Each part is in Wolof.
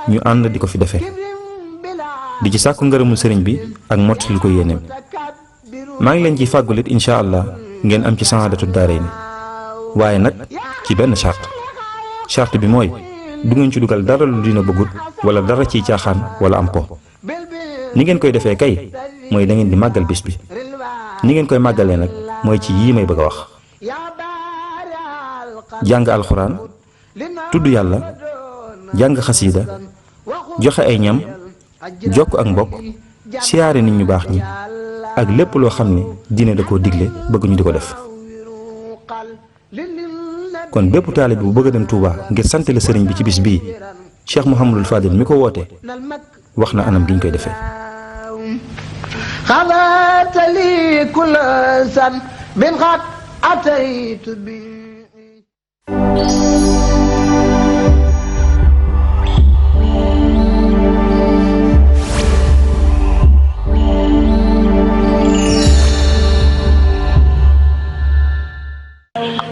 ñu ànd di ko fi defee di ci sàkku ngërëmul sëriñ bi ak mottali ko yéeneem. maa ngi leen ciy fàggulit incha allah ngeen am ci saadatu daarayni waaye nag ci benn charte bi mooy du ngeen ci dugal dara lu dina bëggut wala dara ciy caaxaan wala am ko. ni ngeen koy defee kay mooy da ngeen di màggal bis bi ni ngeen koy màggalee nag mooy ci yii may bëgg a wax: jàng alxuraan, tudd yàlla, jàng xasiida, joxe ay ñam, jokk ak mbokk, siyaare nit ñu baax ñi ak lépp loo xam ne diine da koo digle bëgg ñu di ko def. kon bépp taalibe bu bëgg a dem Touba ngir sant la sëriñ bi ci bis bii, Cheikh Mouhamadul Fadil mi ko woote wax na anam gi ñu koy defee.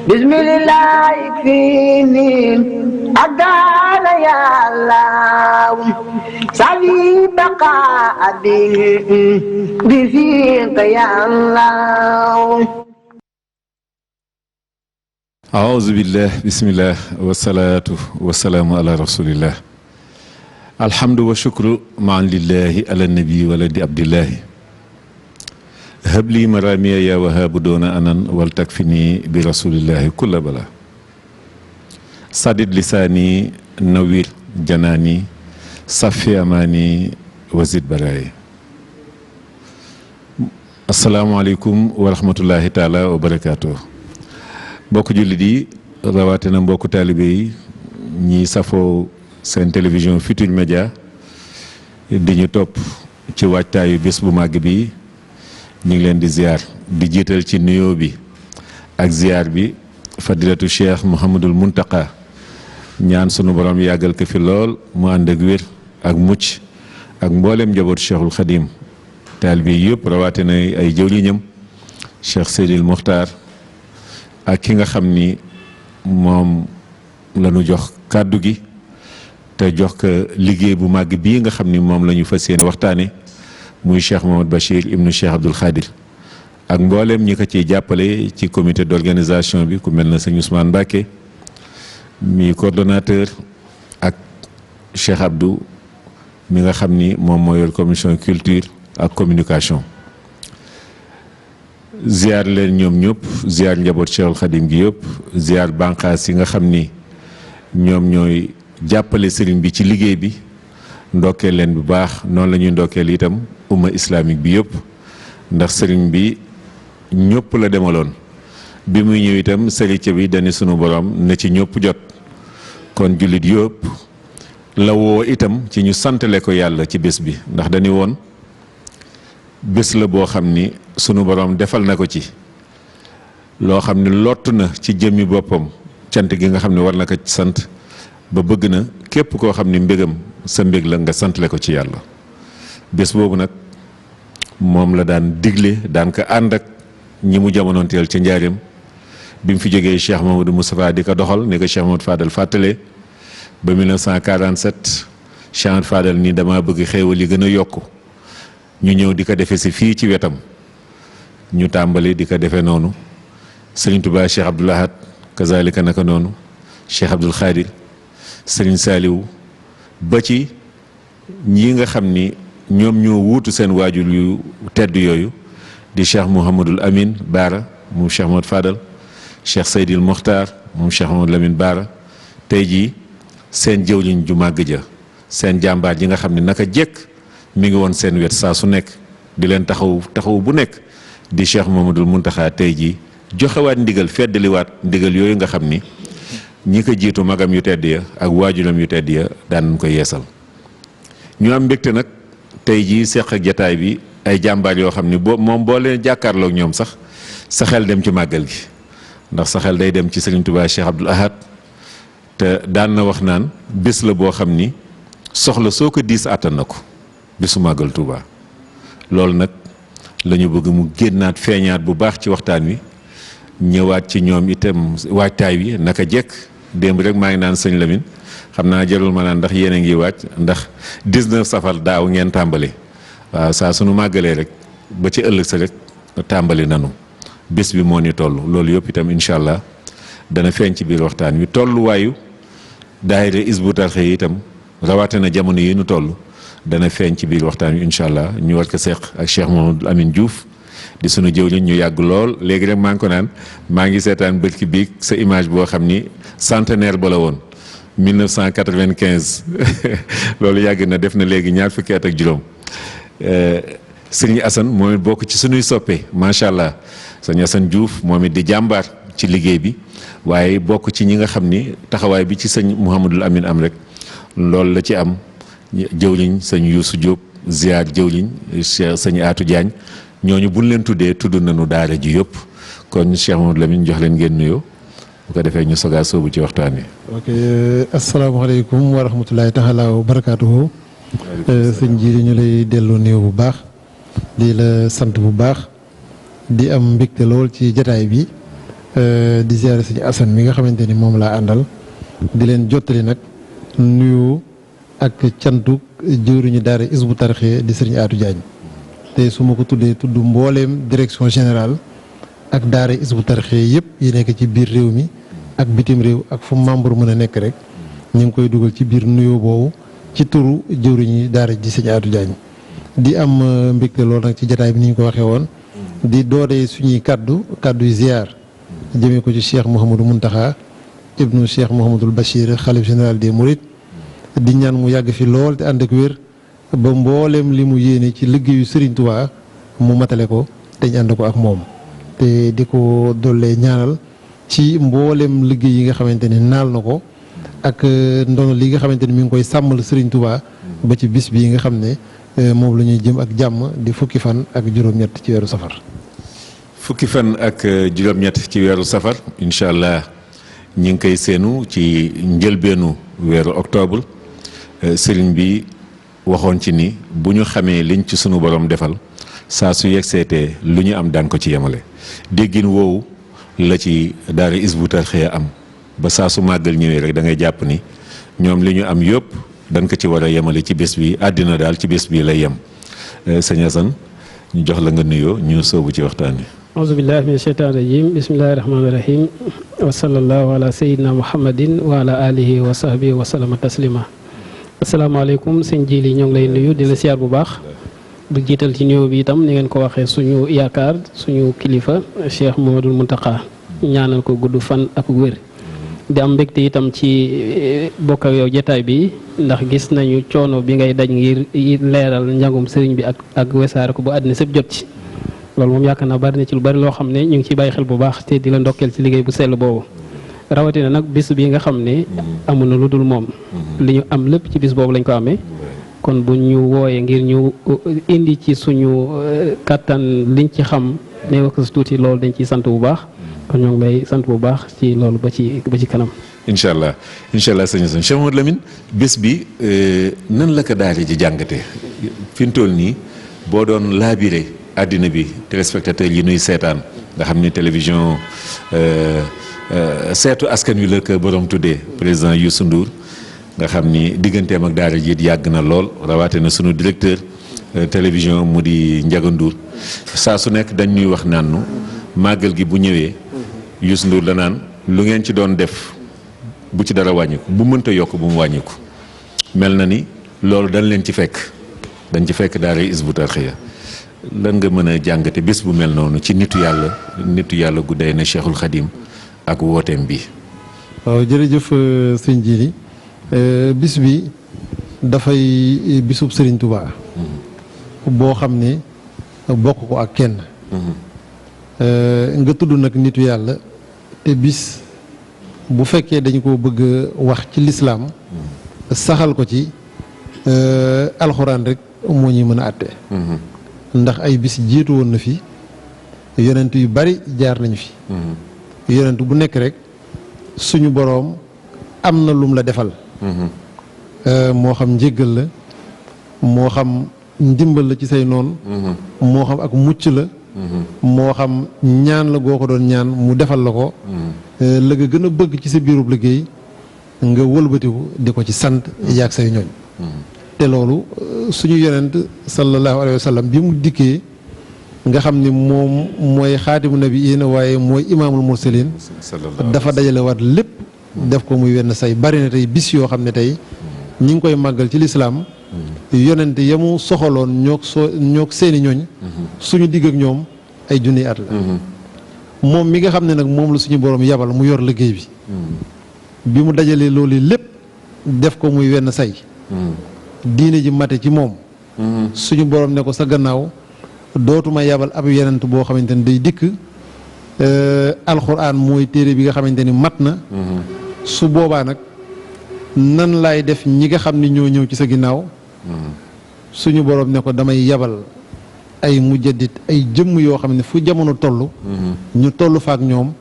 bismillah fini adala ya Allah sabi baqa bi fiqa ya Allah. aouzu billah bismillah wasalaatu wasalaamu ala rasulillah alhamdu wa shukru maan lillahi ala nabi waladi abdillahi habli maramiya ya wahabu doona anan wal takfini bi rasulillahi kulla bala sadid lisaani nawir janaani safi amaani wazid baraye. asalaamaaleykum wa rahmatullahi taala wa barakaatu. mbokku jullit yi rawatina mbokku taalibe yi ñi safoo seen télévision Futurs Médias di ñu topp ci waajtaayu bés bu màgg bi ñu ngi leen di ziar di jiital ci nuyoo bi ak ziar bi fadilatu cheikh Mouhamadul Muntaqa ñaan sunu borom yàggal ko fi lool mu ànd ak wér ak mucc ak mboolem njabootu cheikhul xadim taalibe yi yëpp rawatina ay jëwriñam cheikh Seydil Mokhtar ak ki nga xam ni moom la ñu jox kàddu gi te jox ko liggéey bu màgg bii nga xam ni moom la ñu fas yéene waxtaane muy Cheikh Mohamed Bachir ibnu Cheikh Abdoul Khadir ak mbooleem ñi ko ciy jàppale ci comité d'organisation bi ku mel na sëñ Ousmane Mbacké mi coordonnateur ak Cheikh Abdou mi nga xam ni moom moo yor commission culture ak communication. ziar leen ñoom ñëpp ziar njaboot Cheikhul Khadim gi yëpp ziar bànqaas yi nga xam ni ñoom ñooy jàppale sëriñ bi ci liggéey bi ndokkeel leen bu baax noonu la ñuy ndokkeel itam umma islamique bi yëpp ndax sëriñ bi ñëpp la demaloon bi muy ñëw itam sëriñ bi dañu sunu borom na ci ñëpp jot kon jullit yëpp la woo itam ci ñu santale ko yàlla ci bés bi ndax dañu woon bés la boo xam ni sunu borom defal na ko ci loo xam ni lott na ci jëmmi boppam cant gi nga xam ne war na ko ci sant ba bëgg na képp koo xam ni mbégam sa mbég la nga santale ko ci yàlla. bés boobu nag moom la daan digle daan ko ànd ak ñi mu jamonoonteel ca njaareem bi mu fi jógee Cheikh Mamadou Moustapha di ko doxal ni ko Cheikh Mamadou Fadal fàttalee ba 1947 Cheikh Mamadou Fadal ni dama bëgg xéewal yi gën a yokku ñu ñëw di ko defe si fii ci wetam ñu tàmbali di ko defee noonu Serigne Touba Cheikh Abdoul Ahad kazalika naka noonu Cheikh Abdoul Khadir Serigne Saliou ba ci ñi nga xam ni ñoom ñoo wuutu seen waajur yu tedd yooyu di Cheikh Mouhamadul Amin Baara moom Cheikh Mamadou Fadal Cheikh Seydil Mokhtar moom Cheikh Mamadou Lamine Baara tey jii seen jëwliñ ju màgg ja seen jàmbaar ji nga xam ne naka jekk mi ngi woon seen wet saa su nekk di leen taxaw bu nekk di Cheikh Mouhamadoul Mountakha tey jii joxewaat ndigal feddaliwaat ndigal yooyu nga xam ni ñi ko jiitu magam yu tedd ya ak waajuram yu tedd ya daan ko yeesal. ñu am mbégte nag tey jii seq ak jataay bi ay jàmbaar yoo xam ni boo leen jàkkaarloog ñoom sax sa xel dem ci màggal gi ndax sa xel day dem ci Serigne Touba Cheikh Abdoul Ahad te daan na wax naan bés la boo xam ni soxla soo ko diis àttan na ko bésu màggal Touba loolu nag la ñu bëgg mu génnaat feeñaat bu baax ci waxtaan wi ñëwaat ci ñoom itam waajtaay wi naka jekk démb rek maa ngi naan sëñ Lamine xam naa jarul ma naan ndax yéen a ngi wàcc ndax 19 safar daaw ngeen tàmbali waaw saa sunu màggalee rek ba ci ëllëg sa rek tàmbali nanu bés bi moo ni toll loolu yëpp itam incha allah dana feeñ ci biir waxtaan wi tolluwaayu daayira Hizbut Tarqiyyah itam rawatina jamono yi nu toll dana feeñ ci biir waxtaan wi incha allah ñu war ko seq ak Cheikh Mouhamadou Amine Diouf di sunu jëwriñ ñu yàgg lool léegi rek maa ngi ko naan maa ngi seetaan bërki biig sa image boo xam ni centenaire ba la woon 1995 loolu yàgg na def na léegi ñaar fukki at ak juróom sëñ Assane moom it bokk ci sunuy soppe macha allah sëñ Assane Diouf moom it di jàmbaar ci liggéey bi waaye bokk ci ñi nga xam ni taxawaay bi ci sëñ Mouhamadul Amine am rek loolu la ci am jëwriñ sëñ Youssou Diop ziar jëwriñ sëñ Atou Diagne ñooñu buñ leen tuddee tudd nañu daara ji yëpp kon Cheikh Mouhamadul Amine jox leen ngeen nuyoo bu ko defee ñu sogaa soobu ci waxtaan wi. ok asalaamaaleykum wa rahmatulahi taala wa barakaatuhu. sëñ ji ñu lay delloo nuyoo bu baax di la sant bu baax di am mbégte lool ci jataay bi di ziare sëñ Assane mi nga xamante ni moom laa àndal di leen jottali nag nuyu ak cantu jëwriñu daara Hizbut Tarqiyyah di sëriñ Atou Diagne te su ma ko tuddee tudd mbooleem direction générale ak daara Hizbut Tarqiyyah yëpp yi nekk ci biir réew mi ak bitim réew ak fu membre mën a nekk rek ñu ngi koy dugal ci biir nuyoo boobu ci turu jëwriñu daara ji sëñ Atou Diagne di am mbégte lool nag ci jataay bi ni ñu ko waxee woon di doodee suñuy kaddu ziar jëmee ko ci Cheikh Mouhamadou Mountakha ibnu Cheikh Mouhamadul Bachir xalif général des Mourides di ñaan mu yàgg fi lool te ànd ak wér ba mbooleem li mu yéene ci liggéeyu Serigne Touba mu matale ko te ñu ànd ko ak moom te di ko dollee ñaanal ci mbooleem liggéey yi nga xamante ni naal na ko ak ndono li nga xamante ni mi ngi koy sàmmal Serigne Touba ba ci bis bii nga xam ne moom la ñuy jëm ak jàmm di fukki fan ak juróom-ñett ci weeru safar. fukki fan ak juróom-ñett ci weeru safar incha allah ñi ngi koy séenu ci njëlbeenu weeru octobre sëriñ bi waxoon ci ni bu ñu xamee liñ ci sunu borom defal saa su yegseetee lu ñu am daan ko ci yemale déggin woowu la ci daara Hizbut Tarqiyyah am ba saa su màggal ñëwee rek da ngay jàpp ni ñoom li ñu am yëpp dañ ko ci war a yemale ci bés bi àddina daal ci bés bi lay yem sëñ Assane ñu jox la nga nuyoo ñu soobu ci waxtaan wi. auzu billahi min sheytaan rajim bismillahi rahmaani rahim wa sallallahu ala sayyidina muhammadin wa ala alihi wa sahbihi wa sallama taslima asalaamaaleykum sëñ Jili ñoo ngi lay nuyu di la siyaar bu baax bu jiital ci nuyoo bi itam ni ngeen ko waxee suñu yaakaar suñu kilifa Cheikh Mouhamadoul Mountakha ñaanal ko gudd fan ak wér di am mbégte itam ci bokk ak yow jotaay bi ndax gis nañu coono bi ngay daj ngir leeral njàngum sëriñ bi ak wesaare ko bu àddina sëpp jot ci loolu moom yaakaar naa bari na ci lu bari loo xam ne ñu ngi ciy bàyyi xel bu baax te di la ndokkeel ci liggéey bu sell boobu rawatina nag bis bi nga xam ne amu na lu dul moom li ñu am lépp ci bis boobu lañ ko amee kon bu ñu wooyee ngir ñu indi ci suñu kàttan liñ ci xam ne wax tuuti loolu dañ ciy sant bu baax kon ñoo ngi lay sant bu baax ci loolu ba ci kanam. incha allah sëñ Cheikh Mouhamadou Lamine bés bi nan la ko daal di jàngatee fi mu toll nii boo doon laabiré àddina bi téléspectateurs yi nuy seetaan nga xam ni télévision seetu askan wi la ko borom tuddee président Youssou Ndour nga xam ni digganteem ak daara ji yàgg na lool rawaate na sunu directeur télévision mu di Ndiaga Ndour saa su nekk dañ ñuy wax naan nu màggal gi bu ñëwee Youssou Ndour la naan lu ngeen ci doon def bu ci dara wàññiku bu mënta yokk bu mu wàññiku mel na ni loolu dañ leen ci fekk daara Hizbut Tarqiyyah lan nga mën a jàngate bés bu mel noonu ci nitu yàlla gu day na Cheikhul Khadim ak wooteem bi. waaw jërëjëf sëñ Jili bis bi dafay bisub Serigne Touba. boo xam ne bokk ko ak kenn. nga tudd nag nitu yàlla te bis bu fekkee dañu ko bëgg wax ci lislaam saxal ko ci alxuraan rek moo ñuy mën a àtte. ndax ay bis jiitu woon na fi yonent yu bari jaar nañu fi. yonent bu nekk rek suñu boroom am na lum la defal. moo xam njéggal la moo xam ndimbal la ci say noon moo xam ak mucc la. moo xam ñaan la goo ko doon ñaan mu defal la ko. la nga gën a bëgg ci sa biirub liggéey nga wëlbatiku di ko ci sant yaag say ñooñ te loolu suñu yonent sallallahu alayhi wa sallam bi mu dikkee nga xam ni moom mooy xaatimu nabiyiin waaye mooy imaamul mursalin dafa dajale waat lépp def ko muy wenn say bari na tey bis yoo xam ne tey ñi ngi koy màggal ci lislaam yonent yamu soxaloon ñoog seeni ñooñ suñu digg ak ñoom ay junniy at la moom mi nga xam ne nag moom la suñu borom yabal mu yor liggéey bi mu dajalee loolu lépp def ko muy wenn say diine ji mate ci moom suñu borom ne ko sa gannaaw dootuma yabal ab yonent boo xamante ni day dikk alxuraan mooy téere bi nga xamante ni mat na su boobaa nag nan laay def ñi nga xam ni ñoo ñëw ci sa ginnaaw suñu borom ne ko damay yabal ay mujaddid ay jëmm yoo xam ne fu jamono toll ñu toll fa ak ñoom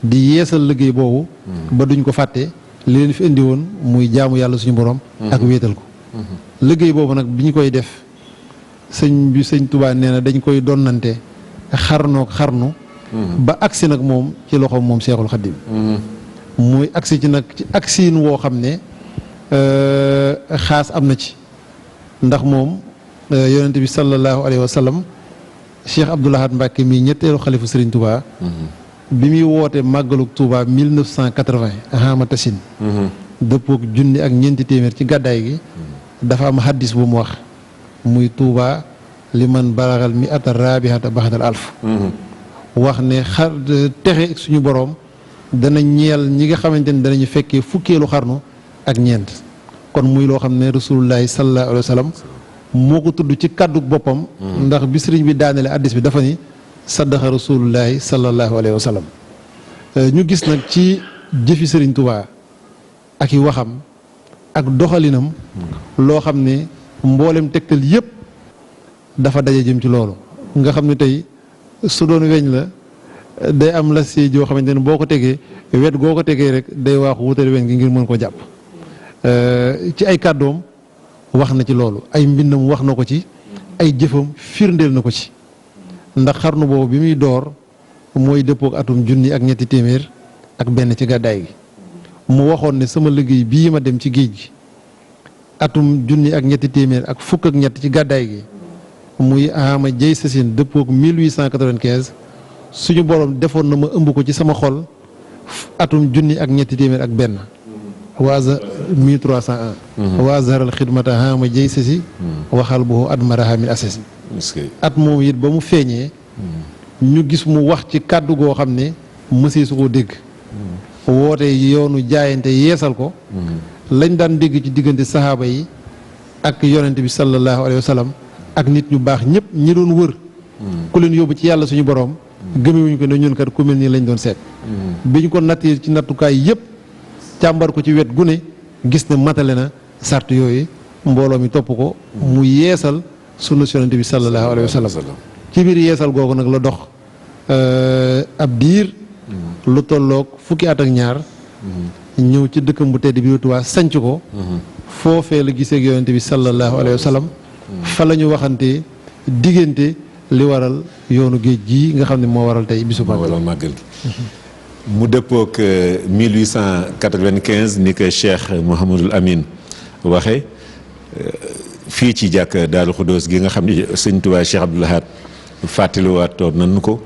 di yeesal liggéey boobu ba duñ ko fàtte li leen fi indi woon muy jaamu yàlla suñu borom ak wéetal ko liggéey boobu nag bi ñu koy def sëñ Tuubaa nee na dañ koy donnante xarnook xarnu ba agsi nag moom ci loxoom moom Seexul Xadiim muy agsi ci nag ci agsiin woo xam ne xaas am na ci ndax moom yonent bi sallallahu alayhi wa sallam Cheikh Abdoul Ahad Mbacké mii ñetteelu xalifu Serigne Touba bi muy woote màggaluk Touba 1980 ahama tasin dëppook junni ak ñeenti téeméer ci gàddaay gi dafa am haddis bu mu wax muy Touba li man baraxal mi ata rabihata baxdal alf wax ne texe suñu boroom dana ñeel ñi nga xamante ni danañu fekkee fukkeelu xarnu ak ñeent kon muy loo xam ne rasulullahi sallallahu alayhi wa sallam moo ko tudd ci kàddu boppam ndax bi sëriñ bi daanele addis bi dafa ni saddaxa rasulullahi sallallahu alayhi wa sallam ñu gis nag ci jëfi sëriñ Tuubaa ak i waxam ak doxalinam loo xam ne mboolem tegtal yépp dafa daje jëm ci loolu nga xam ne tey su doon weñ la day am la si joo xamante ne boo ko tegee wet goo ko tegee rek day waaxu wutale weñ gi ngir mën ko jàpp ci ay kàddoom wax na ci loolu ay mbindam wax na ko ci ay jëfam firndeel na ko ci ndax xarnu boobu bi muy door mooy dëppook atum junni ak ñetti téeméer ak benn ci gàddaay gi mu waxoon ne sama liggéey bii ma dem ci géej gi atum junni ak ñetti téeméer ak fukk ak ñett ci gàddaay gi muy ama jëy sasin dëppook 1895 suñu borom defoon na ma ëmb ko ci sama xol atum junni ak ñetti téeméer ak benn waasa 1301 waasaral xidmata hama jëy sasi waxal boo admaraha min asasi at moom it ba mu feeñee ñu gis mu wax ci kàddu goo xam ne mësee su ko dégg woote yoonu jaayante yeesal ko lañ daan dégg ci diggante sahaaba yi ak yonent bi sallallahu alayhi wa sallam ak nit ñu baax ñëpp ñi doon wër ku leen yóbbu ci yàlla suñu borom gëmewuñ ko ne ñun kat ku mel nii lañ doon seet biñ ko nattee ci nattukaay yëpp càmbar ko ci wet gu ne gis ne matale na sart yooyu mbooloo mi topp ko mu yeesal sunna yonent bi sallallahu alayhi wa sallam ci biir yeesal googu nag la dox ab diir lu tolloog fukki at ak ñaar ñëw ci dëkkam bu tedd bi Tuubaa sanc ko foofee la gisee ak yonent bi sallallahu alayhi wa sallam fa la ñu waxante diggante li waral yoonu géej gii nga xam ne moo waral tey bisu màggal gi mu dëppook 1895 ni ko Cheikh Mouhamadul Amin waxe fii ci jàkk Daaru Xudoos gi nga xam ne sëñ Tuubaa Cheikh Abdoul Ahad fàttaliwaatoon nañu ko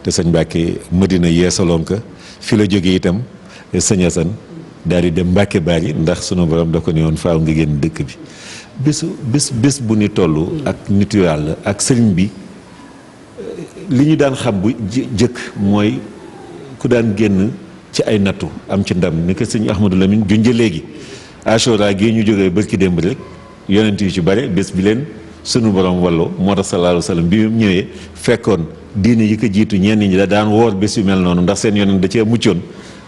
te sëñ Mbàkke Madina yeesaloon ko fi la jógee itam sëñ Asan daal di dem Mbàkke Bari ndax sunu borom da ko ne woon faaw nga génn dëkk bi bés bu ni toll ak nitu yàlla ak sëriñ bi li ñu daan xam bu jëkk mooy ku daan génn ci ay nattu am ci ndam ni ko sëñ Ahmadou Lamine junjë léegi Ashura gi ñu jógee bërki démb rek yonent yu ci bare bés bi leen sunu borom walloo moo tax sallallahu alayhi wa sallam bi mu ñëwee fekkoon diine yi ko jiitu ñenn ñi da daan woor bés yu mel noonu ndax seen yonent da cee muccoon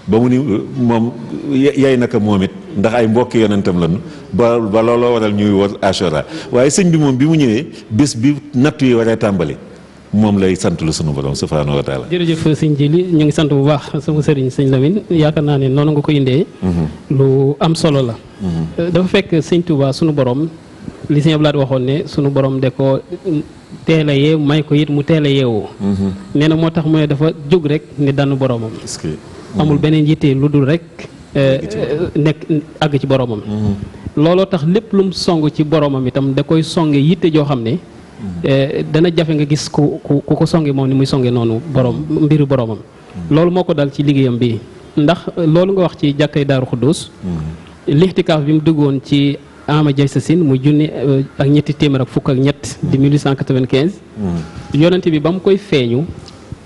ba mu ni moom yay naka moom it ndax ay mbokki yonentam lañu ba looloo waral ñuy woor Ashura waaye sëñ bi moom bi mu ñëwee bés bi nattu yi waree tàmbali moom lay sant lu sunu borom subhaanahu wa taala. jërëjëf sëñ Jili ñu ngi sant bu baax sama sëriñ sëñ Lamine yaakaar naa ne noonu nga ko indee. lu am solo la. dafa fekk sëñ Touba sunu borom li sëñ Abdoulaye waxoon ne sunu borom de ko teel a yee may ko it mu teel a yeewoo. nee na moo tax mu ne dafa jóg rek ne danu boromam. amul beneen yitte lu dul rek nekk àgg ci boromam. looloo tax lépp lu mu song ci boromam itam da koy songe yitte joo xam ne dana jafe nga gis ku ko songe moom ni muy songe noonu mbiru boromam. loolu moo ko dal ci liggéeyam bi ndax loolu nga wax ci jàkkay Daaru Xuddus lixtikaaf bi mu duggoon ci ama jay sa sin muy junni ak ñetti téeméer ak fukk ak ñett di 1895 yonente bi ba mu koy feeñu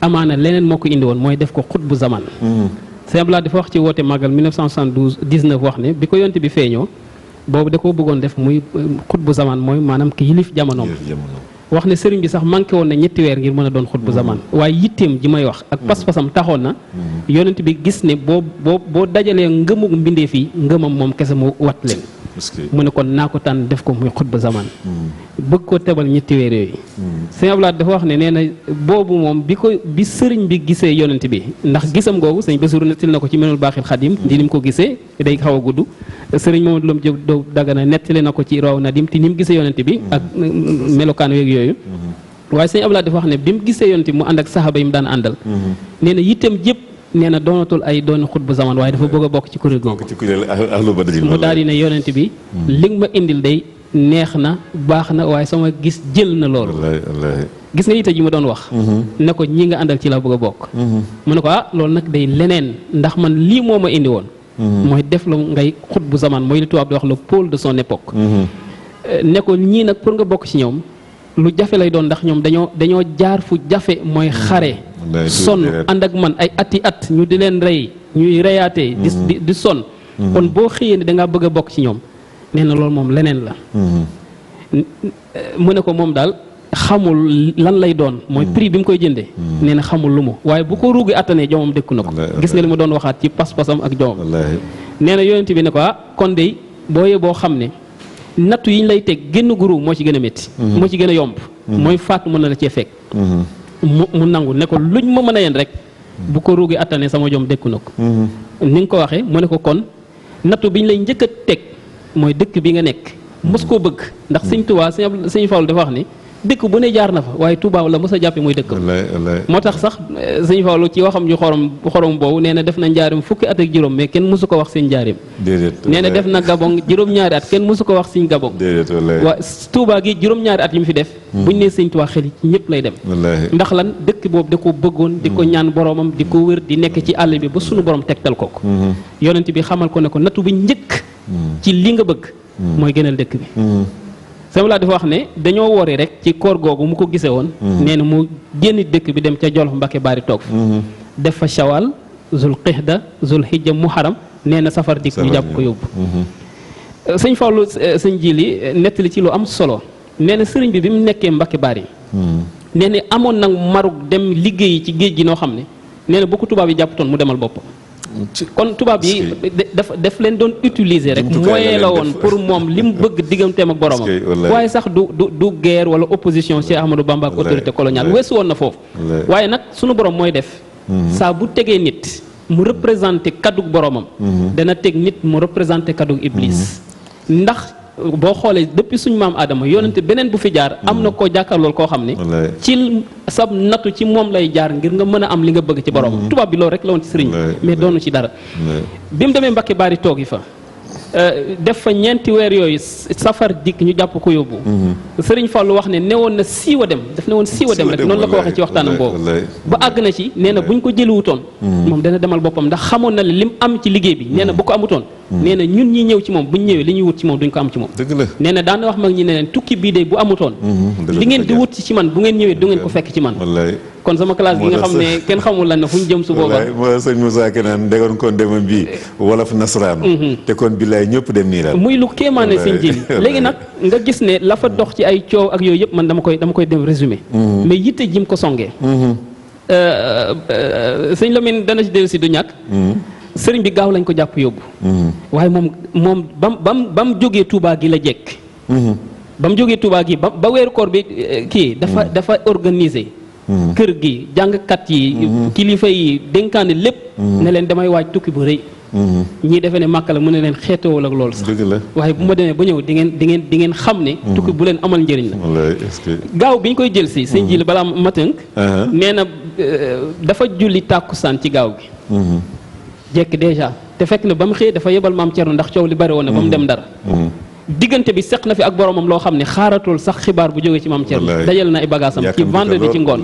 amaana leneen moo ko indi woon mooy def ko xutbu zaman Sëñ Abdou Lahad dafa wax ci woote màggal 1919 wax ne bi ko yonente bi feeñoo boobu da koo bëggoon def muy xutbu zaman mooy maanaam ki yilif jamonoom wax ne sëriñ bi sax manqué woon na ñetti weer ngir mën a doon xutbu zaman waaye yitteem ji may wax ak pas-pasam taxoon na yonent bi gis ne boo dajalee ngëmug mbindeef yi ngëmam moom kese mu wat leen mu ne kon naa ko tànn def ko muy xutbu zaman bëgg ko tebal ñetti weer yooyu Sëñ Abdou Lahad dafa wax ne nee na boobu moom bi sëriñ bi gisee yonent bi ndax gisam googu sëñ Basiru nettali na ko ci Minanul Baaxil Xadim di ni mu ko gisee day xaw a gudd sëriñ Mamadou Lam Jóob do Dagana nettali na ko ci Raw Nadim te ni mu gisee yonent bi ak melokaan yeeg yooyu waaye Sëñ Abdou Lahad dafa wax ne bi mu gisee yonent bi mu ànd ak saxaaba yi mu daan àndal nee na yitteem jëpp nee na doonatul ay doon xutbu zaman waaye dafa bëgg a bokk ci kuréel googu mu daal di ne yonent bi li nga ma indil day neex na baax na waaye sama gis jël na loolu gis nga yitte ji ma doon wax ne ko ñi nga àndal ci la bëgg a bokk mu ne ko loolu nag day leneen ndax man lii moo ma indi woon mooy def la ngay xutbu zaman mooy li tubaab di wax le pôle de son époque ne ko ñii nag pour nga bokk ci ñoom lu jafe lay doon ndax ñoom dañoo jaar fu jafe mooy xare sonn ànd ak man ay ati at ñu di leen rey ñuy reyaatee di sonn kon boo xëyee ne dangaa bëgg a bokk ci ñoom nee na loolu moom leneen la mu ne ko moom daal xamul lan lay doon mooy prix bi mu koy jëndee nee na xamul lu mu waaye bu ko ruugi attanee jomam dékku na ko gis nga li ma doon waxaat ci pas-pasam ak jomam nee na yonent bi ne ko kon de boo xam ne nattu yi ñu lay teg génn guru moo ci gën a métti moo ci gën a yomb mooy faatu mën na la cee fekk mu nangu ne ko luñ ma mën a yen rek bu ko ruugi attanee sama jom dékku na ko ni nga ko waxee mu ne ko kon nattu bi ñu lay njëkk a teg mooy dëkk bi nga nekk mos koo bëgg ndax sëñ Tuubaa sëñ Fallu dafa wax ni dëkk bu ne jaar na fa waaye Tuubaa la mos a jàppe muy dëkk moo tax sax sëñ Fallu ci waxam ju xorom boobu nee na def na njaarim fukki at ak juróom mais kenn mosu ko wax sëñ njaarim nee na def na Gabon juróom-ñaari at kenn mosu ko wax sëñ Gabon waa Tuubaa gi juróom-ñaari at yi mu fi def buñ ne sëñ Tuubaa xel yi ci ñëpp lay dem ndax lan dëkk boobu da ko bëggoon di ko ñaan boromam di ko wër di nekk ci àll bi ba sunu borom tegtal ko yonent bi xamal ko ne ko nattu bi njëkk ci li nga bëgg mooy gënal dëkk bi sama laa dafa wax ne dañoo wori rek ci koor googu mu ko gisee woon nee na mu génn dëkk bi dem ca Jolof Mbàkke Baari toog fa def fa Shawal Zul Qixda Zul Hijja Muharram nee na safar dikk ñu jàpp ko yóbbu sëñ Fallu sëñ Jili nettali ci lu am solo nee na sëriñ bi mu nekkee Mbàkke Baari nee na amoon nag marug dem liggéeyi ci géej gi noo xam ne nee na bu ko tubaab yi jàppatoon mu demal boppam kon tubaab yi daf leen doon utiliser rek moyen la woon pour moom li mu bëgg digganteem ak boromam waaye sax du guerre wala opposition Cheikh Ahmadou Bamba ak autorité coloniale weesu woon na foofu waaye nag sunu borom mooy def saa bu tegee nit mu représenté kaddug boromam dana teg nit mu représenté kaddug iblis ndax boo xoolee depuis suñu maam Adama yonente beneen bu fi jaar am na koo jàkkaarlool koo xam ne ci sab nattu ci moom lay jaar ngir nga mën a am li nga bëgg ci borom tubaab bi loolu rek la woon ci sëriñ mais doonu ci dara bi mu demee Mbàkke Baari toogi fa def fa ñeenti weer yooyu safar dikk ñu jàpp ko yóbbu sëriñ Fallu wax ne newoon na siiwa dem daf ne woon siiwa dem rek noonu la ko waxee ci waxtaanam boobu ba àgg na ci nee na buñ ko jëliwutoon moom dana demal boppam ndax xamoon na lim am ci liggéey bi nee na bu ko amutoon nee na ñun ñi ñëw ci moom buñ ñëwee li ñuy wut ci moom duñ ko am ci moom nee na daana wax mag ñi ne leen tukki bii de bu amutoon li ngeen di wut ci man bu ngeen ñëwee du ngeen ko fekk ci man kon sama classe gi nga xam ne kenn xamul lan na fu ñu jëm su boobaa moo sëñ Moussa Kenaan ndegoon kon demam bii wolof nasaraanu te kon billaay ñëpp dem nii daal muy lu kéemaane sëñ Jili léegi nag nga gis ne la fa dox ci ay coow ak yooyu yëpp man dama koy dem résumé mais yitte jim ko songee sëñ Lamine dana ci dellu si du ñàkk sëriñ bi gaaw lañ ko jàpp yóbbu waaye moom ba mu jógee Touba gi la jekk ba mu jógee Touba gi ba weeru koor bi kii dafa organiser kër gi jàngkat yi kilifa yi dénkaane lépp ne leen damay waaj tukki bu rëy ñii defe ne màkk la mu ne leen xeetoowul ak loolu sax waaye bu ma demee ba ñëw di ngeen xam ne tukki bu leen amal njëriñ la gaaw bi ñu koy jël si sëñ Jili balaa ma tënk nee na dafa julli tàkkusaan ci gaaw gi jekk dèjà te fekk na ba mu xëyee dafa yebal maam Thierno ndax coow li bari woon na ba mu dem Ndar diggante bi seq na fi ak boromam loo xam ne xaaratul sax xibaar bu jógee ci maam Thierno dajal na ay bagaasam ci vendredi ci ngoon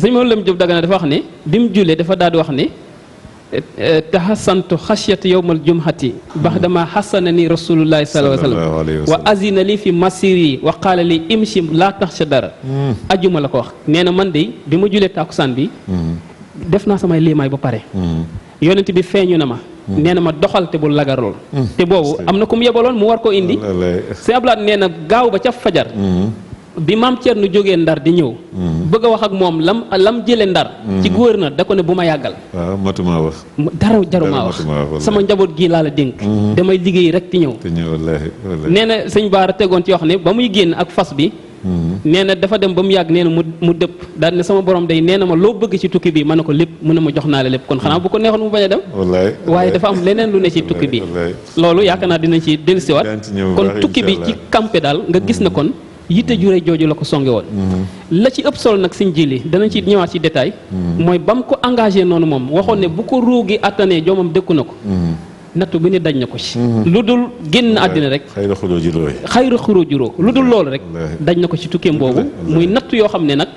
sëñ Maodo Lam Diop Dagana dafa wax ne bi mu jullee dafa daal di wax ne tahasantu xasiyat yowmal jumhati baxdama xasanani rasulullahi sallallahu alayhi wa sallam wa azina li fi masiri wa qaala li imshi laa tax sa dara ajjuma la ko wax nee na man de bi ma julee tàkkusaan bi def naa samay liimaay ba pare yonent bi feeñu na ma nee na ma doxal te bu lagarool te boobu am na ku mu yebaloon mu war koo indi sëñ Ablaat nee na gaaw ba ca fajar bi maam Thierno jógee Ndar di ñëw bëgg a wax ak moom lam jële Ndar ci gouverneur da ko ne bu ma yàggal waaw matuma wax dara jarumaa wax sama njaboot gii laa la dénk damay liggéey rek ti ñëw nee na sëñ Baara tegoon ci wax ne ba muy génn ak fas bi nee na dafa dem ba mu yàgg nee na mu dëpp daal ne sama borom day nee na ma loo bëgg ci tukki bi mën na ko lépp mu ne ma jox naa la lépp kon xanaa bu ko neexoon mu bañ a dem waaye dafa am leneen lu ne ci tukki bi loolu yaakaar naa dinañ ci dellusiwaat kon tukki bi ci campé daal nga gis na kon yitte jure jooju la ko songe woon la ci ëpp solo nag siñ jili danañ ci ñëwaat ci détail mooy ba mu ko engagé noonu moom waxoon ne bu ko ruugi attanee joomam dëkku na ko nattu bi ne daj na ko ci lu dul génn àddina rek xayra xuroo juróo lu dul loolu rek daj na ko ci tukkeem boobu muy nattu yoo xam ne nag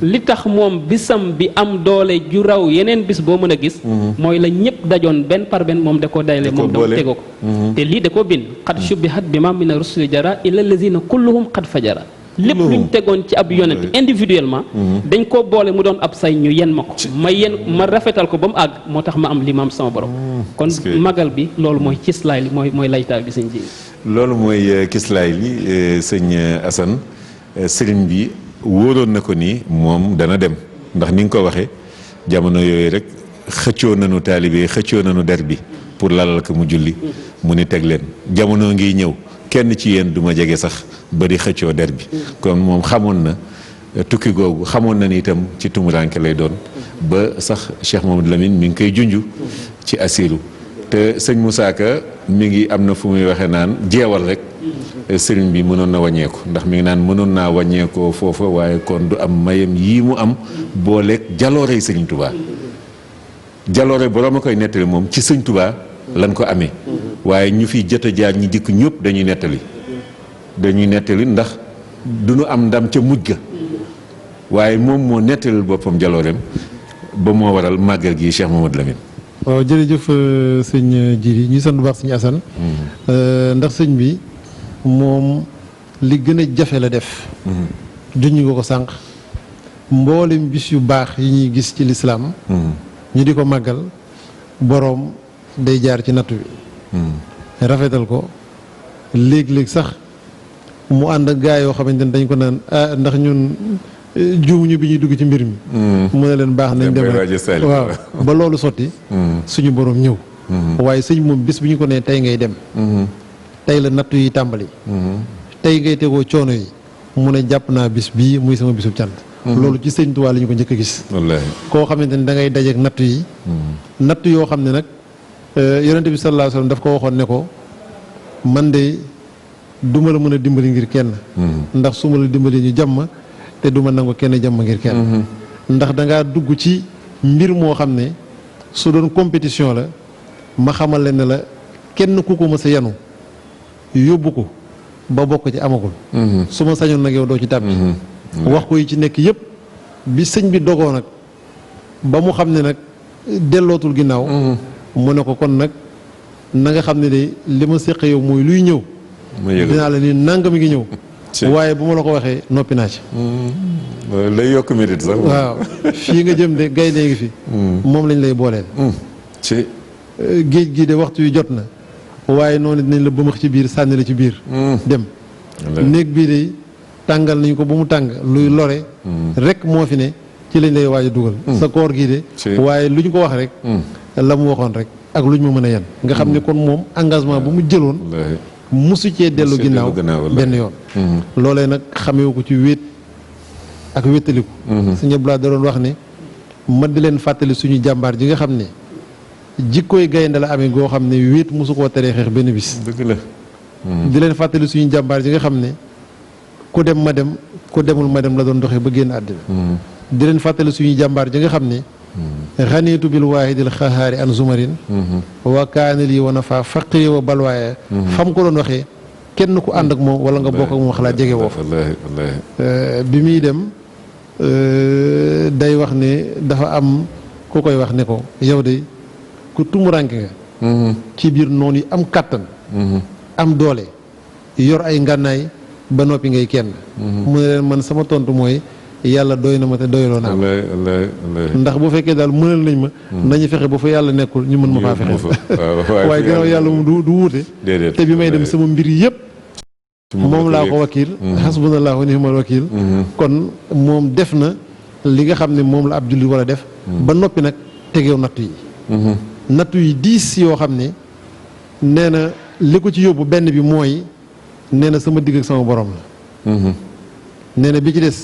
li tax moom bisam bi am doole ju raw yeneen bis boo mën a gis mooy la ñëpp dajoon benn par benn moom da koo dajale moom dama tegoo ko te lii da koo bind xad shubbihat bi ma mina rusuli jara illa lazina kulluhum xad fajara lépp luñ tegoon ci ab yonent individuellement dañ koo boole mu doon ab say ñu yen ma ko ma rafetal ko ba mu àgg moo tax ma am li ma am sama borom kon magal bi loolu mooy kislaay li mooy laytaay bi sëñ ji loolu mooy kislaay li sëñ Assane sëriñ bi wóoroon na ko ni moom dana dem ndax ni nga ko waxee jamono yooyu rek xëccoo nañu taalibe xëccoo nañu der bi pour lalal ko mu julli mu ni teg leen jamono ngi ñëw kenn ci yéen du ma jege sax bari xëccoo der bi kon moom xamoon na tukki googu xamoon na ni itam ci tumuranke lay doon ba sax Cheikh Mamadou Lamine mi ngi koy junju ci asiru te sëñ Moussa Ka mi ngi am na fu muy waxee naan jeewal rek sëriñ bi mënoon na wàññeeku ndax mi ngi naan mënoon naa wàññeekoo foofa waaye kon du am mayam yii mu am booleeg jaloorey sëriñ Touba jaloore borom a koy nettali moom ci sëñ Touba lan ko amee waaye ñu fi jot a jaar ñi dikk ñëpp dañuy nettali ndax du ñu am ndam ca mujj ga waaye moom moo nettalil boppam jalooreem ba moo waral màggal gi Cheikh Mamadou Lamine. waaw jërëjëf sëñ Jili ñuy sant bu baax sëñ Assane ndax sëñ bi moom li gën a jafe la def junñu nga ko sànq mboolem bis yu baax yi ñuy gis ci lislaam ñu di ko màggal boroom day jaar ci nattu bi rafetal ko léeg-léeg sax mu ànd ak gaa yoo xamante ne dañ ko naan ndax ñun juumuñu bi ñuy dugg ci mbir mi mu ne leen baax nañ dem rek waaw ba loolu sotti suñu borom ñëw waaye sëñ moom bis bi ñu ko nee tey ngay dem tey la nattu yi tàmbali tey ngay tegoo coono yi mu ne jàpp naa bis bii muy sama bisub cant loolu ci sëñ Tuubaa la ñu ko njëkk a gis koo xamante ne da ngay dajeek nattu yi nattu yoo xam ne nag yonente bi sallallahu alayhi wasallam daf ko waxoon ne ko man de duma la mën a dimbali ngir kenn ndax su ma la dimbali ñu jàmm te duma nangu kenn jàmm ngir kenn ndax dangaa dugg ci mbir moo xam ne su doon compétition la ma xamal leen ne la kenn ku ko mës a yanu yóbbu ko ba bokk ci amagul su ma sañoon nag yow doo ci tàbbi wax ko yi ci nekk yëpp bi sëñ bi dogoo nag ba mu xam ne nag dellootul ginnaaw mu ne ko kon nag na nga xam ne de li ma séq yow mooy luy ñëw dinaa la ni nangam ngi ñëw waaye bu ma la ko waxee noppi naa ci lay yokk mérite sax waaw fii nga jëm de gaynde ngi fi moom lañ lay booleel ci géej gii de waxtu yu jot na waaye noonu dinañ la bëmax ci biir sànni la ci biir dem néeg bii de tàngal nañ ko ba mu tàng luy lore rek moo fi ne ci lañ lay waaj a dugal sa koor gii de waaye lu ñu ko wax rek la mu waxoon rek ak lu ñu ma mën a yan nga xam ne kon moom engagement bu mu jëloon musu cee dellu ginnaaw benn yoon loolee nag xamewu ko ci wéet ak wéttaliku Sëñ Abdou Lahad da doon wax ne ma di leen fàttali suñu jàmbaar ji nga xam ne jikkooy gaynde la amee goo xam ne wéet musu koo teree xeex benn bis dëgg la di leen fàttali suñu jàmbaar ji nga xam ne ku dem ma dem ku demul ma dem la doon doxee ba génn àddina di leen fàttali suñu jàmbaar ji nga xam ne xaniitu bil waahidil xahaari an zumarin wa kaana lii wa nafa faqiri wa balwaaye fam ko doon waxee kenn ku ànd ak moom wala nga bokk ak moom xalaat jege woo fa bi muy dem day wax ne dafa am ku koy wax ne ko yow de ku tumuranke nga ci biir noonu yi am kàttan am doole yor ay ngànnaay ba noppi ngay kenn mu ne leen man sama tontu mooy yàlla doy na ma te doyloo naa ndax bu fekkee daal mënal nañ ma nañu fexe ba fa yàlla nekkul ñu mën ma faa fexe waaye gannaaw yàlla moom du wuute te bi may dem sama mbir yëpp moom laa ko wakiil xasbunallahu wa ni'mal wakiil kon moom def na li nga xam ne moom la ab jullit war a def ba noppi nag tegeew nattu yi nattu yi diis yoo xam ne nee na li ko ci yóbbu benn bi mooy nee na sama digg ak sama borom la nee na bi ci des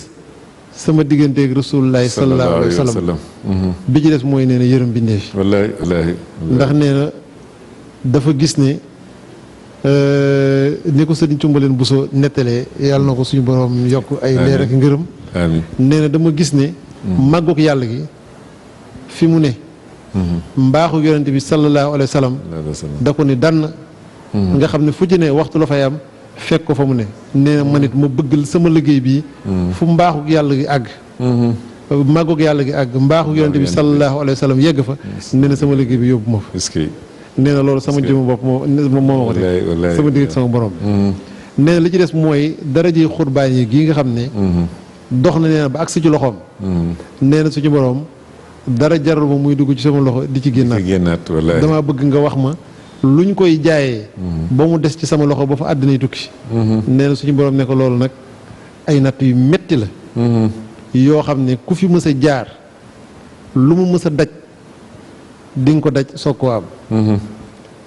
sama digganteeg rasulullahi sallallahu alayhi wa sallam bi ci des mooy nee na yërëm bindeef wallaay wallaay ndax nee na dafa gis ne ni ko sëriñ Cumbaleen Buso nettalee yàlla na ko suñu borom yokk ay leer ak ngërëm amiin nee na dama gis ne màggug yàlla gi fi mu ne mbaaxu yonente bi sallallahu alayhi wa sallam da ko ni dann nga xam ne fu ci ne waxtu la fay am fekk ko fa mu ne nee na man it ma bëgg sama liggéey bii fu mbaaxug yàlla gi àgg màggug yàlla gi àgg mbaaxug yonente bi sallallahu alayhi wa sallam yegg fa nee na sama liggéey bi yóbbu ma fa nee na loolu sama jëmm bopp moo ma ko def sama digg ak sama borom nee na li ci des mooy daraje xurbaan yi gii nga xam ne dox na nee na ba agsi ci loxoom nee na suñu borom dara jaral ma muy dugg ci sama loxo di ci génnaat damaa bëgg nga wax ma luñ koy jaayee ba mu des ci sama loxo ba fa àddina yi tukki nee na suñu borom ne ko loolu nag ay natt yu metti la yoo xam ne ku fi mës a jaar lu mu mës a daj di nga ko daj soog koo am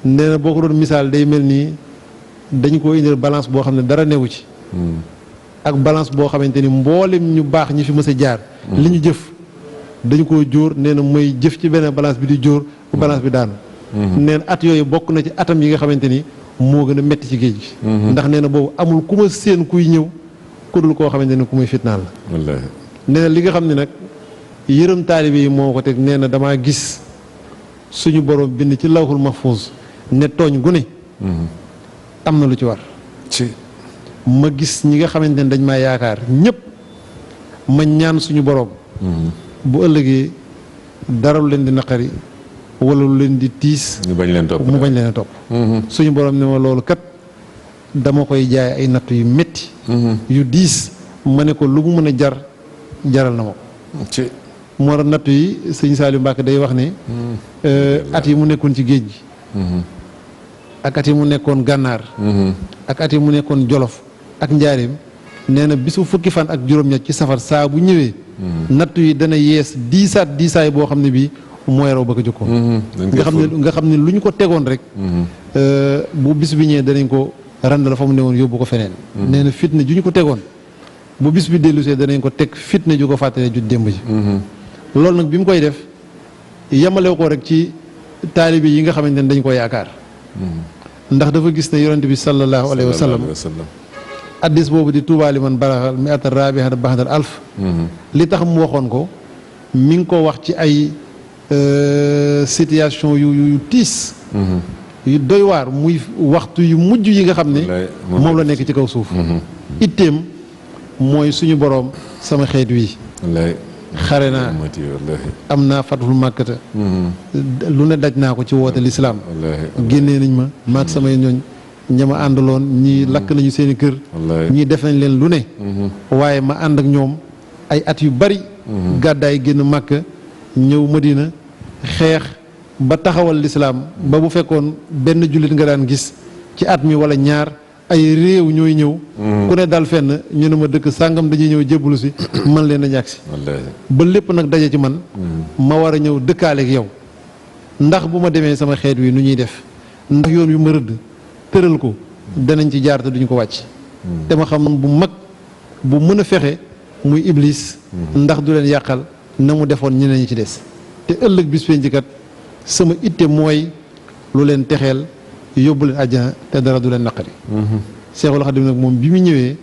nee na boo ko doon misaal day mel nii dañ koo indil balance boo xam ne dara newu ci ak balance boo xamante ni mboolem ñu baax ñi fi mës a jaar li ñu jëf dañu koo jóor nee na mooy jëf ci beneen balance bi di jóor bu balance bi daanu nee na at yooyu bokk na ci atam yi nga xamante ni moo gën a metti ci géej gi ndax nee na boobu amul ku ma séen kuy ñëw ku dul koo xamante ni ku muy fitnaal la nee na li nga xam ne nag yërëm taalibe yi moo ko teg nee na damaa gis suñu borom bind ci lawhul mahfuz ne tooñ gu ne am na lu ci war ma gis ñi nga xamante ne dañ maa yaakaar ñëpp ma ñaan suñu borom bu ëllëgee dara lu leen di naqari wala lu leen di tiis mu bañ leen a topp suñu borom ne ma loolu kat dama koy jaay ay natt yu metti yu diis ma ne ko lu mu mën a jaral na ma ko moo tax natt yi sëñ Saliou Mbacke day wax ne at yi mu nekkoon ci géej gi ak at yi mu nekkoon gànnaar ak at yi mu nekkoon jolof ak njaareem nee na bisu fukki fan ak juróom-ñett ci safar saa bu ñëwee natt yi dana yees diisaay boo xam ne bii mooy raw ba ko jëkkoon nga xam ne lu ñu ko tegoon rek bu bis bi ñëwee danañ ko rand la fa mu ne woon yóbbu ko feneen nee na fitna ju ñu ko tegoon bu bis bi dellusee danañ ko teg fitna ju ko fàttalee ju démb ji loolu nag bi mu koy def yemalew ko rek ci taalibe yi nga xamante ne dañ ko yaakaar ndax dafa gis ne yonent bi sallallahu alayhi wa sallam addis boobu di tuubaali man baraxal mi ata rabihat baxdal alf li tax mu waxoon ko mi ngi ko wax ci ay situation yu tiis yu doy waar muy waxtu yu mujj yi nga xam ne moom la nekk ci kaw suuf itteem mooy suñu boroom sama xeet wi xare naa am naa fatul màkkata lu ne daj naa ko ci woote lislaam génnee nañ ma maag samay ñooñ ñama àndaloon ñii lakk nañu seeni kër ñii def nañ leen lu ne waaye ma ànd ak ñoom ay at yu bari gàddaay génn màkka ñëw Madina xeex ba taxawal lislaam ba bu fekkoon benn jullit nga daan gis ci at mi wala ñaar ay réew ñooy ñëw ku ne daal fenn ñu ne ma dëkk sàngam dañuy ñëw jébbalu si man leen a ñàkk si ba lépp nag daje ci man ma war a ñëw dëkkaaleeg yow ndax bu ma demee sama xeet wi nu ñuy def ndax yoon yu ma rëdd tëral ko danañ ci jaar te duñu ko wàcc te ma xam bu mag bu mën a fexe muy iblis ndax du leen yàqal na mu defoon ñeneen ñi ci des te ëllëg bis penc kat sama itte mooy lu leen texeel yóbbu leen àjjana te dara du leen naqari Seexul Xadim nag moom bi mu ñëwee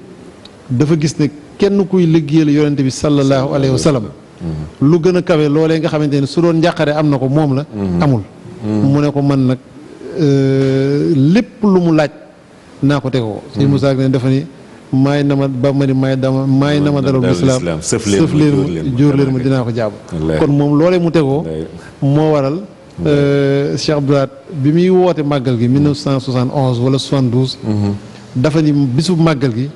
dafa gis ne kenn kuy liggéeyal yonente bi sallallahu alayhi wa sallam lu gën a kawe loolee nga xamante ne su doon njàqare am na ko moom la amul mu ne ko man nag lépp lu mu laaj naa ko tegoo sëñ Moussa ne dafa ni maay na ma ba ma ni maay na ma dalal lislaam sëf leen ma jóor leen ma dinaa ko jàpp kon moom loolee mu tegoo moo waral Cheikh Abdoulaye bi muy woote màggal gi 1971 wala 72 dafa ni bisub màggal gi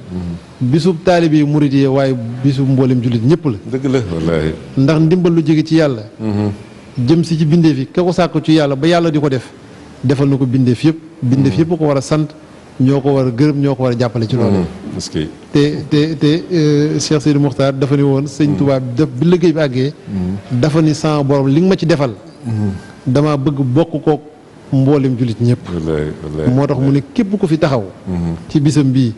bisub taalibe yi murit yi waaye bisub mboolem jullit ñëpp la dëgg la wallaahi ndax ndimbal lu jóge ci yàlla jëm si ci bindeef yi ka ko sàkk ci yàlla ba yàlla di ko def defal na ko bindeef yëpp ko war a sant ñoo ko war a gërëm ñoo ko war a jàppale ci loolu te Cheikh Seydou Mokhtar dafa ni woon sëñ Touba bi liggéey bi àggee dafa ni sama borom li nga ma ci defal dama bëgg bokk kook mboolem jullit ñëpp moo tax mu ne képp ku fi taxaw ci bisam bii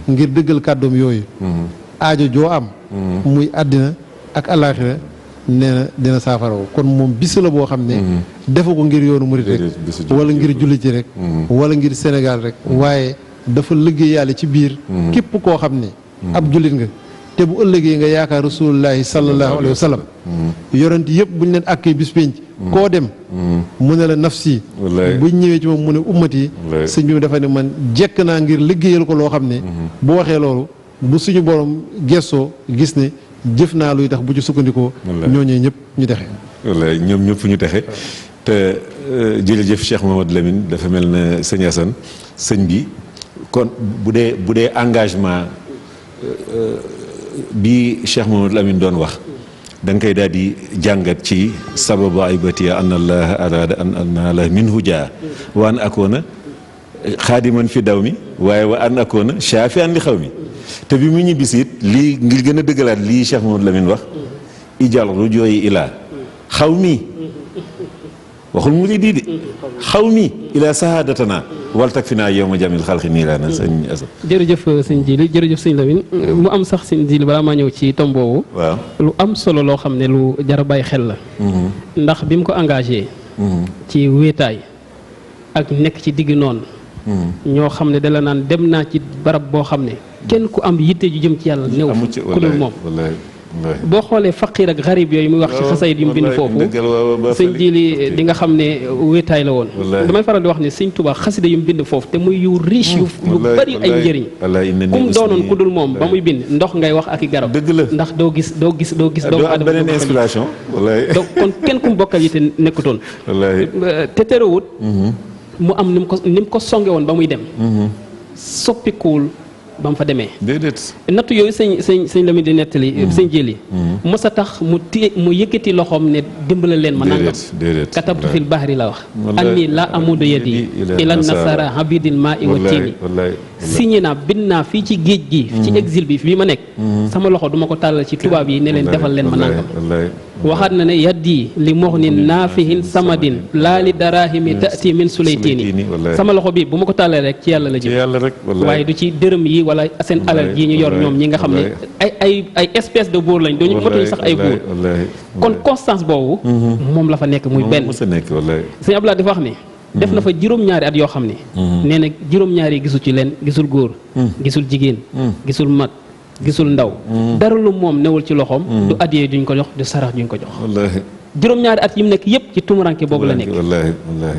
ngir dëggal kàddoom yooyu aajo joo am muy àddina ak alaaxira nee na dina saafaraw kon moom bis la boo xam ne defu ko ngir yoonu murit rek wala ngir jullit ci rek wala ngir Sénégal rek waaye dafa liggéey yàlla ci biir képp koo xam ne ab jullit nga te bu ëllëgee nga yaakaar rasulullahi sallallahu alayhi wa sallam yorent yëpp buñ leen akkee bis penc koo dem mu ne la nafsi buñ ñëwee ci moom mu ne ummat yi sëñ bi dafa ne man jekk naa ngir liggéeyal ko loo xam ne bu waxee loolu bu suñu borom gestoo gis ne jëf naa luy tax bu ci sukkandikoo ñooñee ñëpp ñu texe wallaay ñoom ñëpp ñu texe te jërëjëf Cheikh Mamadou Lamine dafa mel na sëñ Assane sëñ bi kon bu dee engagement bi Cheikh Mamadou Lamine doon wax da nga koy daal di jàngat ci sababu aybatiya an allah arada an anala minhu jaa wa an akoona xaadiman fi daw mi waaye wa an akoona shaafian li xaw mi te bi mu ñibbisi it lii ngir gën a dëggalaat lii Cheikh Mamadou Lamine wax ijal rujooyi ilaa xaw mi waxul muridi de xaw mi ilaa sahadatana wal tak fi naa yow ma jamil xalqi nii laa na sëñ Assane jërëjëf sëñ Jili jërëjëf sëñ Lamine mu am sax sëñ Jili balaa maa ñëw ci tom boobu waaw lu am solo loo xam ne lu jar a bàyyi xel la ndax bi mu ko engagé ci wéetaay ak nekk ci digg noonu ñoo xam ne dala naan dem naa ci barab boo xam ne kenn ku am yitte ju jëm ci yàlla néew ku dul moom boo xoolee faqiir ak xarib yooyu muy wax ci xasayid yu mu bind foofu sëñ Jili di nga xam ne wéetaay la woon damay faral di wax ne sëñ Tuubaa xasida yu mu bind foofu te muy yu riche yu bari ay njëriñ kum doonoon ku dul moom ba muy bind ndox ngay wax ak i garab ndax doo gis doomu aadama beneen inspiration donc kon kenn kum bokkal yi te nekkutoon te terewut mu am ni mu ko songe woon ba muy dem soppikuwul ba mu fa demee déedéet nattu yooyu sëñ Lamine di nettali sëñ Jili mos a tax mu yëkkati loxoom ne dimbala leen ma nangam katabtu fil bahri la wax anni la amudu yadi ila nasara habidil maa i wa tiini signé naa bind naa fii ci géej gi ci exil bi fii ma nekk sama loxo duma ko tàllal ci tubaab yi ne leen defal leen ma nangam waxaat na ne yaddi li moxnin naafihin samadin laa li darahimi tati min sulaytini sama loxo bi bu ma ko tàllee rek ci yàlla la jëm waaye du ci dërëm yi wala seen alal ji ñu yor ñoom ñi nga xam ne ay espèce de buur lañ duñu matuñu sax ay buur kon constance boobu moom la fa nekk muy benn sëñ Abdoulaye dafa wax ne def na fa juróom-ñaari at yoo xam ne nee na juróom-ñaari gisul ci leen gisul góor gisul jigéen gisul mag gisul ndaw dara lu moom newul ci loxoom du addiyee duñ ko jox du sarax duñ ko jox juróom-ñaari at yi mu nekk yëpp ci tumuranke boobu la nekk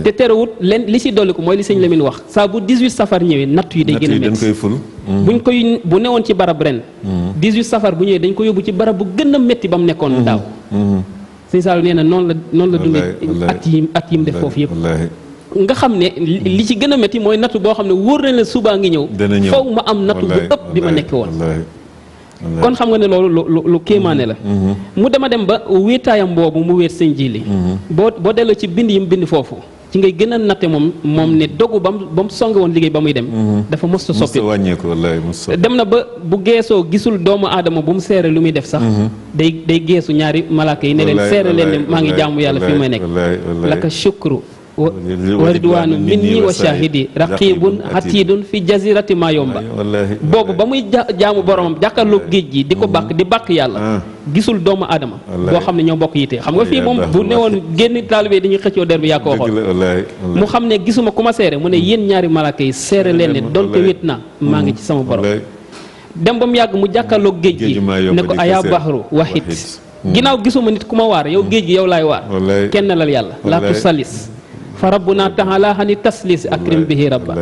te terewut leen li si dolli ko mooy li sëñ Lamine wax saa bu 18 safar ñëwee nattu yi day gën a métti buñ koy bu newoon ci barab ren 18 safar bu ñëwee dañ ko yóbbu ci barab bu gën a métti ba mu nekkoon daaw sëñ Sall nee na noonu la dundee at yi mu def foofu yëpp nga xam ne li ci gën a métti mooy nattu boo xam ne wóor na la subaa ngi ñëw faw ma am nattu bu ëpp bi ma nekk woon kon xam nga ne loolu lu kéemaane la mu dema dem ba wéetaayam boobu mu wéet sëñ Jili boo delloo ci bind yi mu bind foofu ci ngay gën a natte moom ne dogu ba mu songe woon liggéey ba muy dem dafa mos a soppi dem na ba bu geesoo gisul doomu aadama bu mu seere lu muy def sax day geesu ñaari malaaka yi ne leen seere leen ne maa ngi jaamu yàlla fi may nekk laka shukru wa ridwaanu minni wa shahidi raqibun hatidun fi jazirati ma yomba boobu ba muy jaamu boromam jàkkaarloog géej gi di ko bàkk di bàkk yàlla gisul doomu aadama boo xam ne ñoo bokk yite xam nga fii moom bu newoon génn taalibe dañuy xëccoo der bi yaa ko waxoon mu xam ne gisuma ku ma seere mu ne yéen ñaari malaaka yi seere leen ne donte wét na maa ngi ci sama borom dem ba mu yàgg mu jàkkaarloog géej gi ne ko ayaa bahru wahid ginnaaw gisuma nit ku ma waar yow géej gi yow laay waar kenn lal yàlla laa tusalis fa rabbuna taala hani taslis akrim bihi rabba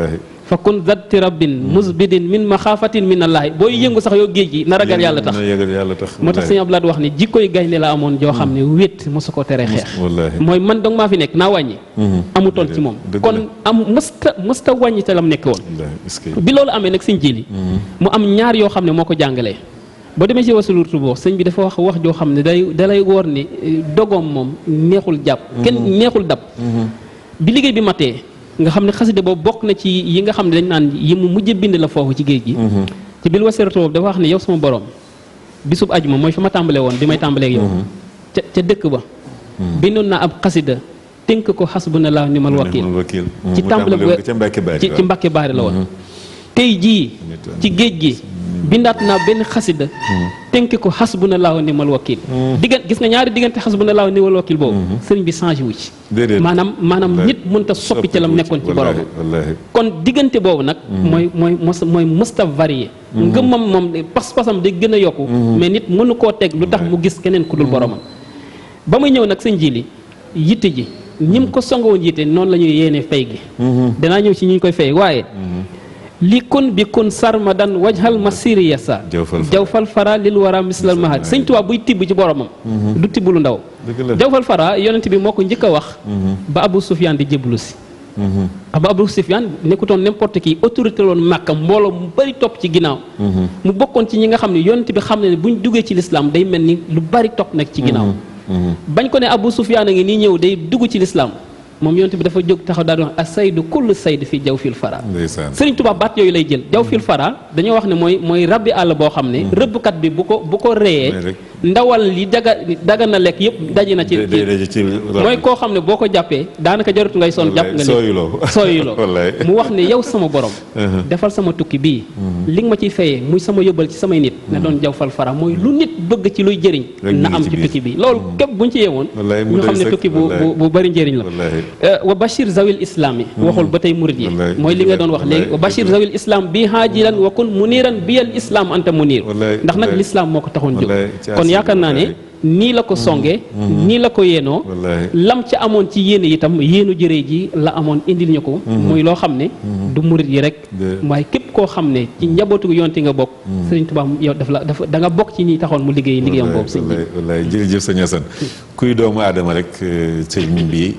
fa kun zatti rabbin musbidin min maxaafatin min allaahi booy yëngu sax yow géej gi na ragal yàlla tax moo tax sëñ Abdoulaye wax ni jikkoy gaynde la amoon joo xam ne wét mosu ko tere xeex mooy man dong maa fi nekk naa wàññi amutoon ci moom kon am mësta wàññi te lam nekk woon bi loolu amee nag sëñ Jili mu am ñaar yoo xam ne moo ko jàngalee boo demee ci wasulur tuboo sëñ bi dafa wax joo xam ne dalay woor ni dogoom moom neexul jàpp kenn neexul dab bi liggéey bi matee nga xam ne xasida boobu bokk na ci yi nga xam ne dañ naan yi mu mujj bind la foofu ci géej gi ci bil wasiratu boobu dafa wax ne yow sama borom bisub ajuma mooy fi ma tàmbalee woon bi may tàmbalee ak yow ca dëkk ba bindoon naa ab xasida tënk ko xasbunallahu ni'mal wakiil ci tàmbale ci Mbàkke Baari la woon tey jii ci géej gi bindaat naa benn xasida tënk ko xasbunallahu ni'mal wakiil gis nga ñaari diggante xasbunallahu ni'mal wakiil boobu sëriñ bi changé wu ci maanaam nit mënta soppi ca lam nekkoon ci borom kon diggante boobu nag mooy mësta varié ngëmam moom pas-pasam day gën a yokku mais nit mënu koo teg lu tax mu gis keneen ku dul boromam ba muy ñëw nag sëñ Jili yitte ji ñim ko songowoon yitte noonu la ñuy yéene fay gi danaa ñëw ci ñi ñu koy fay waaye li kun bi kun sarmadan wajhal masiri yasa jawfal fara lil wara mislal mahad sëñ Tuubaa buy tibb ci boromam du tibb lu ndaw jawfal fara yonent bi moo ko njëkk a wax ba Abu Sufyaan di jébbalu si Abu Sufyaan nekkutoon n'importe qui autorité loon Màkka mbooloo mu bëri topp ci ginnaaw mu bokkoon ci ñi nga xam ne yonent bi xam ne ne buñ duggee ci lislaam day mel ni lu bari topp nekk ci ginnaaw bañ ko ne Abu Sufyaan a ngi nii ñëw day dugg ci lislaam moom yonent bi dafa jóg taxaw daal di wax asaydu kullu sayd fi jaw fil fara Sëriñ Tuubaa baat yooyu lay jël jaw fil fara dañoo wax ne mooy rabbi àll boo xam ne rëbbkat bi bu ko reyee ndawal li daga na lekk yëpp daje na ci mooy koo xam ne boo ko jàppee daanaka jaratu ngay sonn jàpp nga sooyuloo mu wax ne yow sama borom defal sama tukki bii li nga ma ciy fayee muy sama yóbbal ci samay nit na doon jaw fal fara mooy lu nit bëgg ci luy jëriñ na am ci tukki bi loolu képp buñ ci yeewoon ñu xam ne tukki bu bëri njëriñ la wa bashir zawil islam yi waxul ba tey murid yi mooy li nga doon wax léegi wa bashir zawil islam bi haajilan wa kun muniran biyal islam anta munir ndax nag l'islam moo ko taxoon jóg kon yaakaar naa ne nii la ko songee nii la ko yéenoo lam ca amoon ci yéene itam yéenu jëree ji la amoon indil ñu ko muy loo xam ne du murid yi rek waaye képp koo xam ne ci njabootu yonte nga bokk Sëriñ Tuubaa yow da nga bokk ci ñi taxoon mu liggéeyam boobu sëñ bi wallaay jërëjëf sëñ Assane kuy doomu aadama rek sëñ bi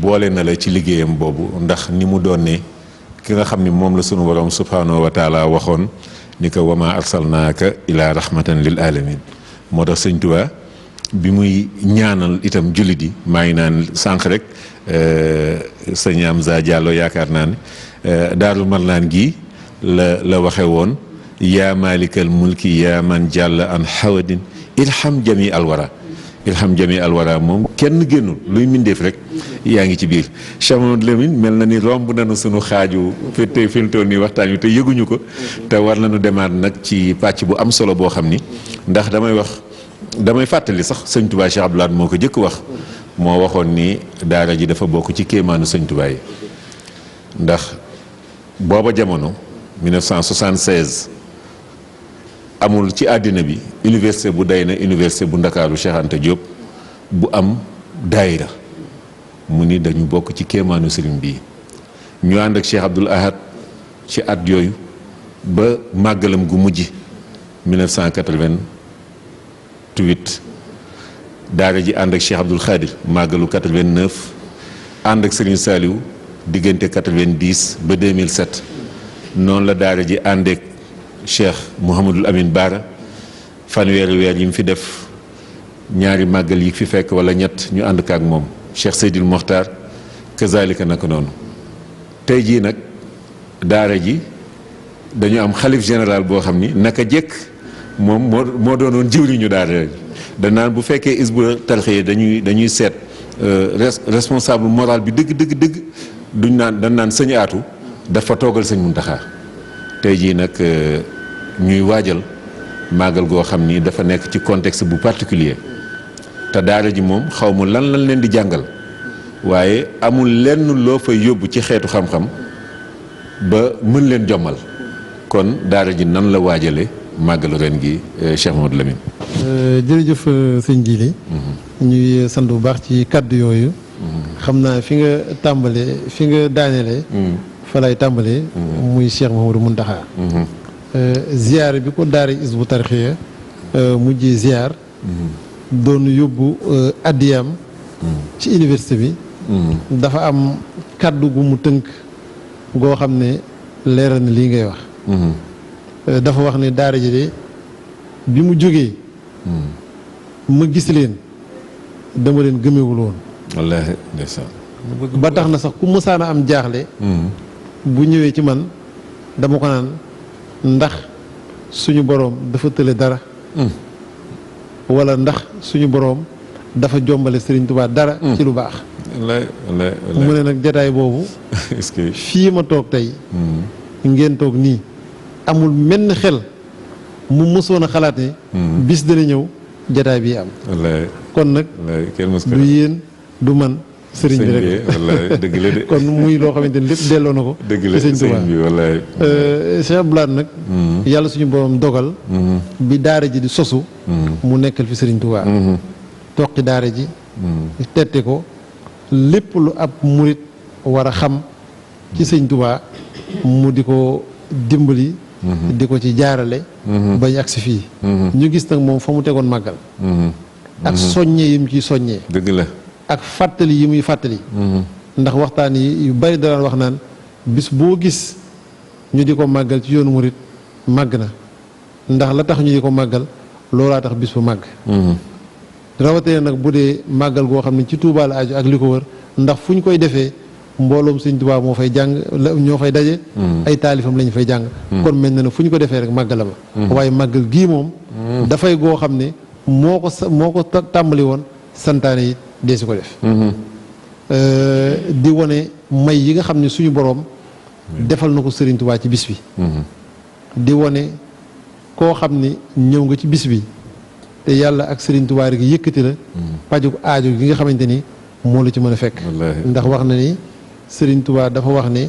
boole na la ci liggéeyam boobu ndax ni mu doon ne ki nga xam ni moom la sunu borom subhaanahu wa taala waxoon ni ko wama arsalnaaka ila rahmatan lil alamin moo tax sëñ Tuubaa bi muy ñaanal itam jullit yi maa ngi naan sànq rek sëñ Amza Diallo yaakaar naa ne Daarul Marnaan gi la waxe woon yaa maalikal mulki yaa man jàll an hawadin ilham jami alwara ilham jami alwara moom kenn génnul luy mindeef rek yaa ngi ci biir Cheikh Mamadou Lamine mel na ni romb nañu sunu xaaju fi mu toll nii waxtaan wi te yëguñu ko te war nañu demaat nag ci pàcc bu am solo boo xam ni ndax damay fàttali sax sëñ Touba Cheikh Abdoul Ahad moo ko jëkk wax moo waxoon ni daara ji dafa bokk ci kéemaanu sëñ Touba yi ndax booba jamono 1976 amul ci àddina bi université bu day na université bu Ndakaaru Cheikh Anta Diop bu am daayira mu ni dañu bokk ci kéemaanu sëriñ bii ñu ànd ak Cheikh Abdoul Ahad ci at yooyu ba màggalam gu mujj 1988 daara ji ànd ak Cheikh Abdoul Khadir màggalu 89 ànd ak Serigne Saliou diggante 90 ba 2007 noonu la daara ji ànd ak Cheikh Mouhamadul Amin Baara fanweeri weer yi mu fi def ñaari màggal yi fi fekk wala ñett ñu ànd ak moom Cheikh Seydil Mokhtar kazalika naka noonu tey jii nag daara ji dañu am xalif général boo xam ni naka jekk moom moo doonoon jëwriñu daara ji danaan bu fekkee Hizbut Tarqiyyah dañuy seet responsable moral bi dëgg dañ naan sëñ Aatu dafa toogal sëñ Muntaxa tey jii nag ñuy waajal màggal goo xam ni dafa nekk ci contexte bu particulier te daara ji moom xaw ma lan lañ leen di jàngal waaye amul lenn loo fay yóbbu ci xeetu xam-xam ba mën leen jommal kon daara ji nan la waajale màggalu ren gi Cheikh Mamadou Lamine jërëjëf sëñ Jili ñuy sant bu baax ci kàddu yooyu. xam naa fi nga tàmbalee fi nga daanelee. fa lay tàmbalee. muy Cheikh Mouhamadou Mountakha. ziar bi ko daara Hizbut Tarqiyyah mujjee ziar. doon yóbbu addiyam ci université bi. dafa am kàddu gu mu tënk goo xam ne leeral na lii ngay wax. dafa wax ne daara ji de bi mu jógee. ma gis leen dama leen gëmewul woon. wallaahi ndeysaan. ba tax na sax ku mësaan a am jaaxle. bu ñëwee ci man dama ko naan ndax suñu boroom dafa tële dara. wala ndax suñu boroom dafa jombale Serigne Touba dara. ci lu baax. wallaahi wallaahi mu ne nag jataay boobu. est-ce que fii ma toog tey. ngeen toog nii amul menn xel mu mësoon a xalaat ne. bis dana ñëw jataay bii am. wallaahi kon nag wallaahi kenn mës ko du yéen du man sëriñ bi rek wallaahi dëgg la de. kon muy loo xamante ni lépp delloo na ko. dëgg la ci sëñ Touba sëñ bi wallaahi. Cheikh Abdoulaye nag. yàlla suñu borom dogal. bi daara ji di sosu. mu nekkal fi sëriñ Touba. toqi daara ji. tette ko lépp lu ab murit war a xam ci sëñ Touba mu di ko dimbali. di ko ci jaarale. bañ agsi fii. ñu gis nag moom fa mu tegoon màggal. ak soññee yi mu ciy soññee. dëgg la. ak fàttali yi muy fàttali. ndax waxtaan yi yu bari daan wax naan bis boo gis ñu di ko màggal ci yoonu murit màgg na ndax la tax ñu di ko màggal loolaa tax bis bu màgg. rawatee nag bu dee màggal goo xam ne ci Tuubaa la aju ak li ko wër ndax fu ñu koy defee mbooloom Sëñ Tuubaa moo fay jàng ñoo fay daje. ay taalifam lañu fay jàng. kon mel na ne fu ñu ko defee rek màggala ma. waaye màggal gii moom. dafay goo xam ne moo ko tàmbali woon santaane yi dee si ko def. di wone may yi nga xam ne suñu boroom defal na ko Sëriñ Tuubaa ci bis bi. di wone koo xam ne ñëw nga ci bis bi te yàlla ak Sëriñ Tuubaa rek yëkkati la. paju aajo gi nga xamante ni moo la ci mën a fekk. ndax wax na ni Sëriñ Tuubaa dafa wax ne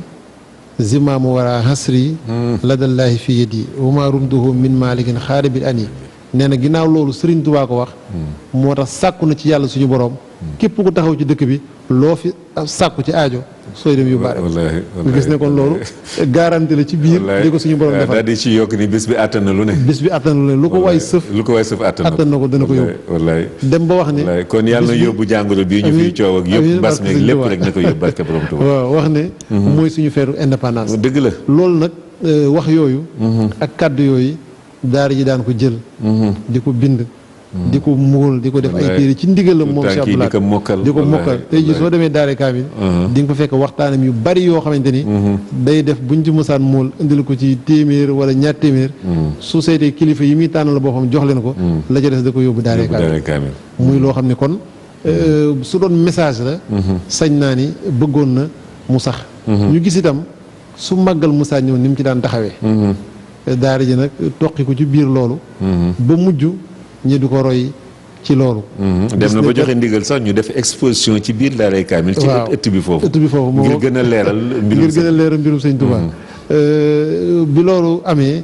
zimaamu wara hasri ladallaahi fi yadi wa maa rumtuhu min maalikin xaaribil ani nee na ginnaaw loolu Sëriñ Tuubaa ko wax. moo tax sàkku na ci yàlla suñu boroom. képp ku taxaw ci dëkk bi loo fi sàkku ci aajo sooy dem yóbbaale. nga gis ne kon loolu garanti la ci biir. di ko suñu borom defal daal di ci yokk ni bis bi àttan na lu ne. bis bi àttan na lu ne lu ko waay sëf. lu ko waay sëf àttan na ko dana ko yóbbu. wallaay dem ba wax ne. kon yàlla na yóbbu jàngoro bii ñu fiy coow ak yëpp mbas meeg lépp rek na ko yóbbu barke borom Tuuba. waaw wax ne. mooy suñu feetu indépendance. dëgg la loolu nag wax yooyu. ak kàddu yooyu daara ji daan ko jël. di ko bind. di ko muul di ko def ay téere ci ndigalam moom Cheikh Abdoulaye di ko mokkal tey jii soo demee daare kaamil di nga fa fekk waxtaanam yu bari yoo xamante ni day def buñ ci mësaan muul indil ko ci téeméer wala ñaar téeméer su seetee kilifa yi muy tànnal boppam jox leen ko la ca des da ko yóbbu daare kaamil muy loo xam ne kon su doon message la sañ naa ni bëggoon na mu sax ñu gis itam su màggal Moussa ñëw ni mu ci daan taxawee daara ji nag toqi ko ci biir loolu ba mujj ñi di ko roy ci loolu. dem na ba joxe ndigal sax ñu def exposition ci biir daaray kaamil. ci ëtt bi foofu. ëtt bi foofu moom ngir gën a leeral mbirum Sëñ Tuubaa. bi loolu amee.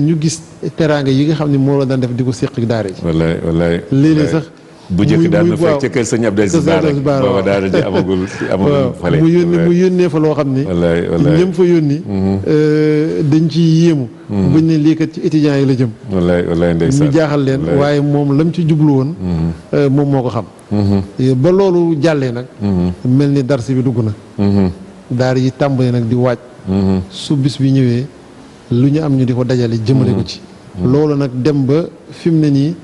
ñu gis teraanga yi nga xam ne moo la daan def di ko séq ak daara ji. wallaay léeg-léeg sax. bu njëkk daan na fekk ca kër sëñ Abdou Aziz Bara booba daara ji amagul fale. mu yónnee fa loo xam ne. ñëm fa yónni. dañ ci yéemu. buñ ne lii kat ci étudiants yi la jëm. wallaay ndeysaan ñu jaaxal leen waaye moom lam ci jublu woon. moom moo ko xam. ba loolu jàllee nag. mel ni darsi bi dugg na. daara yi tàmbali nag di waaj. su bis bi ñëwee lu ñu am ñu di ko dajale jëmale ko ci. loolu nag dem ba fi mu ne nii.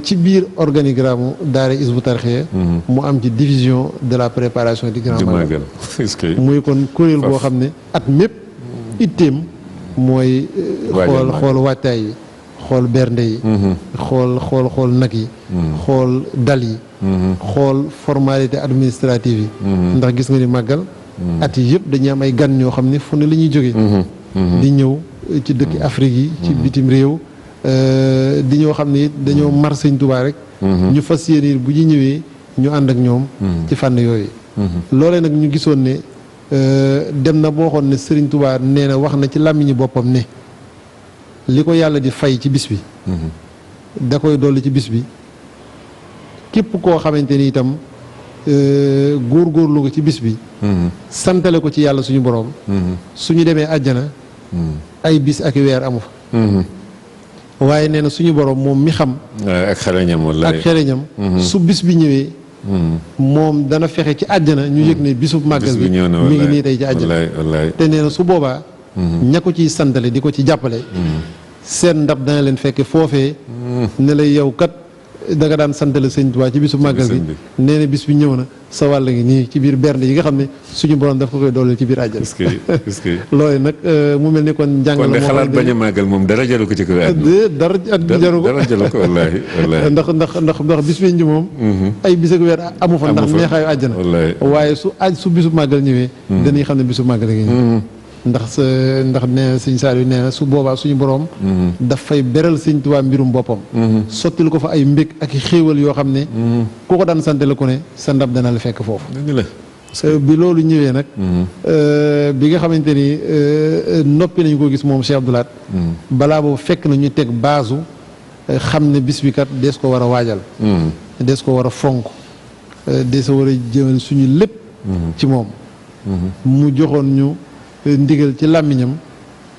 ci biir organigramme daara Hizbut Tarqiyyah mu am ci division de la préparation du grand magal muy kon kuréel boo xam ne at mépp itteem mooy xool waajtaay yi xool bernde yi xool nag yi xool dal yi xool formalité administrative yi ndax gis nga ni màggal at yi yëpp dañuy am ay gan ñoo xam ne fu ne la ñuy jóge di ñëw ci dëkki Afrique yi ci bitim réew di ñoo xam ne it dañoo mar Sëñ Tuubaa rek ñu fas yéene bu ñu ñëwee ñu ànd ak ñoom ci fànn yooyu loolee nag ñu gisoon ne dem na boo xoon ne Sëriñ Tuubaa nee na wax na ci làmmiñi boppam ne li ko yàlla di fay ci bis bi da koy dolli ci bis bi képp koo xamante ni itam góorgóorlu nga ci bis bi santale ko ci yàlla suñu boroom suñu demee àjjana ay bis ak weer amu fa waaye nee na suñu boroom moom mi xam ak xereñam wallaay ak xereñam su bis bi ñëwee moom dana fexe ci àjjana ñu yëg ne bisu màggal bi mi ngi nii tey ci àjjana te nee na su boobaa ña ko ciy santale di ko ci jàppale seen ndab dana leen fekk foofee ne lay yow kat da nga daan santale sëñ Tuubaa ci bisu màggal bi nee na bis bi ñëw na sa wàll ngi nii ci biir bernde yi nga xam ne suñu borom daf ko koy dooleel ci biir àjjana loolu nag mu mel ni kon njàng la kon de xalaat bañ a màggal moom dara jaru ko ci ko dara jaru ko wallaahi ndax bis bi ñu moom ay bis ak weer amu fa ndax neexaayu àjjana waaye su bisu màggal ñëwee dañuy xam ne bisu màggal ngi ñëw ndax nee sëñ Saliou nee na su boobaa suñu borom daf fay beral sëñ Tuubaa mbirum boppam sottil ko fa ay mbég ak xéewal yoo xam ne ku ko daan sante la ku ne sa ndab dana la fekk foofu bi loolu ñëwee nag bi nga xamante ni noppi nañu ko gis moom Cheikh Abdou Lahad balaa boobu fekk na ñu teg baasu xam ne bis bi kat dees ko war a waajal dees ko war a fonk dees ko war a jëmal suñu lépp ci moom mu joxoon ñu ndigal ci làmmiñam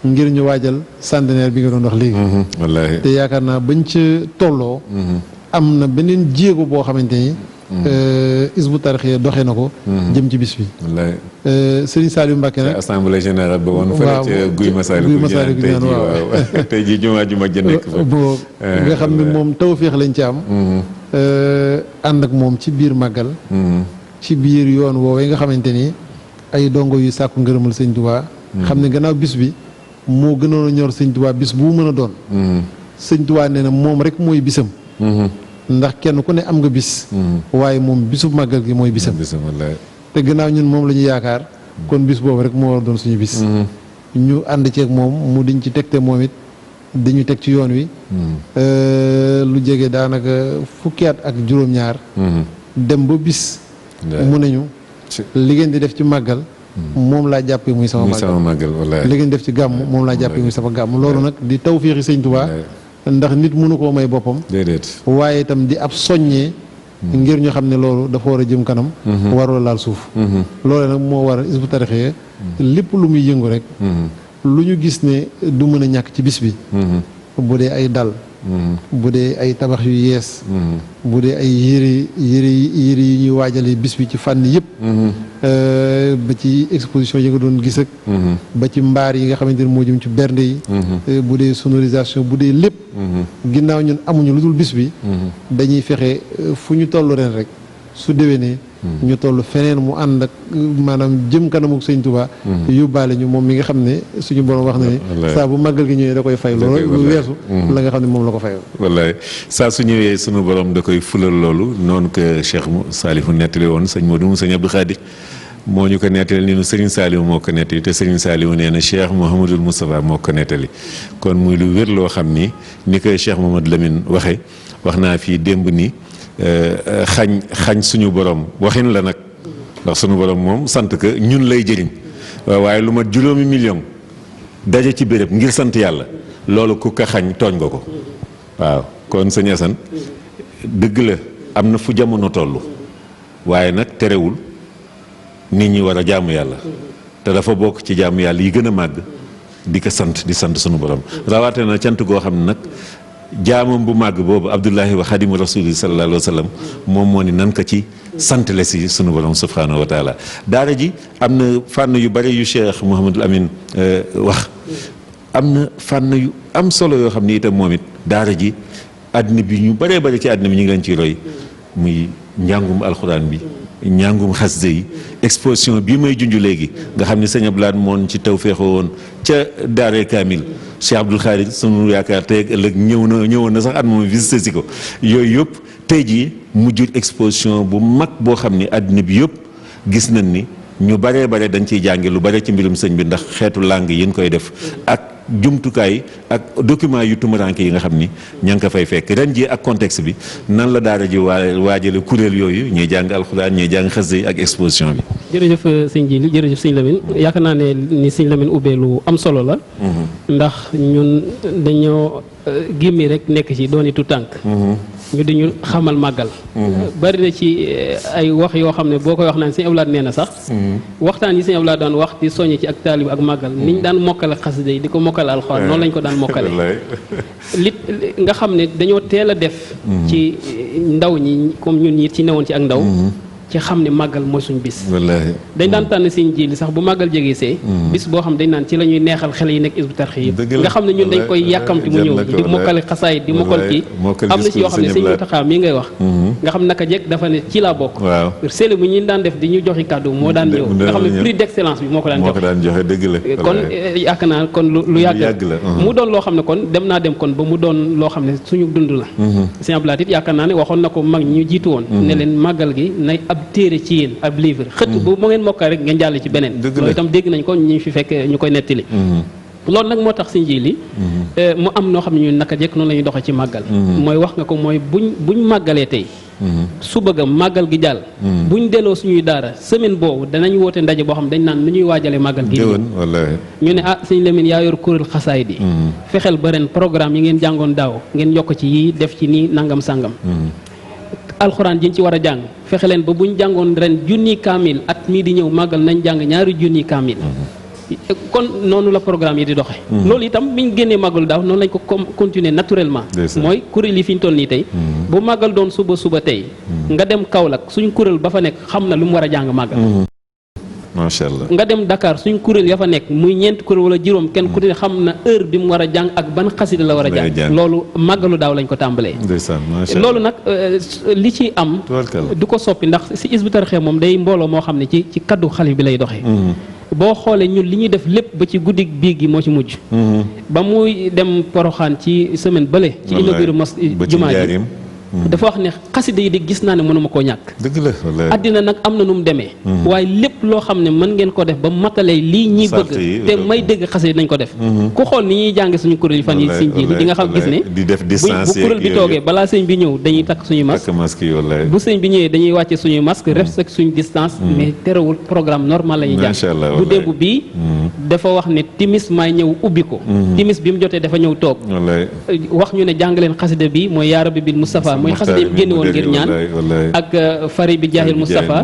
ngir ñu waajal centenaire bi nga doon wax léegi wallaahi te yaakaar naa bañ ca tolloo am na beneen jéego boo xamante ni Hizbut Tarqiyyah doxee na ko jëm ci bis bi wallaahi Serigne Saliou Mbacké nag assemblée générale ba woon fële ca Guy Massalikul Jinaan waaw tey jii jumaa ju mag ja nekk fa boo nga xam ne moom tawféex lañ ci am ànd ak moom ci biir màggal ci biir yoon woowee nga xamante ni ay dongo yu sàkku ngërëmal sëñ Tuubaa xam ne gannaaw bis bi moo gënoon a ñor sëñ Tuubaa bis bu mën a doon sëñ Tuubaa nee na moom rek mooy bisam ndax kenn ku ne am nga bis waaye moom bisu màggal gi mooy bisam te gannaaw ñun moom la ñu yaakaar kon bis boobu rek moo war a doon suñu bis ñu ànd ceeg moom mu diñ ci tegte moom it dañu teg ci yoon wi lu jege daanaka fukki at ak juróom-ñaar dem ba bis mu nañu li ngeen di def ci màggal moom laa jàppee muy sama màggal li ngeen def ci gàmm moom laa jàppee muy sama gàmm loolu nag di tawféexi sëñ Tuubaa ndax nit mënu koo may boppam waaye itam di ab soññee ngir ñu xam ne loolu dafa war a jëm kanam warula laal suuf loolu nag moo waral Hizbut Tarqiyyah lépp lu muy yëngu rek lu ñu gis ne du mën a ñàkk ci bis bi bu dee ay dal bu dee ay tabax yu yees bu dee ay yére yi ñuy waajale bis bi ci fànn yëpp ba ci exposition yi nga doon gis ak ba ci mbaar yi nga xamante ne moo jëm ci bernde yi bu dee sonorisation bu dee lépp ginnaaw ñun amuñu lu dul bis bi dañuy fexe fu ñu toll ren rek su déwénee ñu toll feneen mu ànd ak maanaam jëm kanamu sëñ Tuubaa yóbbaale ñu moom mi nga xam ne suñu borom wax na ne saa bu màggal gi ñëwee da koy fay loolu lu weesu la nga xam ne moom la ko fayal wallaay saa su ñëwee suñu borom da koy fulal loolu noonu que Cheikh Salifou nettali woon sëñ Modou mu sëñ Abdou Khadir moo ñu ko nettali ni nu Serigne Saliou moo ko nettali te Serigne Saliou nee na Cheikh Mouhamadul Moustapha moo ko nettali kon muy lu wér loo xam ni koy Cheikh Mamadou Lamine waxee wax naa fii démb ni xañ suñu borom waxin la nag ndax suñu borom moom sant que ñun lay jëriñ waaye lu mat juróomi million daje ci béréb ngir sant yàlla loolu ku ko xañ tooñ nga ko waaw kon sëñ Assane dëgg la am na fu jamono toll waaye nag terewul nit ñi war a jaamu yàlla te dafa bokk ci jaamu yàlla yi gën a màgg di ko sant di sant suñu borom rawaate na cant goo xam ne nag jaamam bu màgg boobu Abdullahi wa xadimu rasuli sallallahu alayhi wa sallam moom moo ni nan ko ci santale si sunu borom subhanahu wa taala daara ji am na fànn yu bëri yu Cheikh Mouhamadul Amin wax am na fànn yu am solo yoo xam ni itam moom it daara ji àddina bi ñu bëree bëri ci àddina bi ñu ngi leen ciy roy muy njàngum alxuraan bi njàngum xasida yi exposition bii may junj léegi nga xam ne sëñ Abdoulaye moon ci taw feexoo woon ca Daare Kamil Cheikh Abdoul Khadir sunu yaakaar tey ëllëg ñëwoon na sax at moom visité si ko yooyu yëpp tey jii mujjul exposition bu mag boo xam ni àddina bi yëpp gis nañ ni ñu baree bare dañ ciy jànge lu bare ci mbirum sëñ bi ndax xeetu langue yi ñu koy def ak jumtukaay ak document yu tumuranke yi nga xam ni ña ngi ko fay fekk ren ji ak contexte bi nan la daara ji waajale kuréel yooyu ñuy jàng alxuraan ñuy jàng xasida yi ak exposition bi. jërëjëf sëñ Jili jërëjëf sëñ Lamine yaakaar naa ne ni sëñ Lamine ubbee lu am solo la. ndax ñun dañoo gimmi rek nekk ci dooni tu tànk ñu di ñu xamal màggal bari na ci ay wax yoo xam ne boo koy wax naan sëñ Abdoulaye nee na sax waxtaan yi sëñ Abdoulaye daan wax di soññe ci ak taalib ak màggal niñ daan mokkale xasida yi di ko mokkale alxuraan noonu lañ ko daan mokkale li nga xam ne dañoo teel a def ci ndaw ñi comme ñun ñi ci newoon ci ak ndaw ci xam ne màggal mooy suñ bis dañ daan tànn seen ji li sax bu màggal jegee see bis boo xam dañ naan ci la ñuy neexal xale yi nekk Hizbut Tarqiyyah yëpp nga xam ne ñun dañ koy yàkkamti mu ñëw di mokkale xasaay di mokkal kii am na ci yoo xam ne sëñ Mountakha mii ngay wax nga xam naka jekk dafa ne ci laa bokk seli bu ñu daan def di ñu joxi kàddu moo daan ñëw nga xam ne prix d'excellence bi moo ko daan joxe dëgg la kon yaakaar naa kon lu yàgg la mu doon loo xam ne kon dem naa dem kon ba mu doon loo xam ne suñu dund la sëñ Abdoulaye it yaakaar naa ne waxoon na ko mag ñi ñu jiitu woon ne leen màggal gi nay ab téere ci yéen ab livre xët bu mu ngeen mokkal rek ngeen jàll ci beneen loolu itam dégg nañ ko ñu fi fekk ñu koy nettali loolu nag moo tax si nji li mu am noo xam ne ñu naka jekk noonu la ñuy doxee ci màggal mooy wax nga ko mooy buñ màggalee tey su bëggam màggal gi jàll buñ delloo suñuy daara semaine boobu danañ woote ndaje boo xam dañ naan nu ñuy waajalee màggal gi ñu ne sëñ Lamine yaa yor kuréel xasaay di fexeel ba ren programme yi ngeen jàngoon daaw ngeen yokk ci yii def ci nii nangam sàngam alxuraan jiñ ci war a jàng fexe leen ba buñ jàngoon ren junni kaamil at mii di ñëw màggal nañ jàng ñaari junni kaamil kon noonu la programme yi di doxe loolu itam biñ génnee màggalu daaw noonu lañ ko continuer naturellement mooy kuréel yi fi ñu toll nii tey bu màggal doon suba tey nga dem Kaolack suñ kuréel ba fa nekk xam na lu mu war a jàng màggal macha allah nga dem Dakar suñ kuréel ya fa nekk muy ñeenti kuréel wala juróom kenn ku ne xam na heure bi mu war a jàng ak ban xasida la war a jàng loolu màggalu daaw lañ ko tàmbalee loolu nag li ci am du ko soppi ndax si Hizbut Tarqiyyah moom day mbooloo moo xam ne ci kaddu xalif bi lay doxee boo xoolee ñun li ñuy def lépp ba ci guddi bii gi moo ci mujj ba muy dem Poroxaan ci semaine bële ci inauguré mos jumaa ji dafa wax ne xasida yi di gis naa ne mënuma koo ñàkk dëgg la àddina nag am na nu mu demee waaye lépp loo xam ne mën ngeen ko def ba matalee lii ñiy bëgg te may dégg xasida nañ ko def ku xool ni ñuy jànge suñu kuréel yi fan yi siñ ji di nga xam gis ne bu kuréel bi toogee balaa sëñ bi ñëw dañuy takk suñuy masque bu sëñ bi ñëwee dañuy wàcce suñuy masque respecte suñu distance mais terewul programme normal la ñuy jàng bu démb bii dafa wax ne timis maay ñëw ubbi ko timis bi mu jotee dafa ñëw toog wax ñu ne jàng leen xasida bi mooy yaa rabbi bil Mustafa mooy xasida yi génne woon ngir ñaan ak fari bi jaahil Moustapha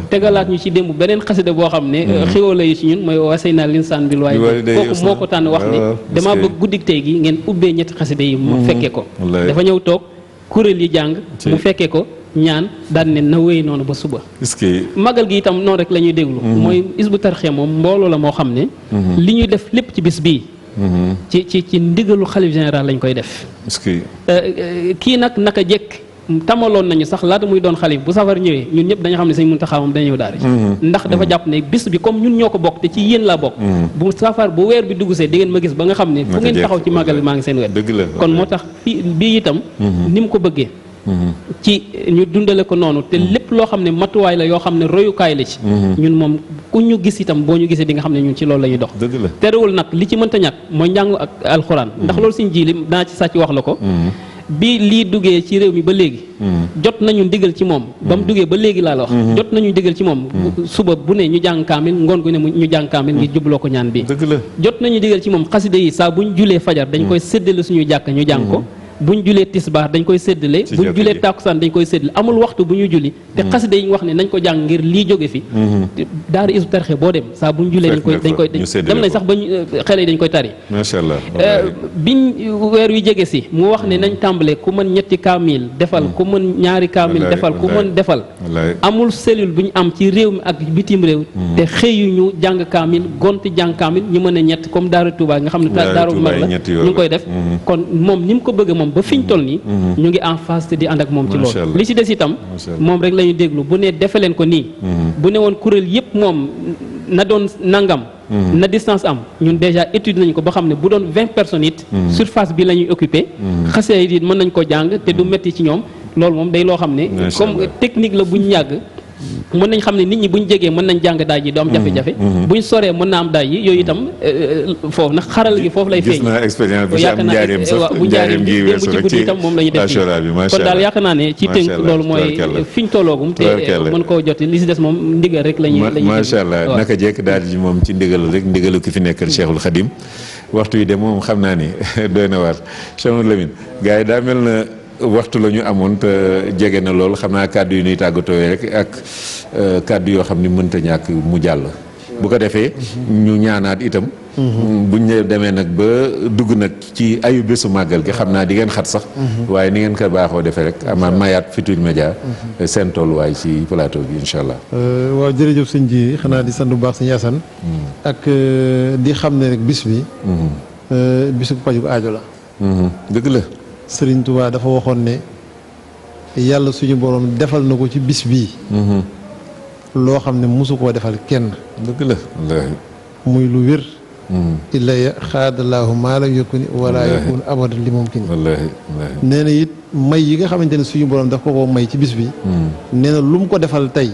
tegalaat ñu ci démb beneen xasida boo xam ne xéwala yi ci ñun mooy wasay naa linsaan bil waaye kooku moo ko tànn wax ne damaa bëgg guddik tey gi ngeen ubbee ñetti xasida yi mu fekkee ko dafa ñëw toog kuréel yi jàng mu fekkee ko ñaan daan ne na wéy noonu ba suba magal gi itam noonu rek la ñuy déglu mooy Hizbut Tarqiyyah moom mbooloo la moo xam ne li ñuy def lépp ci bis bii ci ndigalu xalif général lañ koy def kii nag naka jekk tamaloon nañu sax laata muy doon xalif bu safar ñëwee ñun ñëpp dañu xam ne sëñ Muntaxa moom dana ñëw daara ndax dafa jàpp ne bis bi comme ñun ñoo ko bokk te ci yéen laa bokk bu safar bu weer bi dugg see di ngeen ma gis ba nga xam ne fu ngeen taxaw ci màggal maa ngi seen wet kon moo tax fii bii itam ni mu ko bëggee ci ñu dundale ko noonu te lépp loo xam ne matuwaay la yoo xam ne royukaay la ci ñun moom ku ñu gis itam boo ñu gisee di nga xam ne ñun ci loolu la ñuy dox terewul nag li ci mënta ñàkk mooy njàngu ak alxuraan ndax loolu suñ ji li daa ci sàcc wax la ko bi lii duggee ci réew mi ba léegi jot nañu ndigal ci moom ba mu duggee ba léegi laa la wax jot nañu ndigal ci moom suba bu ne ñu jàng kaamil ngoon gu ne ñu jàng kaamil ngir jubloo ko ñaan bi jot nañu ndigal ci moom xasida yi saa buñ julee fajar dañ koy séddale suñuy jàkk ñu jàng ko buñ julee tisbaar dañ koy séddale buñ julee tàkkusaan dañ koy séddale amul waxtu bu ñu julli te xasida yi ñu wax ne nañ ko jàng ngir lii jóge fi daara Hizbut Tarqiyyah boo dem saa buñ julee dañ koy dem nañ sax ba xale yi dañ koy tari macha allah biñ weer wi jege si mu wax ne nañ tàmbale ku mën ñetti kaamil defal ku mën ñaari kaamil defal ku mën defal amul cellule bu ñu am ci réew mi ak bitim réew te xëyu ñu jàng kaamil gonti jàng kaamil ñu mën a ñett comme daara Touba nga xam ne daara mag la ñu ngi koy def kon moom ni mu ko bëgg moom ba fi ñu toll nii ñu ngi en phase te di ànd ak moom ci loolu li ci des itam moom rek la ñu déglu bu ne defe leen ko nii bu ne woon kuréel yëpp moom na doon nangam na distance am ñun déjà étude nañu ko ba xam ne bu doon 20 personnes it surface bi la ñuy occupé xasee it mën nañ ko jàng te du metti ci ñoom loolu moom day loo xam ne comme technique la buñ yàgg mën nañ xam ne nit ñi buñ jegee mën nañ jàng daaj yi du am jafe-jafe buñ soree mën naa am daaj yi yooyu itam foofu nag xaral gi foofu lay feeñ gis naa expérience bu ci am njaareem sax bu njaareem gi weesu rek ci itam moom la ñuy def kon daal yaakaar naa ne ci tënk loolu mooy fiñ tolloogum te mën koo joti li si des moom ndigal rek lañuy macha allah naka jekk daal di moom ci ndigal rek ndigalu ki fi nekkal Cheikhul Khadim waxtu yi de moom xam naa ni doy na waar Cheikh Mouhamadou Lamine gars yi daa mel na waxtu la ñu amoon te jege na lool xam naa kàddu yu ñuy tàggatoo rek ak kàddu yoo xam ni mënta ñàkk mu jàll. bu ko defee ñu ñaanaat itam. buñ ne demee nag ba dugg nag ci ayu bésu màggal gi xam naa di ngeen xat sax. waaye ni ngeen ko baaxoo defee rek ama mayaat Futurs Médias seen tolluwaay ci plateau bi incha allah. waaw jërëjëf sëñ ji xanaa di sant bu baax sëñ Yaasan ak di xam ne rek bis bi. bisu paju aajo la. dëgg la. Sëriñ Tuubaa dafa waxoon ne yàlla suñu borom defal na ko ci bis bii. loo xam ne mosu koo defal kenn. dëgg la wallaahi. muy lu wér. illa ya xaadalaahu maa lam yakun wala yakun abadan li mumkin. wallaahi wallaahi. nee na it may yi nga xamante ne suñu borom daf ko koo may ci bis bi. nee na lu mu ko defal tey.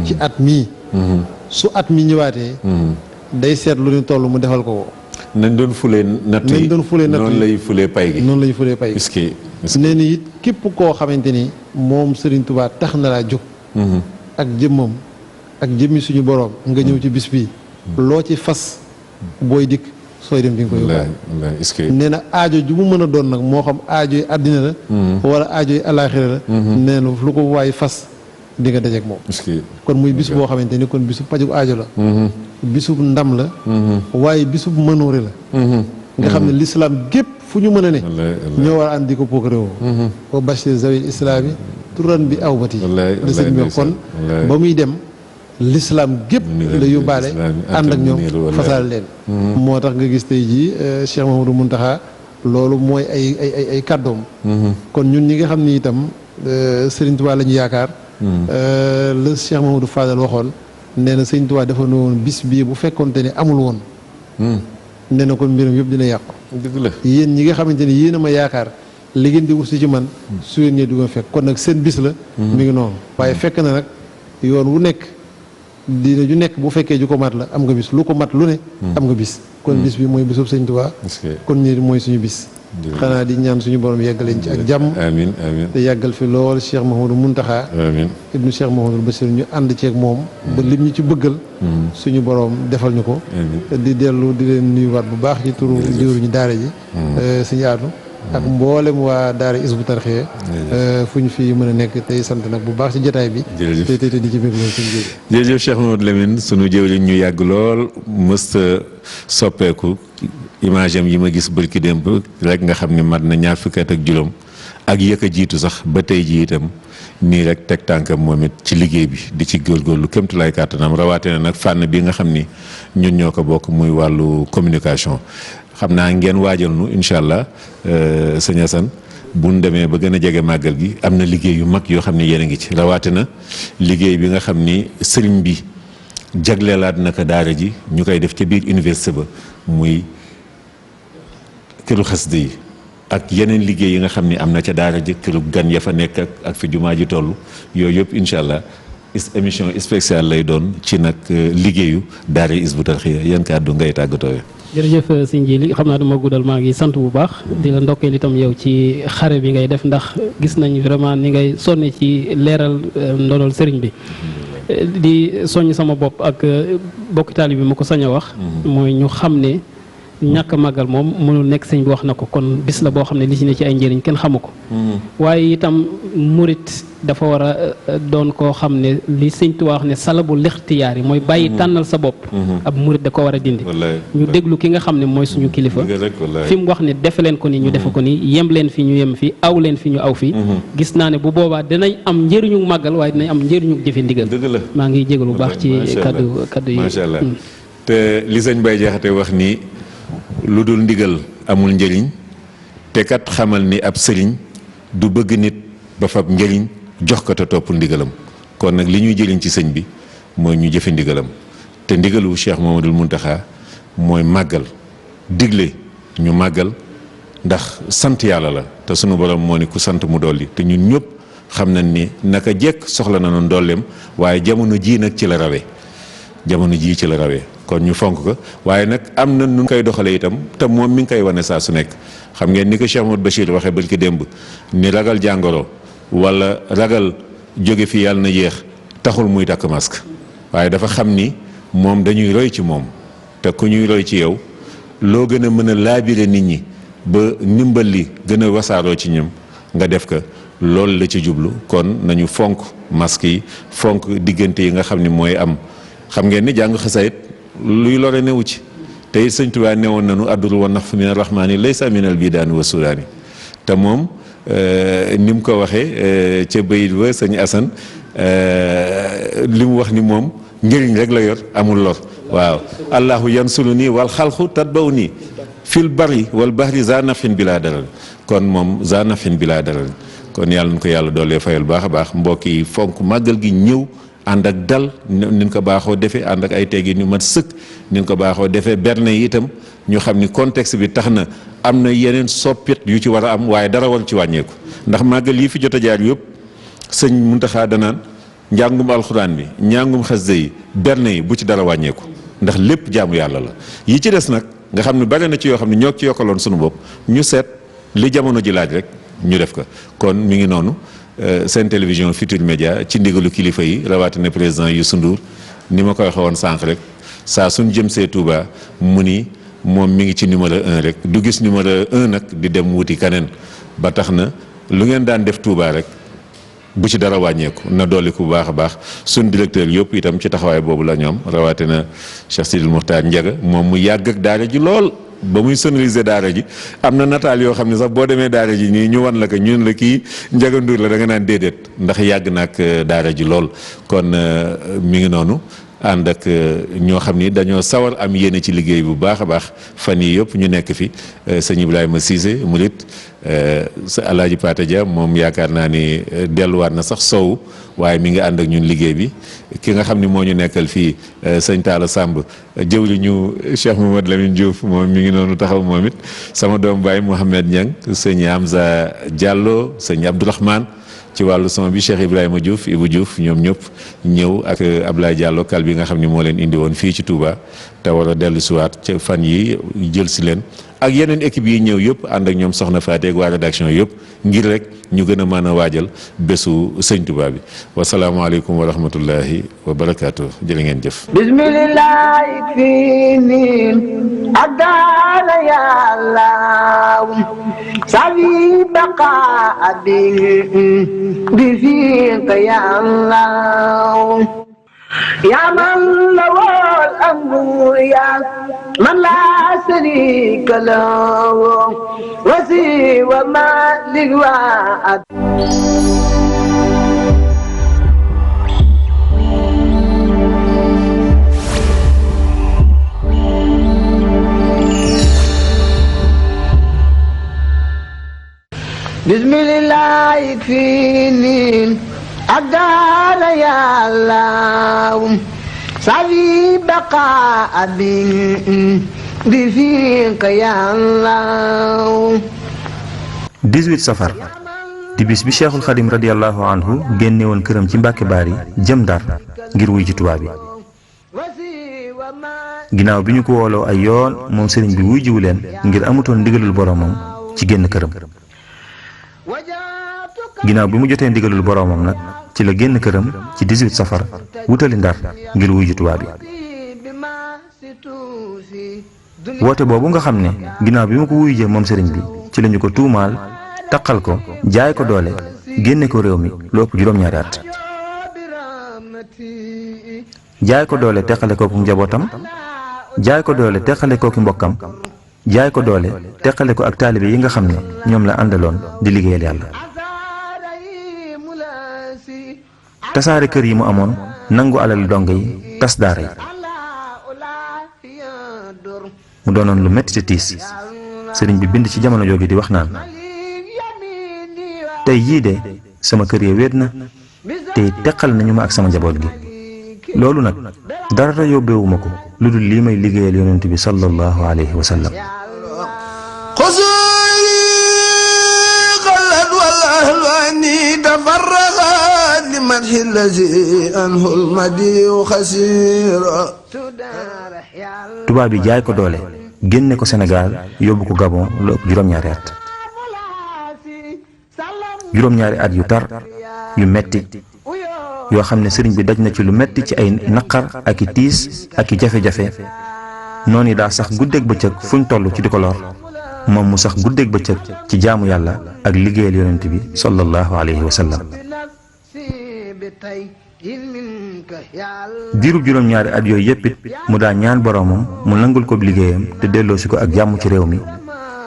ci at mii. su at mi ñëwaatee. day seet lu ñu toll mu defal ko ko. nañ doon fulee natt yi noonu lay fulee pay gi. noonu lay fulee pay gi. nee na it képp koo xamante ni moom Serigne Touba tax na laa jóg. ak jëmmam ak jëmmi suñu borom nga ñëw ci bis bi. loo ci fas booy dikk sooy dem di nga ko yóbbaale. nee na aajo ju mu mën a doon nag moo xam aajo yi àddina la. wala aajo yi alaaxira la. nee na lu ko waay fas di nga dajeek moom. kon muy bis boo xamante ni kon bisu paju aajo la. bisub ndam la. waaye bisub mënoore la. nga xam ne lislaam gépp fu ñu mën a ne. ñoo war a ànd di ko pokkaréwoo. wa bashir zawil islaami turan bi awbati. la sëñ bi kon ba muy dem. l'islam gépp la yóbbaale ànd ak ñoom fasaal leen. moo tax nga gis tey jii Cheikh Mouhamadou Mountakha loolu mooy ay kàddoom. kon ñun ñi nga xam ni itam Serigne Touba la ñu yaakaar. la Cheikh Mouhamadou Fadal waxoon nee na Serigne Touba dafa ne woon bis bii bu fekkonte ne amul woon. nee na kon mbiram yëpp dina yàqu. dëgg la yéen ñi nga xamante ni yéen a ma yaakaar li ngeen di wut si ci man su yéen ñee du nga fekk kon nag seen bis la. mi ngi noonu waaye fekk na nag yoon wu nekk. diine ju nekk bu fekkee ju ko mat la am nga bis lu ko mat lu ne. am nga bis kon bis bi mooy bisub Sëñ Tuubaa. kon ñii mooy suñu bis. xanaa di ñaan suñu borom yeggaleen ci ak jàmm. amiin amiin te yàggal fi lool Cheikh Mouhamadou Mountakha. amiin ibnu Cheikh Mouhamadou Bassir ñu ànd ceeg moom. ba lim ñu ci bëggal. suñu borom defal ñu ko. di dellu di leen nuyuwaat bu baax ci turu jëwriñu daara ji. suñu aatu. ak mboolem waa daara Hizbut Tarqiyyah fu ñu fi mën a nekk tey sant nag bu baax ci jotaay bi. jërëjëf te di ci bëgg lool suñu jëriñ. jërëjëf Cheikh Mouhamadou Lamine sunu jëwriñ ñu yàgg lool mësta soppeeku image am yi ma gis bërki démb rek nga xam ne mat na ñaar fukki at ak juróom ak yëkk a jiitu sax ba tey ji itam nii rek teg tànkam moom it ci liggéey bi di ci góorgóorlu kémtulaay kàttanam rawaate na nag fànn bi nga xam ni ñun ñoo ko bokk muy wàllu communication. xam naa ngeen waajal nu incha allah sëñ Assane bu ñu demee ba gën a jege màggal gi am na liggéey yu mag yoo xam ne yéen a ngi ci rawaate na liggéey bi nga xam ni sëriñ bi jagleelaat naka daara ji ñu koy def ca biir université ba muy këru xasida yi ak yeneen liggéey yi nga xam ni am na ca daara ji këru gan ya fa nekk ak fi jumaa ji toll yooyu yëpp incha allah émission spéciale lay doon ci nag liggéeyu daara Hizbut Tarqiyyah yéen kàddu ngay tàggatoo. jërëjëf sëñ Jili xam naa duma guddal maa ngi sant bu baax di la ndokkeel itam yow ci xare bi ngay def ndax gis nañ vraiment ni ngay sonne ci leeral ndonol sëriñ bi di soññ sama bopp ak bokki taalibe bi ma ko sañ a wax mooy ñu xam ne ñàkk a màggal moom mënul nekk sëñ bi wax na ko kon bis la boo xam ne li ci ne ci ay njëriñ kenn xamu ko waaye itam murit dafa war a doon koo xam ne li sëñ Tuubaa wax ne salabu lixtiyaar yi mooy bàyyi tànnal sa bopp ab murit da ko war a dindi ñu déglu ki nga xam ne mooy suñu kilifa fi mu wax ne defe leen ko ni ñu defe ko ni yem leen fi ñu yem fi aw leen fi ñu aw fi gis naa ne bu boobaa dinañ am njëriñu màggal waaye dinañ am njëriñu jëfe ndigal maa ngi jégalu bu baax ci kaddu yi macha allah te li sëñ Baye Jaxate wax ni lu dul ndigal amul njëriñ te kat xamal ni ab sëriñ du bëgg nit ba fab njëriñ jox ko te topp ndigalam kon nag li ñuy jëriñ ci sëñ bi mooy ñu jëfe ndigalam te ndigalu Cheikh Mouhamadoul Mountakha mooy màggal digle ñu màggal ndax sant yàlla la te sunu borom moo ni ku sant mu dolli te ñun ñëpp xam nañ ni naka jekk soxla na noonu dolleem waaye jamono jii nag ci la rawee jamono jii ci la rawee kon ñu fonk ko waaye nag am na nu koy doxalee itam te moom mi ngi koy wane saa su nekk xam ngeen ni ko Cheikh Mouhamadou Bachir waxee barki démb ni ragal jàngoro wala ragal jóge fi yàlla na yéex taxul muy takk masque waaye dafa xam ni moom dañuy roy ci moom te ku ñuy roy ci yow loo gën a mën a laabire nit ñi ba ndimbal li gën a wasaaroo ci ñoom nga def ko loolu la ci jublu. kon nañu fonk masque yi fonk diggante yi nga xam ne mooy am. xam ngeen ni jàng xasaayit luy lore newu ci te it Sëñ Tuubaa newoon nañu adduru wa naf min arrahmaani laysa min al bidaani wa sudaani te moom ni mu ko waxee ca bayit ba sëñ Asan li mu wax ni moom njëriñ rek la yor amul lor. waaw allahu yansulu nii wal xalqu tatbaw nii fil bari wal bahri za nafin bilaa daral kon moom za nafin bilaa daral kon yàlla na ko yàlla doolee fayal baax a baax mbokk yi fonk màggal gi ñëw ànd ak dal nin ko baaxoo defee ànd ak ay teggi ñu mat sëkk nin ko baaxoo defee berne yi itam ñu xam ni contexte bi tax na am na yeneen soppit yu ci war a am waaye dara war ci wàññeeku ndax màggal yi fi jot a jaar yëpp sëñ Muntaxa danaan njàngum alxuraan bi njàngum xasida yi berne yi bu ci dara wàññeeku ndax lépp jaamu yàlla la. yi ci des nag nga xam ne bari na ci yoo xam ne ñoo ci yokkaloon sunu bopp ñu seet li jamono ji laaj rek ñu def ko kon mi ngi noonu. Sen télévision Futurs Médias ci ndigalu kilifa yi rawatina président Youssou Ndour ni ma ko waxee woon sànq rek saa suñ jëm see Touba mu ni moom mi ngi ci numéro 1 rek du gis numéro 1 nag di dem wuti kaneen ba tax na lu ngeen daan def Touba rek bu ci dara wàññeeku na dolli ku bu baax a baax suñ directeur yëpp itam ci taxawaay boobu la ñoom rawatina Cheikh Sidil Muxtaar Njaga moom mu yàgg ak daara ji lool. ba muy sonoriser daara ji am na nataal yoo xam ne sax boo demee daara ji nii ñu wan la ko ñun la kii Njaga Nduur la da nga naan déedéet ndax yàgg na ak daara ji lool kon mi ngi noonu ànd ak ñoo xam ni dañoo sawar am yéene ci liggéey bu baax a baax fan yii yëpp ñu nekk fi sëñ Ibrahima Cissé murit sa Alaaji Pate Dia moom yaakaar naa ni delluwaat na sax sow waaye mi ngi ànd ak ñun liggéey bi ki nga xam ni moo ñu nekkal fii sëñ Talla Samb jëwriñu Cheikh Mamadou Lamine Diouf moom mi ngi noonu taxaw moom it sama doom baay Mouhamed Niang sëñ Hamza Diallo sëñ Abdourahmane ci wàllu son bi Cheikh Ibrahima Diouf Ibou Diouf ñoom ñëpp ñëw ak Ablaye Diallo kal bi nga xam ni moo leen indi woon fii ci Touba te war a dellu siwaat ca fan yi jël si leen ak yeneen équipe yi ñëw yëpp ànd ak ñoom soxna Faté ak waa rédaction yëpp ngir rek ñu gën a mën a waajal bésu sëñ Touba bi wasalaamaaleykum wa rahmatullahi wa barakaatu jërë ngeen jëf bismillahi fii niin addaala yàlla sawi baqa bi fiika yàlla يا من له الأمر يا من لا شريك له وسوى ما للوعد بسم الله يكفيني أقال يا الله سعي بقاء بفيك يا الله 18 safar di bis bi Cheikhul Khadim radiyallahu anhu génne woon këram ci Mbàkke Baari jëm Ndar ngir wuy ji tubaab bi ginnaaw bi ñu ko wooloo ay yoon moom sëriñ bi wuy jiwu leen ngir amutoon ndigalul boromam ci génn këram ginnaaw bi mu jotee ndigalul boromam nag ci la génn këram ci 18 safar wutali Ndar ngir wuy ji tubaab bi woote boobu nga xam ne ginnaaw bi mu ko wuy jee moom sëriñ bi ci lañu ko tuumaal taqal ko jaay ko doole génne ko réew mi lu ëpp juróom-ñaari at jaay ko doole teqale kooku njabootam jaay ko doole teqale kooki mbokkam jaay ko doole teqale ko ak taalibe yi nga xam ne ñoom la àndaloon di liggéeyal yàlla tasaare kër yi mu amoon nangu alal dong yi tas daara yi mu doonoon lu metti te tiis sëriñ bi bind ci jamono jooju di wax naan tey jii de sama kër ya wéet na te teqal nañu ma ak sama njaboot gi loolu nag dara yóbbeewuma ko lu dul lii may liggéeyal yonent bi sallallahu alayhi wa sallam tubaab bi jaay ko doole génne ko Sénégal yóbbu ko Gabon lu ëpp juróom-ñaari at juróom-ñaari at yu tar yu metti yoo xam ne sëriñ bi daj na ci lu metti ci ay naqar ak i tiis ak i jafe-jafe noonu daa sax guddeeg bëccëg fuñ toll ci di ko lor moom mu sax guddeeg bëccëg ci jaamu yàlla ak liggéeyal yonent bi sallallahu alayhi wa sallam. diirub juróom-ñaari at yooyu yépp it mu daa ñaan boroomam mu nangul ko liggéeyam te delloosi ko ak jàmm ci réew mi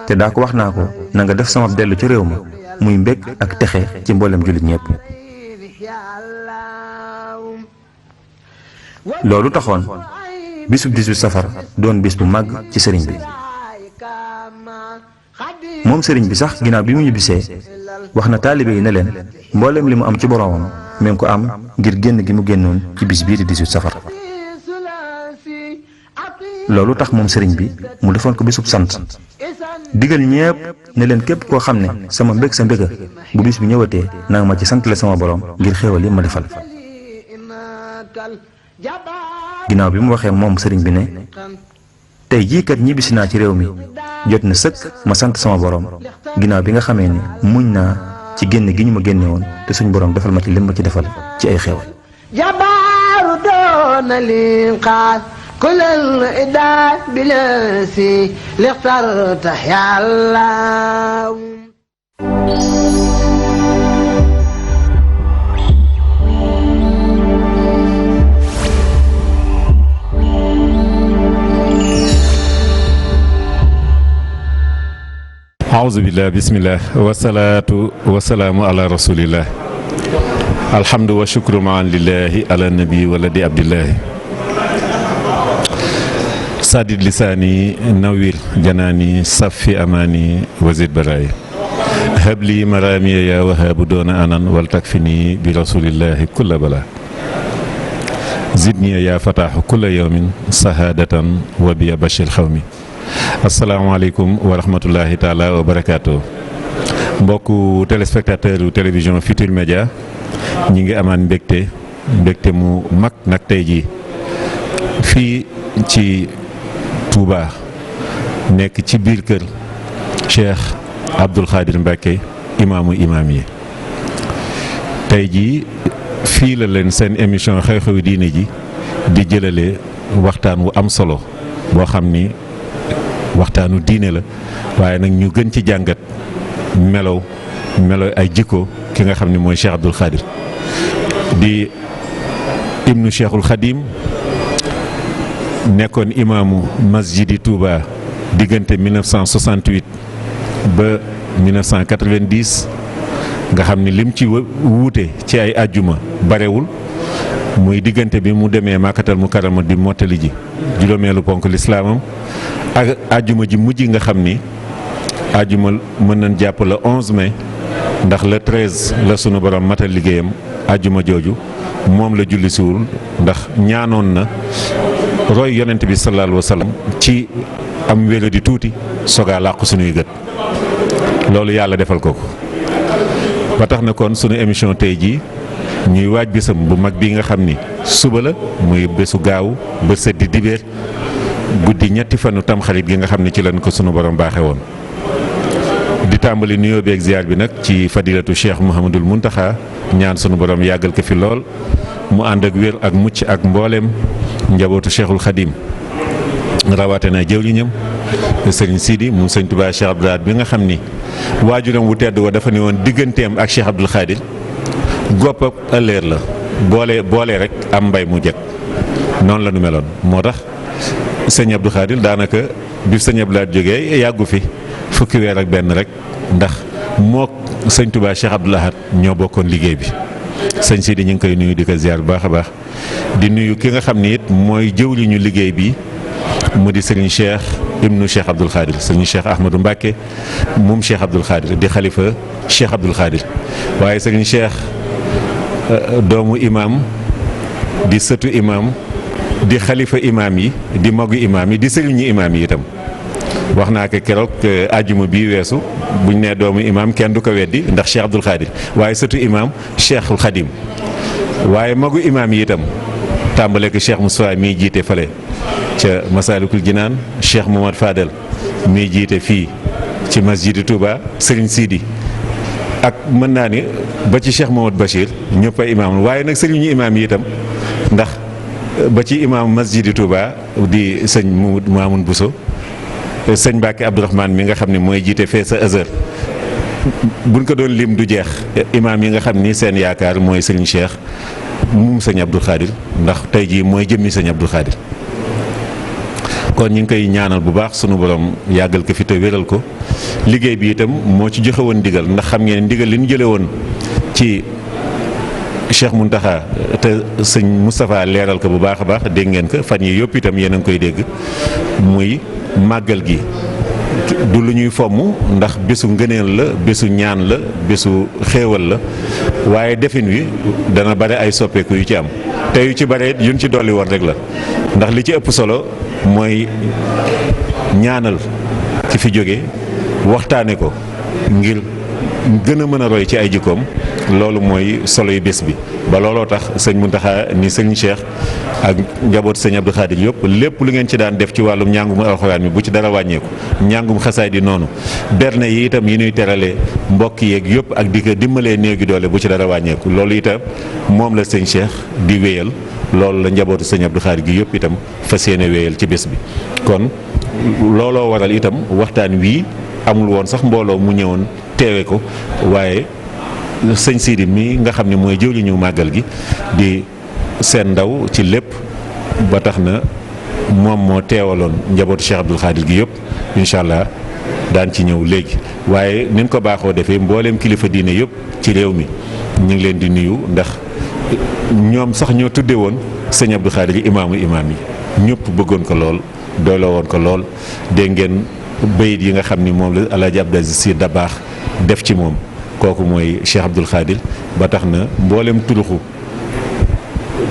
te daa ko wax naa ko na nga def sama dellu ci réew ma muy mbég ak texe ci mboolem jullit ñépp. loolu taxoon bisub 18 safar doon bis bu màgg ci sëriñ bi. moom sëriñ bi sax ginnaaw bi mu ñibbisee wax na taalibe yi ne leen mboolem li mu am ci boroomam mi ngi ko am ngir génn gi mu génnoon ci bis bii di 18 safar. loolu tax moom sëriñ bi mu defoon ko bisub sant digal ñépp ne leen képp koo xam ne sama mbég sa mbéga bu bis bi ñëwatee nanga ma ci santale sama boroom ngir xéewal yi ma defal. ginnaaw bi mu waxee moom sëriñ bi ne tey jii kat ñibbisi naa ci réew mi jot na sëkk ma sant sama boroom ginnaaw bi nga xamee ni muñ naa ci génn gi ñu ma génne woon te suñ boroom defal ma ci lim ma ci defal ci ay xéewal. jabaaru doona linqaas kulal idaa bilasi lixtarta yàlla. aouzubillah bismillah wasalaatu wasalaamu ala rasulillah alhamdu wa shukru maan lillahi ala nabi waladi abdillahi sadid lisaani nawir janaani safi amaani wazid baraay habli maramiya ya wahabu doona anan wal takfini bi rasulillahi kulla bala zidniya ya fataaxu kulla yawmin sahadatan wa biya bashir xawmi. asalaamaaleykum wa rahmatullahi taala wa barakaatu mbokku téléspectateur yu télévision Futurs Médias ñi ngi amaan mbégte mu mag nag tey jii fii ci Touba nekk ci biir kër Cheikh Abdoul Khadir Mbacké imaamu imaam yi tey jii fii la leen seen émission xew-xewi diine ji di jëlale waxtaan wu am solo boo xam ni waxtaanu diine la waaye nag ñu gën ci jàngat melow ay jikko ki nga xam ne mooy Cheikh Abdoul Khadir di ibnu Cheikhul Khadim nekkoon imaamu masjidi Touba diggante 1968 ba 1990 nga xam ni lim ci wuute ci ay àjjuma barewul muy diggante bi mu demee Makkatal Mukarrama di mottali ji juróomeelu ponk lislaamam ak àjjuma ji mujj nga xam ni àjjuma mën nañ jàpp le 11 mai ndax le 13 la sunu borom matal liggéeyam àjjuma jooju moom la julli siwul ndax ñaanoon na roy yonent bi sallallahu alayhi wa sallam ci am wéra di tuuti sogaa làqu sunuy gët loolu yàlla defal ko ba tax na kon sunu émission tey jii ñuy waaj bisam bu mag bi nga xam ni suba la muy bésu gaaw ba seddi dibéer guddi ñetti fanu tamxarit gi nga xam ne ci lañ ko sunu borom baaxe woon di tàmbali nuyoo beeg ziar bi nag ci fadilatu Cheikh Mouhamadul Muntaxa ñaan sunu borom yàggal ko fi lool mu ànd ak wér ak mucc ak mbooleem njabootu Cheikhul Khadim rawaate na jëwriñam sëriñ Sidi mu sëñ Tuubaa Cheikh Abdoul Ahad bi nga xam ni waajuram wu tedd wa dafa ne woon digganteem ak Cheikh Abdoul Khadir gopp ak ëllëer la boole rek am mbay mu jëkk noonu la nu meloon moo tax sëñ Abdou Khadir daanaka bi sëñ Abdoul Ahad jógee yàggu fi fukki weer ak benn rek ndax mook sëñ Touba Cheikh Abdoul Ahad ñoo bokkoon liggéey bi sëñ Sidi ñu ngi koy nuyu di ko ziar bu baax a baax di nuyu ki nga xam ni it mooy jëwriñu liggéey bi mu di sëriñ Cheikh ibnu Cheikh Abdoul Khadir sëriñ Cheikh Ahmadou Mbacké moom Cheikh Abdoul Khadir di xalifa Cheikh Abdoul Khadir waaye sëriñ Cheikh doomu imaam di sëtu imaam di xalifa imaam yi di magu imaam yi di sëriñu imaam yi itam wax naa ko keroog àjjuma bii weesu buñ nee doomu imaam kenn du ko weddi ndax Cheikh Abdoul Khadir waaye sëtu imaam Cheikhul Khadim waaye magu imaam yi itam tàmbale ko Cheikh Moustapha mii jiite fale ca Masalikul Jinaan Cheikh Mohamad Fadel mii jiite fii ci masjidi Touba Serigne Sidi ak mën naa ni ba ci Cheikh Mohamad Bachir ñëpp ay imaam waaye nag sëriñu imaam yi itam ndax ba ci imam masjidi Touba di sëñ Mamoun Bousso sëñ Mbacke Abdourahmane mi nga xam ne mooy jiite fee sa Azhar buñ ko doon lim du jeex imam yi nga xam ni seen yaakaar mooy sëñ Cheikh moom sëñ Abdou Khadir ndax tey jii mooy jëmmi sëñ Abdou Khadir kon ñu ngi koy ñaanal bu baax sunu borom yàggal ko fi te wéral ko liggéey bi itam moo ci joxe woon ndigal ndax xam ngeen ndigal li ñu jële woon ci Cheikh Mountakha te sëñ Moustapha leeral ko bu baax a baax dégg ngeen ko fan yi yëpp itam yéen a ngi koy dégg muy màggal gi du lu ñuy fomm ndax bésu ngëneel la bésu ñaan la bésu xéewal la waaye defin wi dana bare ay soppeeku yu ci am te yu ci bare yuñ ci dolli woon rek la ndax li ci ëpp solo mooy ñaanal ci fi jóge waxtaane ko ngir gën a mën a roy ci ay jikkoom loolu mooy solo yu bés bi ba looloo tax sëñ Mountakha ni sëñ Cheikh ak njaboot sëñ Abdou Khadir yëpp lépp lu ngeen ci daan def ci wàllum njàngum alxuraan mi bu ci dara wàññeeku njàngum xasaay di noonu berne yi itam yi ñuy terale mbokk yeeg yëpp ak di ko dimbalee néew gi doole bu ci dara wàññeeku loolu itam moom la sëñ Cheikh di wéyal loolu la njabootu sëñ Abdou Khadir gi yëpp itam fas yéene wéyal ci bés bi kon looloo waral itam waxtaan wii amul woon sax mbooloo mu ñëwoon teewe ko waaye sëñ Sidi mi nga xam ne mooy jëwriñu màggal gi di seen ndaw ci lépp ba tax na moom moo teewaloon njabootu Cheikh Abdou Khadir gi yëpp incha allah daan ci ñëw léegi waaye nin ko baaxoo defee mbooleem kilifa diine yëpp ci réew mi ñu ngi leen di nuyu ndax ñoom sax ñoo tudde woon sëñ Abdou Khadir yi imaam yi ñëpp bëggoon ko lool doyloo woon ko lool dégg ngeen bayit yi nga xam ni moom la El Hadj Abdou Aziz Sy Dabakh def ci moom kooku mooy Cheikh Abdou Khadir ba tax na mboolem turuxu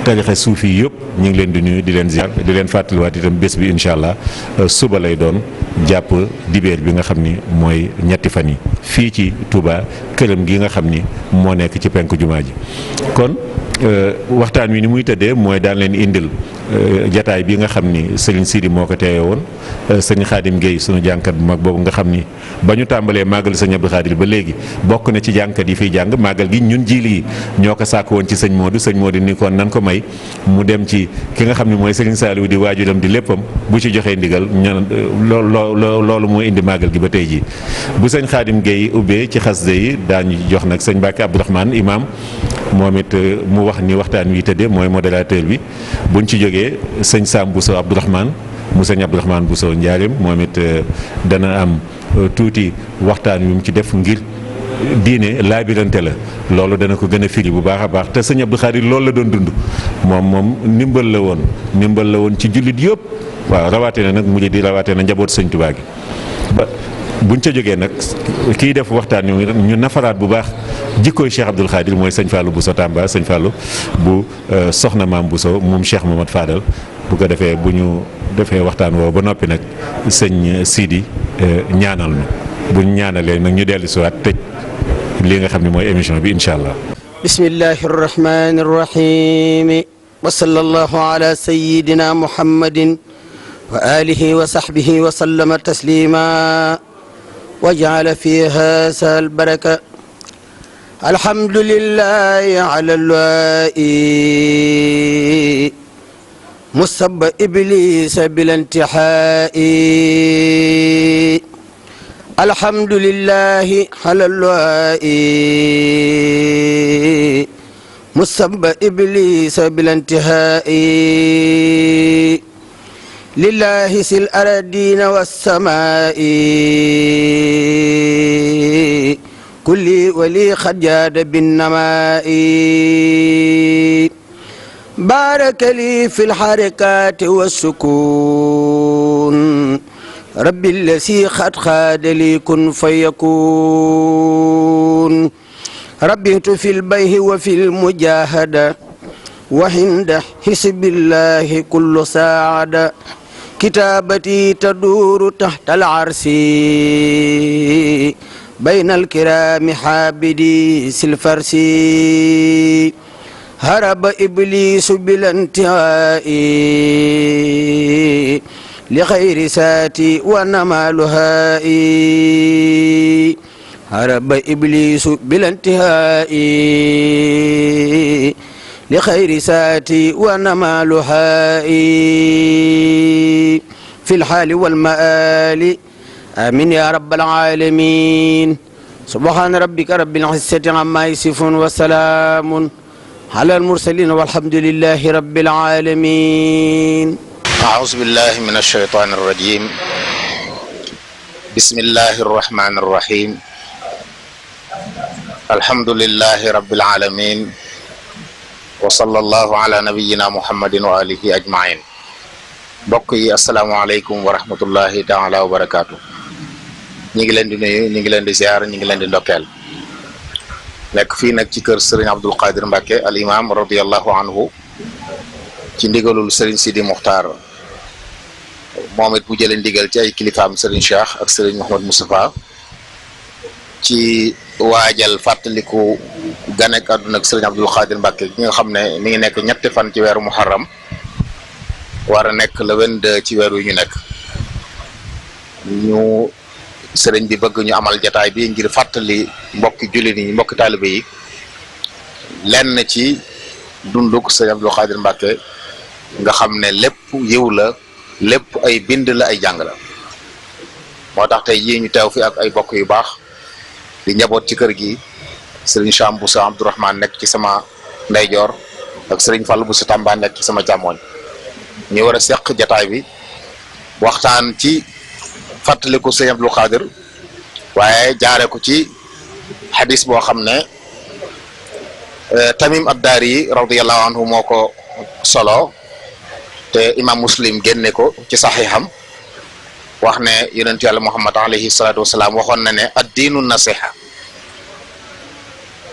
tarixa suufi yëpp ñu ngi leen di nuyu di leen ziar di leen fàttaliwaat itam bés bi incha allah suba lay doon jàpp dibeer bi nga xam ni mooy ñetti fan yi fii ci Touba këram gi nga xam ni moo nekk ci penku jumaa ji kon waxtaan wi ni muy tëddee mooy daan leen indil jataay bi nga xam ni Serigne Sidi moo ko teewe woon sëñ Khadim Gueye sunu jànkat bu mag boobu nga xam ni ba ñu tàmbalee màggal sëñ Abdou Khadir ba léegi bokk na ci jànkat yi fiy jàng màggal gi ñun jiili yi ñoo ko sàkk woon ci sëñ Modou ni kon nan ko may mu dem ci ki nga xam ne mooy Serigne Saliou di waajuram di léppam bu ci joxee ndigal loolu moo indi màggal gi ba tey jii bu sëñ Khadim Gueye ubbee ci xasida yi daañu jox nag sëñ Mbacke Abdourahmane imam moom it mu wax ni waxtaan wi tëddee mooy modérateur bi buñ ci jógee sëñ Sam Bousso Abdourahmane mu sëñ Abdourahmane Bousso Njaareem moom it dana am tuuti waxtaan wi mu ci def ngir diine laabirante la loolu dana ko gën a firi bu baax a baax te sëñ Abdou Khadir loolu la doon dund moom ndimbal la woon ci jullit yëpp waaw rawaate na nag mujj di rawaate na njaboot sëñ Tuubaa gi ba buñ ca jógee nag kii def waxtaan ñu nafaraat bu baax jikkooy Cheikh Abdou Khadir mooy sëñ Fallou Bousso Tamba sëñ Fallou bu soxna maam Bousso moom Cheikh Mamad Fadal bu ko defee bu ñu defee waxtaan woowu ba noppi nag sëñ Sidi ñaanal na bu ñu ñaanalee nag ñu dellu siwaat tëj li nga xam ne mooy émission bi incha allah. bismillahi rahmani rahim wa sallallahu ala sayyidina muhammadin wa alihi wa sahbihi wa sallama taslima wa jaala fiha sal baraka alhamdulillahi ala alwai musabba iblisa bilantihai alhamdulillahi ala alwai musabba iblisa bilantihai lillahi sil aradina wassamai kulli wali xajada binnamai baraka li fi lxarakati wassukun rabbi lasi xad xaada li kun fayakun rabbitu fi lbayhi wa fi lmujahada wa hinda hisbillahi kullu saada kitabati taduru tahta alarsi bayna alkirami habidi silfarsi haraba iblisu bilantihai li khayri saati wa namaluhai haraba iblisu bilantihai لخير ساتي ونمالها في الحال والمآل آمين يا رب العالمين سبحان ربك رب العزة عما يصفون وسلام على المرسلين والحمد لله رب العالمين. أعوذ بالله من الشيطان الرجيم. بسم الله الرحمن الرحيم. الحمد لله رب العالمين وصلى الله على نبينا محمد وآله أجمعين. mbokk yi asalaamaaleykum wa rahmatullahi taala wa barakaatu. ñi ngi leen di nuyu ñi ngi leen di ziar ñi ngi leen di ndokkeel. nekk fii nag ci kër Serigne Abdul Qadir Mbacke al imam radiyallahu anhu ci ndigalul Serigne Sidi Muxtaar moom it bu jëlee ndigal ci ay kilifaam Serigne Cheikh ak Serigne Mouhamed Moustapha ci waajal fàttaliku ganek àdduna ak Serigne Abdul Qadir Mbacke ki nga xam ne mi ngi nekk ñetti fan ci weeru muharram war a nekk le 22 ci weer wi ñu nekk ñu sëriñ bi bëgg ñu amal jataay bi ngir fàttali mbokki jullit yi mbokki taalibe yi lenn ci dunduk sëriñ Abdul Qadir Mbacke nga xam ne lépp yiw la lépp ay bind la ay jàng la moo tax tey yii ñu teew fi ak ay bokk yu baax di njaboot ci kër gi sëriñ Cham Boussa Abdourahmane nekk ci sama ndeyjoor ak sëriñ Fall Boussa Tamba nekk ci sama càmmooñ ñu war a seq jataay bi waxtaan ci fàttaliku sëñ Abdul Qadir waaye jaare ko ci xadis boo xam ne Tamim ad-Dari radiyallahu anhu moo ko solo te imam Muslim génne ko ci saxiixam wax ne yonentu yàlla Muhammad alayhi salaatu wasalaam waxoon na ne ad-diinu nasiha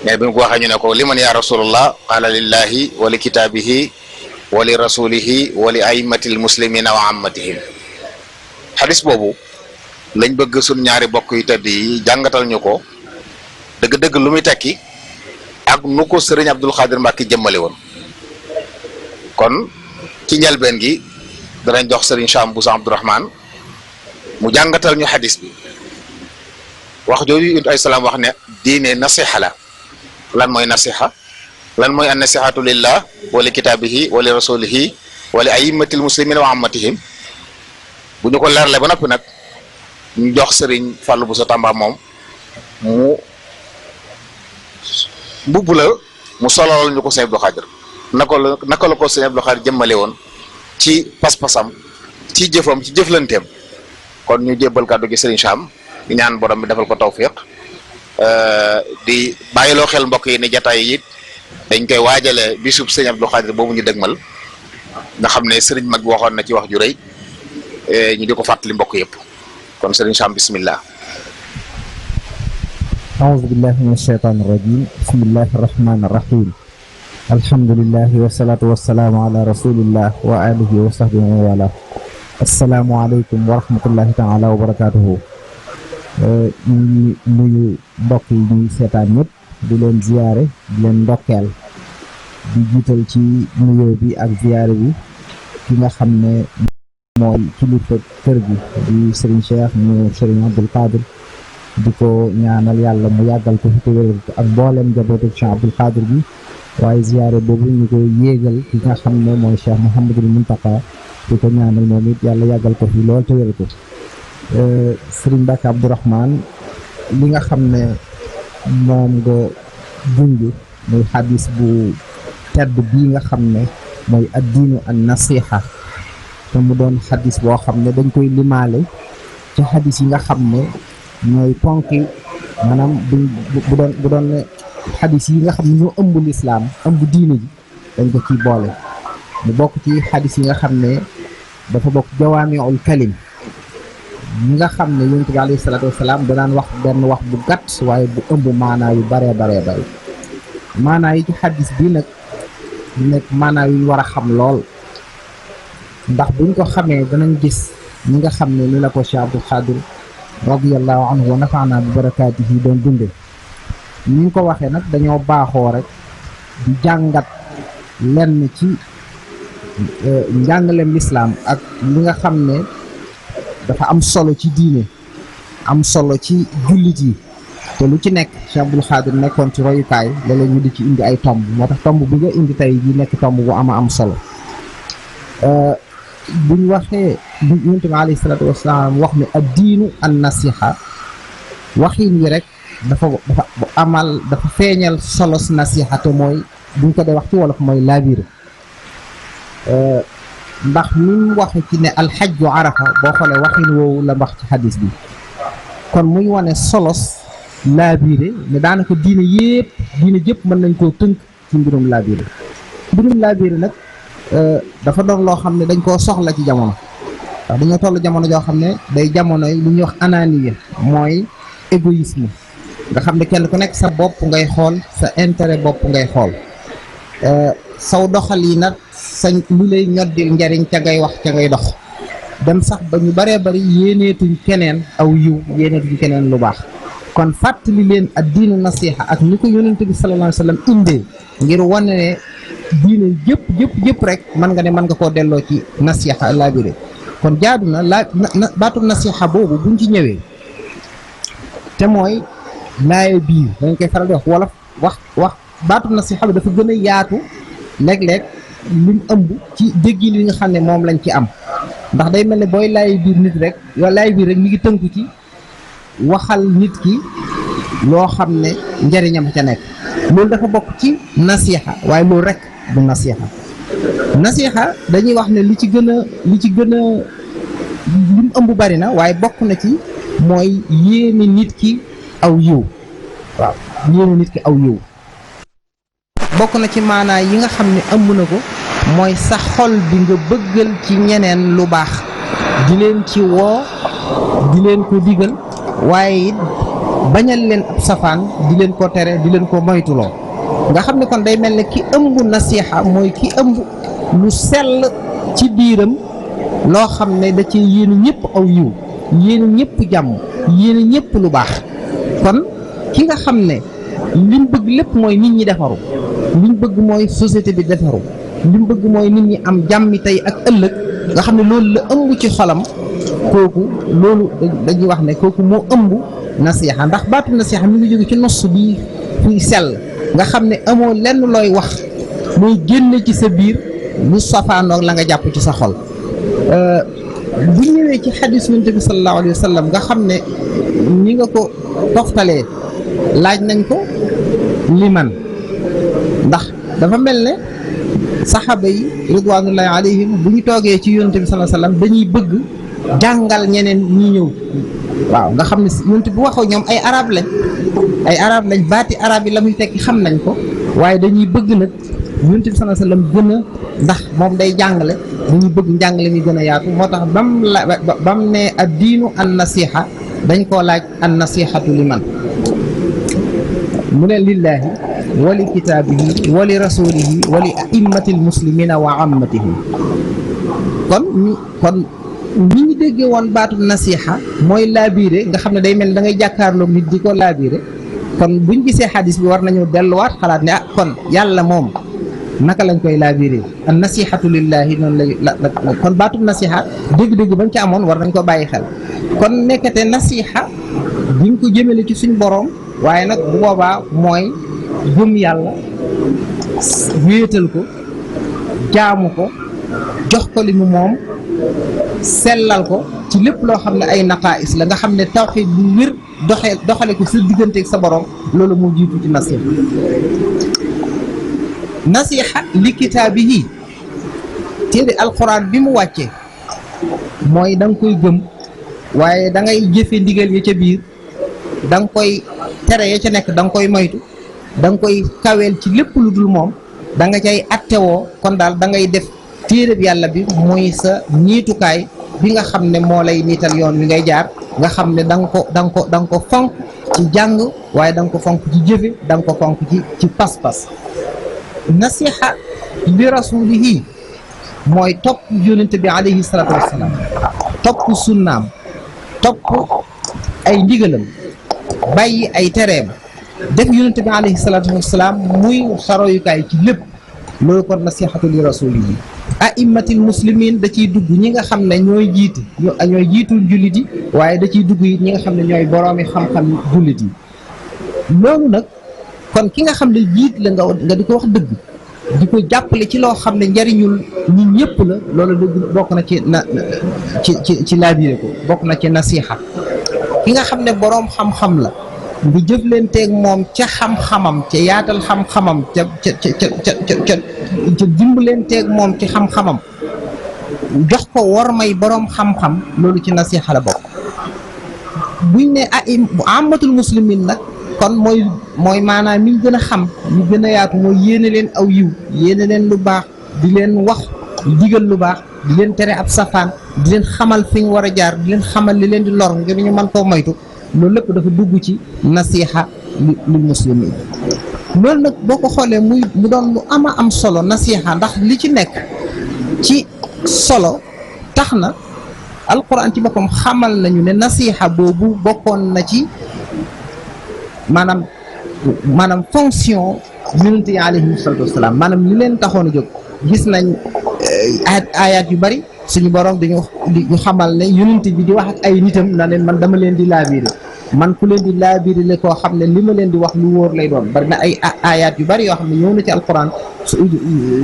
mais bi mu ko waxee ñu ne ko liman ya rasulullah qala lillahi wa li kitaabihi wa li rasulihi wa li aymatil muslimina wa ammatihim. xadis boobu lañ bëgg suñ ñaari bokk yu tedd yi jàngatal ñu ko dëgg-dëgg lu muy tekki ak nu ko sëriñ Abdul Qadir Mbacke jëmmale woon. kon ci njëlbeen gi danañ jox sëriñ Cham Boussa Abdourahmane mu jàngatal ñu xadis bi wax jooju ay salaam wax ne diine nasiha la. lan mooy nasiha lan mooy an nasihatu lillah wa li kitaabihi wa li rasulihi wa li aymatil muslimina wa ammatihim. bu ñu ko leerle ba noppi nag ñu jox sëriñ Fallou Bousso Tamba moom mu mbubb la mu solol ñu ko sëñ Abdou Qadir naka la ko sëñ Abdou Qadir jëmmale woon ci pas-pasam ci jëfam ci jëflanteem. kon ñu jébbal kàddu gi sëriñ Cham di ñaan borom bi defal ko tawfiq di bàyyiloo xel mbokk yi ne jataay yi it dañ koy waajale bisub sëñ Abdou Qadir boobu ñu dëgmal nga xam ne sëriñ mag bi waxoon na ci wax ju rëy ñu di ko fàttali mbokk yëpp kon sëriñ Cham bismillah. أعوذ بالله من الشيطان الرجيم بسم الله الرحمن الرحيم الحمد لله والصلاة والسلام على رسول الله وآله وصحبه ومن السلام عليكم ورحمة الله تعالى وبركاته. ñu nuyu mbokk yi ñuy seetaan ñëpp di leen ziyaare di leen ndokkeel di jiital ci nuyoo bi ak ziyaare bi ki nga xam ne mooy kilifa kër gi di Serigne Cheikh ñu Serigne Abdul Qadir di ko ñaanal yàlla mu yàggal ko fi te wéral ko ak mboolem njabootu Cheikh Abdul Qadir bi waaye ziyaare boobu ñu koy yéegal ki nga xam ne mooy Cheikh Mouhamadul Muntaqa di ko ñaanal moom it yàlla yàggal ko fi lool te wéral ko. Sëriñ Mbacke Abdourahmane li nga xam ne moom nga junj muy xadis bu tedd bii nga xam ne mooy addiinu an nasiha te mu doon xadis boo xam ne dañ koy limaale ci xadis yi nga xam ne ñooy ponki maanaam bu doon ne xadis yi nga xam ne ñoo ëmb lislaam ëmb diine ji dañ ko ciy boole mu bokk ci xadis yi nga xam ne dafa bokk jawaamiul kalim ñi nga xam ne yonent bi alayhi salaatu wasalaam danaan wax benn wax bu gàtt waaye bu ëmb maanaa yu baree bare maanaa yi ci xaddis bi nag nekk maanaa yu ñu war a xam lool ndax buñ ko xamee danañ gis ñi nga xam ne ni la ko Cheikh Abdul Qadir radiyallahu anhu wa nafaana bi barakaatihi doon dunde ni ñu ko waxee nag dañoo baaxoo rek di jàngat lenn ci njàngaleem lislaam ak li nga xam ne dafa am solo ci diine am solo ci jullit yi te lu ci nekk Cheikh Abdoul Khadir nekkoon ci royukaay léeg-léeg ñu di ci indi ay tomb moo tax tomb bi nga indi tey ji nekk tomb bu am solo buñ waxee Yonent bi alayhi salaatu wasalaam wax ne ad-diinu an-nasiha waxin wi rek dafa feeñal solos nasiha te mooy buñ ko dee wax ci wolof mooy laabire ndax ni mu waxe ci ne alxajju arafa boo xoolee waxin woowu la wax ci xadis bi kon muy wane solos laabire ne daanaka diine jëpp mën nañ koo tënk ci mbirum laabire nag dafa doon loo xam ne dañ koo soxla ci jamono ndax dañoo toll jamono joo xam ne day jamono lu ñuy wax ananiya mooy égoïsme nga xam ne kenn ku nekk sa bopp ngay xool sa intérêt bopp ngay xool saw doxal yi nag sa lu lay ñoddil njariñ ca ngay wax ca ngay dox dem sax ba ñu baree bari yéeneetuñ keneen aw yiw yéeneetuñ keneen lu baax kon fàttali leen ak diinu nasiha ak ni ko yonent bi sallallahu alayhi wa sallam indee ngir wane ne diine jëpp rek mën nga koo delloo ci nasiha laabire kon jaadu na baatu nasiha boobu buñ ci ñëwee te mooy laaye biir dañ koy faral di wax wala wax baatu nasiha bi dafa gën a yaatu léeg-léeg luñ ëmb ci déggin yi nga xam ne moom lañ ci am ndax day mel ne booy laaye biir nit rek yow laaye biir rek mi ngi tënku ci waxal nit ki loo xam ne njariñam ca nekk loolu dafa bokk ci nasiha waaye loolu rek du nasiha dañuy wax ne li ci gën a lim ëmb bari na waaye bokk na ci mooy yéene nit ki aw yiw waaw yéene nit ki aw yiw bokk na ci maanaa yi nga xam ne ëmb na ko mooy sa xol bi nga bëggal ci ñeneen lu baax di leen ci woo di leen ko digal waaye it bañal leen ab safaan di leen ko tere di leen ko moytuloo nga xam ne kon day mel ne ki ëmb nasiha mooy ki ëmb lu sell ci biiram loo xam ne da ci yéene ñëpp aw yiw yéene ñëpp jàmm yéene ñëpp lu baax kon ki nga xam ne lim bëgg lépp mooy nit ñi defaru lim bëgg mooy société bi defaru lim bëgg mooy nit ñi am jàmmi tey ak ëllëg nga xam ne loolu la ëmb ci xolam kooku loolu dañuy wax ne kooku moo ëmb nasiha ndax baatu nasiha mi ngi jóge ci nos bi fuy sell nga xam ne amoo lenn looy wax muy génne ci sa biir lu safaanoog la nga jàpp ci sa xol bu ñëwee ci xadis yonent bi sallallahu alayhi wa sallam nga xam ne ñi nga ko toftalee laaj nañ ko liman ndax dafa mel ne saxaaba yi ridwanullahi alayhim bu ñu toogee ci yonent bi sallallahu alayhi wa sallam dañuy bëgg jàngal ñeneen ñi ñëw waaw nga xam ne yonent bu waxoo ñoom ay arab lañ baati arab yi la muy tekki xam nañ ko waaye dañuy bëgg nag yonent bi sallallahu alayhi wa sallam gën a ndax moom day jàngale dañuy bëgg njàngale mi gën a yaatu moo tax bam ne ad-diinu an-nasiha dañ koo laaj an-nasihatu liman mu ne lillaahi wa li kitaabihi wa li rasulihi wa li a'immati al-muslimina wa ammatihim kon ñi ñu déggee woon baatu nasiha mooy laabiire nga xam ne day mel ni da ngay jàkkaarloog nit di ko laabiire kon buñ gisee xadis bi war nañu delluwaat xalaat ne kon yàlla moom naka lañ koy laabiire an nasihatu lillahi noonu la kon baatu nasiha dégg-dégg bañ ci amoon war nañ ko bàyyi xel kon nekkate nasiha di nga ko jëmale ci suñ boroom waaye nag bu boobaa mooy gëm yàlla wéetal ko jaamu ko jox ko li mu moom sellal ko ci lépp loo xam ne ay naqaais la nga xam ne tawxiid bu wér doxale ko sa digganteeg sa borom loolu moo jiitu ci nasiha li kitaabihi téere alquran bi mu wàccee mooy da nga koy gëm waaye da ngay jëfe ndigal ya ca biir da nga koy tere ya ca nekk da nga koy moytu da nga koy kaweel ci lépp lu dul moom da nga cay attewoo kon daal da ngay def téereb yàlla bi mooy sa niitukaay bi nga xam ne moo lay niital yoon wi ngay jaar nga xam ne da nga ko fonk ci jàng waaye da nga ko fonk ci jëfe da nga ko fonk ci pas-pas nasiha li rasulihi mooy topp yonent bi alayhi salaatu wassalaam topp sunnaam topp ay ndigalam bàyyi ay tereem def yonent bi alayhi salaatu wassalaam muy xaroyukaay ci lépp loolu kon nasihatu li rasulihi a'immatil muslimin da ciy dugg ñi nga xam ne ñooy jiitul jullit yi waaye da ciy dugg it ñi nga xam ne ñooy boroomi xam-xam jullit yi loolu nag kon ki nga xam ne jiit la nga di ko wax dëgg di ko jàppale ci loo xam ne njariñul ñun ñëpp la loolu dëgg bokk na ci laabire ko bokk na ci nasiha ki nga xam ne boroom xam-xam la nga jëflanteeg moom ca xam-xamam ca yaatal xam-xamam ca dimbalanteeg moom ci xam-xamam jox ko war may boroom xam-xam loolu ci nasiha la bokk buñ ne amatul muslimin nag kon mooy maanaam mi gën a xam ñu gën a yaatu mooy yéene leen aw yiw yéene leen lu baax di leen wax digal lu baax di leen tere ab safaan di leen xamal fi ñu war a jaar di leen xamal li leen di lor ngir ñu mën koo moytu loolu lépp dafa dugg ci nasiha lil muslimin loolu nag boo ko xoolee mu doon lu ama am solo nasiha ndax li ci nekk ci solo tax na alquran ci boppam xamal nañu ne nasiha boobu bokkoon na ci maanaam fonction yonent yi alayhim salaatu wasalaam maanaam li leen taxoon a jóg gis nañ ayaat yu bari suñu borom dañu xamal ne yonent bi di wax ak ay nitam na leen man dama leen di laabiire man ku leen di laabiire le koo xam ne li ma leen di wax lu wóor lay doon bari na ay ayaat yu bari yoo xam ne ñëw na ci alquran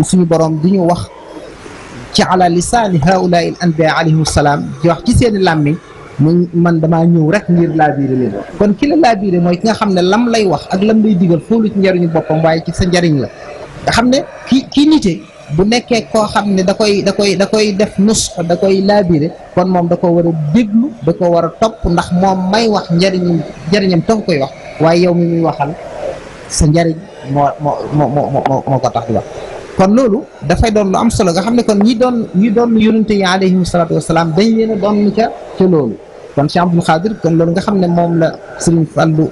suñu borom di ñu wax ci ala lisaani haulaai al anbiya alayhim salaam di wax ci seeni làmmiñ man damaa ñëw rek ngir laabiire leen kon ki la laabiire mooy ki nga xam ne lam lay wax ak lam lay digal xoolu ci njariñu boppam waaye ci sa njariñ la nga xam ne ki nite bu nekkee koo xam ne da koy def nus da koy laabiire kon moom da ko war a déglu da ko war a topp ndax moom may wax njariñam tax koy wax waaye yow mi muy waxal sa njariñ moo ko tax di wax kon loolu dafay doon lu am solo nga xam ne kon ñi doon yonente yi alayhim salaatu wasalaam dañ leen a doon ca loolu kon Cheikh Abdoul Khadir kon loolu nga xam ne moom la Serigne Fallou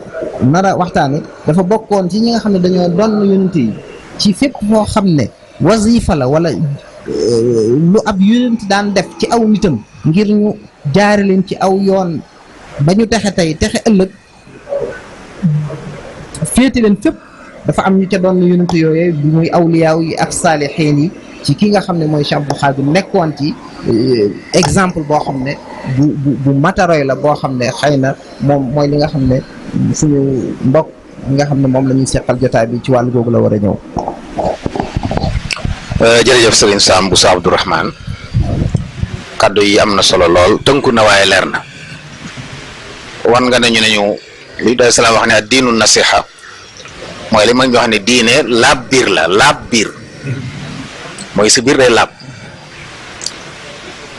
nar a waxtaane dafa bokkoon ci ñi nga xam ne dañoo doon yonente yi ci fépp foo xam ne wazifa la wala lu ab yonente daan def ci aw nitam ngir ñu jaare leen ci aw yoon ba ñu texe tey texe ëllëg féete leen fépp dafa am ñu ca doon yonent yooyee bi muy awliyaaw yi ak saalixiin yi ci ki nga xam ne mooy Cheikh Abdoul Khadir nekkoon ci exemple boo xam ne bu mataroy la boo xam ne xëy na moom mooy li nga xam ne suñu mbokk mi nga xam ne moom la ñuy seqal jotaay bi ci wàllu googu la war a ñëw. jërëjëf Serigne Sam Bousso Abdourahmane kaddu yi am na solo lool tënku na waaye leer na wan nga ne ñu li doy salaam wax ne ak diinu nasiha mooy li ma ñu wax ne diine laab biir la laab biir mooy si biir day laab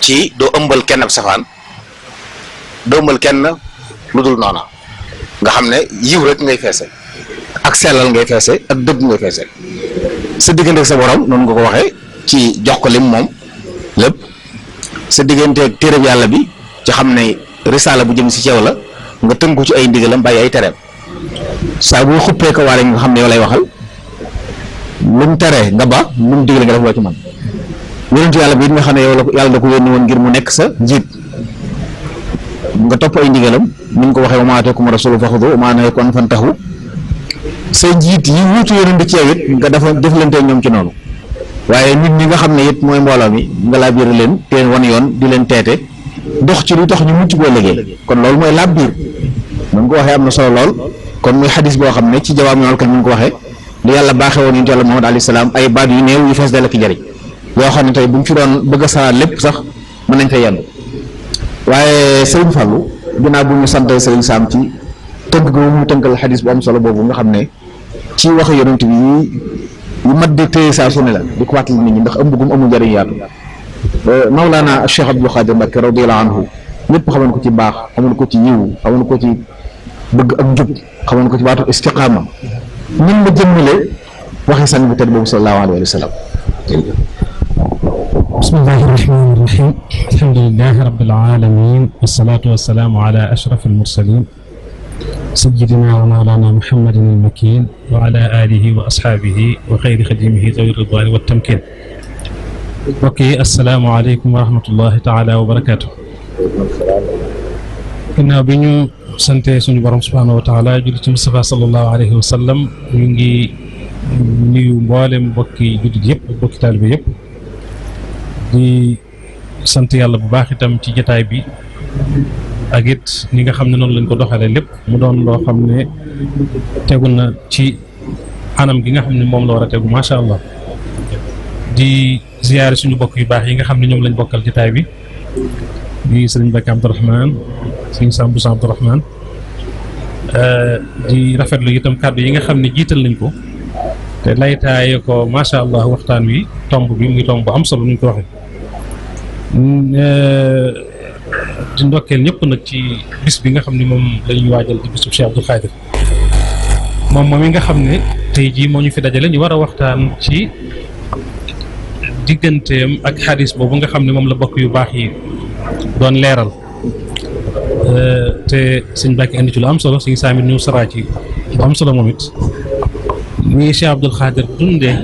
ci doo ëmbal kenn ab safaan doo ëmbal kenn lu dul noona nga xam ne yiw rek ngay feese ak sellal ngay feese ak dëgg ngay feese sa diggante ak sa borom noonu nga ko waxee ci jox ko lim moom lépp sa diggante ak téereb yàlla bi ci xam ne risaala bu jëm si ceew la nga tënku ci ay ndigalam bàyyi ay tereem saa boo xuppee ko waare nga xam ne yow lay waxal lu mu tere nga ba lu mu digle nga def loo ci man yonentu yàlla bi it nga xam ne yow la yàlla da ko yónni woon ngir mu nekk sa njiit nga topp ay ndigalam ni mu ko waxee wa maa aataakumu rasuulu faxuduuhu wa maa nahaakum anhu fantahuu sa njiit yi wuutu yonent ci yow it nga deflante ñoom ci noonu waaye nit ñi nga xam ne it mooy mbooloo mi nga laa biir leen te leen wan yoon di leen teete dox ci lu tax ñu mucc boo liggéey kon loolu mooy laab biir mën ko waxee am na solo lool kon muy xadis boo xam ne ci jawaami'ul kalim ñu ko waxee li yàlla baaxee woon yonent Yàlla Muhammad alayhi salaam ay baat yu néew yu fees dal ak njariñ yoo xam ne tey buñ fi doon bëgg a saa lépp sax mën nañ fay yendu waaye Serigne Fallou ginnaaw bu ñu sante Serigne Sam ci tënk gu mu tënkal xadis bu am solo boobu nga xam ne ci wax yonent bi yu mat di téye saa su ne la di ko fàttali nit ñi ndax ëmb gum amul njëriñ yaatu Mawlana Cheikh Abdoul Khadir Mbacké radiyallahu anhu ñëpp xamoon ko ci baax xamoon ko ci yiw xamoon ko ci bëgg ak njub xamoon ko ci baatu istiqaama ñun la jëmmale waxi sang bi tedd boobu sallallahu alayhi wa sallam. bismillahi rahmani rahim alhamdulilahi rabbil alamin wassalatu wassalamu ala ashraf almursalin sayyidina wa mawlana muhammadin almakin wa ala alihi wa ashabihi wa xayri xadimihi zawi ridwani wa tamkin. mbokk yi assalaamu aleykum wa rahmatullahi taala wa barakaatu. ginnaaw bi ñu sante suñu borom subhaanahu wa taala julli ci Mustafa sallallahu alayhi wa sallam ñu ngi nuyu mboolem mbokki jullit yëpp mbokki taalibe yëpp di sant yàlla bu baax itam ci jataay bi ak it ñi nga xam ne noonu lañ ko doxalee lépp mu doon loo xam ne tegu na ci anam gi nga xam ne moom la war a tegu macha allah. di ziyaare suñu bokk yu baax yi nga xam ne ñoom lañ bokkal jotaay bi di sëriñ Bakki Abdourahmane sëriñ Sambu Abdourahmane di rafetlu itam kàddu yi nga xam ne jiital nañ ko te laytaaye ko macha allah waxtaan wi tomb bi muy tomb bu am solo ni ñu ko waxee. di ndokkeel ñëpp nag ci bis bi nga xam ne moom la ñuy waajal di bisu Cheikh Abdoul Khadir moom yi nga xam ne tey jii moo ñu fi dajale ñu war a waxtaan ci digganteem ak xadis boobu nga xam ne moom la bokk yu baax yi doon leeral te sëñ Bakki indi ci lu am solo sëñ Saamit ñu saraa ci lu am solo moom it muy Cheikh Abdoul Khadir dundee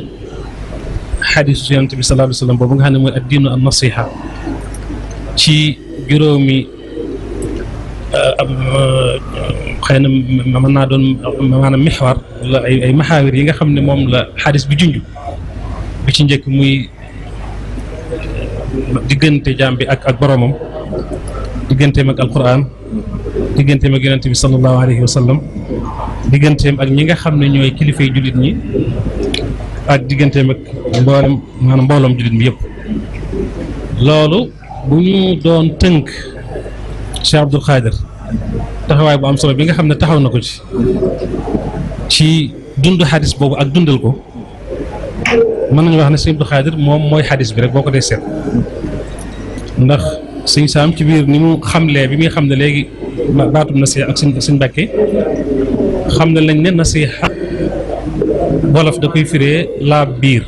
xadisu yonent bi sallallahu alayhi wa sallam boobu nga xam ne mooy ad-diinu an-nasiha ci juróomi xëy na mën naa doon maanaam mixwar wala ay maxaawir yi nga xam ne moom la xadis bi junj bi ci njëkk muy diggante jaam bi ak boroomam digganteem ak alquran digganteem ak yonent bi sallallahu alayhi wa sallam digganteem ak ñi nga xam ne ñooy kilifay jullit ñi ak digganteem ak mbooloom jullit mi yëpp. loolu bu ñu doon tënk Cheikh Abdoul Khadir taxawaay bu am solo bi nga xam ne taxaw na ko ci dund xadis boobu ak dundal ko mën nañu wax ne Cheikh Abdoul Khadir moom mooy xadis bi rek boo ko dee seet ndax sëñ Saam ci biir ni mu xamlee bi muy xam ne léegi baatum nasiha ak sëñ Mbàkke xam ne lañ ne nasiha wolof da koy firee laab biir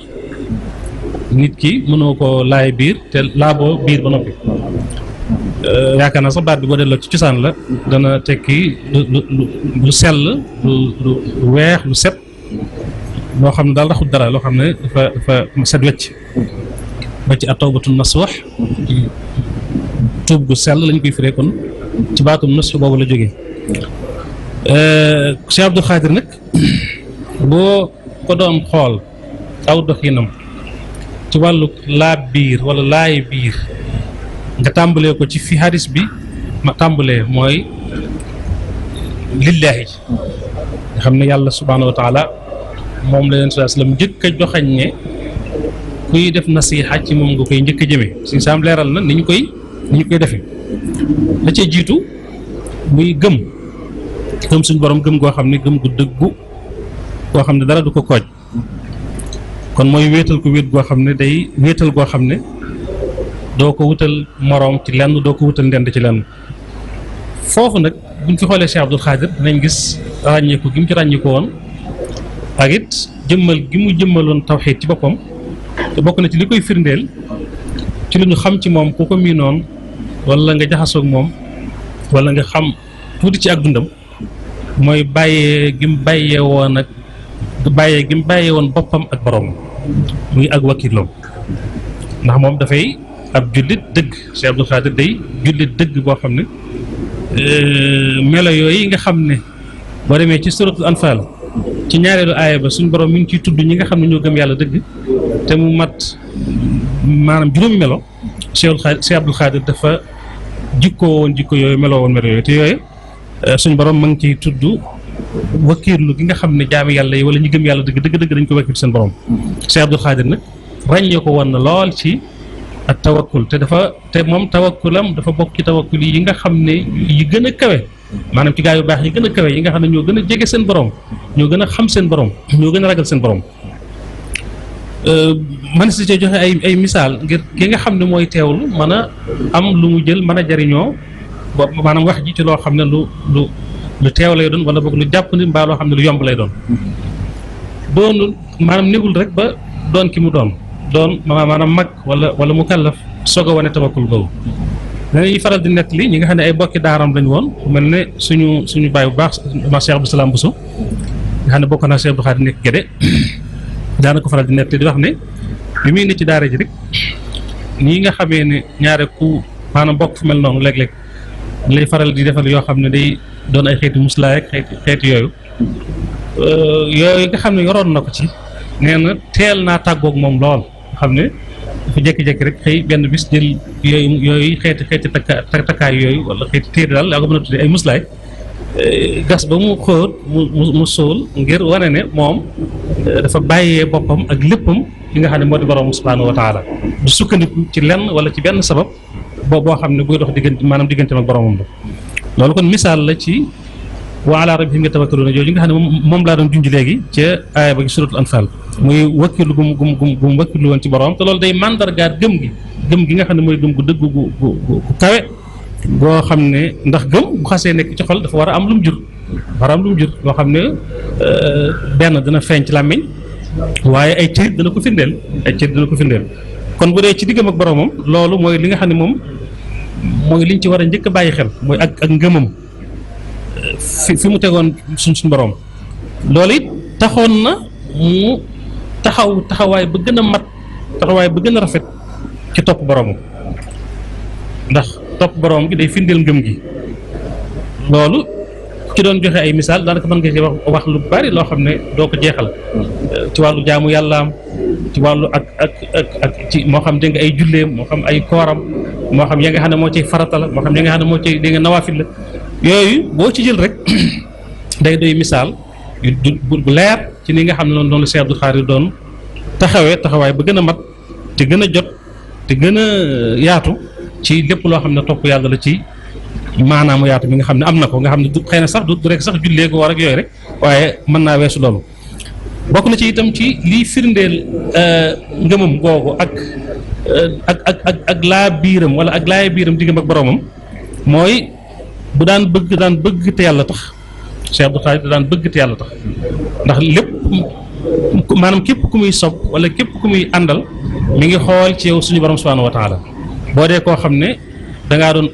nit ki mënoo ko laay biir te laaboo biir ba noppi yaakaar naa sax baat bi boo delloo ci cosaan la dana tekki lu sell lu weex lu set loo xam ne daal raxut dara loo xam ne dafa set wecc ba ci at-tawbatu nasuux tuub gu sell lañ koy firee kon ci baatum nasuux boobu la jógee Cheikh Abdoul Khadir nag boo ko doon xool aw doxinam ci wàllu laab biir wala laay biir nga tàmbalee ko ci fi hadis bi ma tàmbalee mooy lillaahi nga xam ne yàlla subhaanahu wa taala moom la leen sallallahu alayhi wasallam njëkk a joxañ ne kuy def nasiha ci moom nga koy njëkk a jëmee suñu saam leeral na ni ñu koy defee la cee jiitu muy gëm suñu borom gëm goo xam ne gëm gu dëggu goo xam ne dara du ko kooj kon mooy wéetal ko wéet goo xam ne day wéetal goo xam ne doo ko wutal moroom ci lenn doo ko wutal ndend ci lenn foofu nag buñ fi xoolee Cheikh Abdoul Khadir dinañ gis ràññeeku gi mu ci ràññeeku woon ak it jëmmal gi mu jëmmaloon tawxiid ci boppam te bokk na ci li koy firndeel ci lu ñu xam ci moom ku ko miinoon wala nga jaxasoog moom wala nga xam tuuti ci ak dundam mooy bàyyee gi mu bàyyee woon boppam ak boroom muy ak wakiiloom ndax moom dafay ab jullit dëgg Cheikh Abdoul Khadir day jullit dëgg boo xam ne melo yooyu nga xam ne boo demee ci suratul anfal ci ñaareelu aaya ba suñ borom mi ngi ciy tudd ñi nga xam ne ñoo gëm yàlla dëgg te mu mat maanaam juróomi melo Cheikh Abdoul Khadir dafa jikkoo woon jikko yooyu meloo woon melo yooyu te yooyu suñ borom ma ngi ciy tudd wakiirlu gi nga xam ne jaami yàlla yi wala ñi gëm yàlla dëgg dañ ko wakiir seen borom Cheikh Abdoul Khadir nag ràññee ko woon na lool ci ak tawakkul te moom tawakkulam dafa bokk ci tawakkul yi nga xam ne yi gën a kawe maanaam ci gaa yu baax yi gën a kawe yi nga xam ne ñoo gën a jege seen borom ñoo gën a xam seen borom ñoo gën a ragal seen borom man si cee joxe ay misaal ngir ki nga xam ne mooy teewlu mën a am lu mu jël mën a jariñoo maanaam wax ji ci loo xam ne lu teew lay doon wala boog lu jàpp ni mbaa loo xam ne lu yomb lay doon maanaam négul rek ba doon ki mu doon maanaam mag wala mu kàllaf soog a wane tawakkul boobu dañuy faral di nettali ñi nga xam ne ay bokki daaram lañ woon ku mel ne suñu baay bu baax ma Cheikh Abdou Salam Bousso nga xam ne bokk naa Cheikh Abdou Khadir nekk Gédé daana ko faral di nettali di wax ne bi muy ne ci daara ji rek nii nga xamee ne ñaare ku maanaam bokk fu mel noonu léeg-léeg lay faral di defal yoo xam ne day doon ay xeeti muslaay ak xeeti yooyu nga xam ne yoroon na ko ci nee na teel naa tàggoog moom lool xam ne dafa jékki-jékki rek xëy benn bis jël yooyu xeeti takkaay yooyu wala xeeti téere daal laa ko mën a tuddee ay muslaay gas ba mu xóot mu suul ngir wane ne moom dafa bàyyee boppam ak léppam li nga xam ne moo di borom subhanahu wa taala du sukkandiku ci lenn wala ci benn sabab boo xam ne buy dox digganteem ak boromam la loolu kon misaal la ci wa ala rabbihim yatawakkaluuna jooju nga xam ne moom laa doon junj léegi ca aaya ba ci suratul anfal muy wakkilu gum wakkilu woon ci borom te loolu day mandargaat gëm gi nga xam ne mooy gëm gu dëgg gu kawe boo xam ne ndax gëm bu xasee nekk ci xol dafa war a am lu mu jur loo xam ne benn dina feeñ ci làmmiñ waaye ay cërit dana ko firndeel kon bu dee ci diggam ak boromam loolu mooy li nga xam ne moom mooy liñ ci war a njëkk a bàyyi xel mooy ak ngëmam fi mu tegoon suñ borom loolu it taxoon na mu taxawaay ba gën a mat taxawaay ba gën a rafet ci topp boromam ndax topp borom gi day firndeel ngëm gi loolu ci doon joxe ay misaal daanaka mën nga ci wax lu bari loo xam ne doo ko jeexal ci wàllu jaamu yàllaam ci wàllu ak ci moo xam dégg nga ay julleem moo xam ay kooram moo xam ya nga xam ne moo ciy farata la moo xam ya nga xam ne moo ciy dégg nga nawaafil la yooyu boo ci jël rek day doy misaal bu leer ci ni nga xam ne noonu la Cheikh Abdou Khadre doon taxawaay ba gën a mat te gën a jot te gën a yaatu ci lépp loo xam ne topp yàlla la ci maanaamu yaatu mi nga xam ne am na ko nga xam ne du xëy na sax du rek sax jullee ko war ak yooyu rek waaye mën naa weesu loolu bokk na ci itam ci liy firndeel ngëmam googu ak laa biiram wala ak laay biiram diggam ak boromam mooy bu daan bëgg te yàlla tax Cheikh Abdou Khadre daan bëgg te yàlla tax ndax lépp maanaam képp ku muy sopp wala képp ku muy àndal mi ngi xool ci yow suñu borom subhanahu wa taala boo dee koo xam ne dangaa doon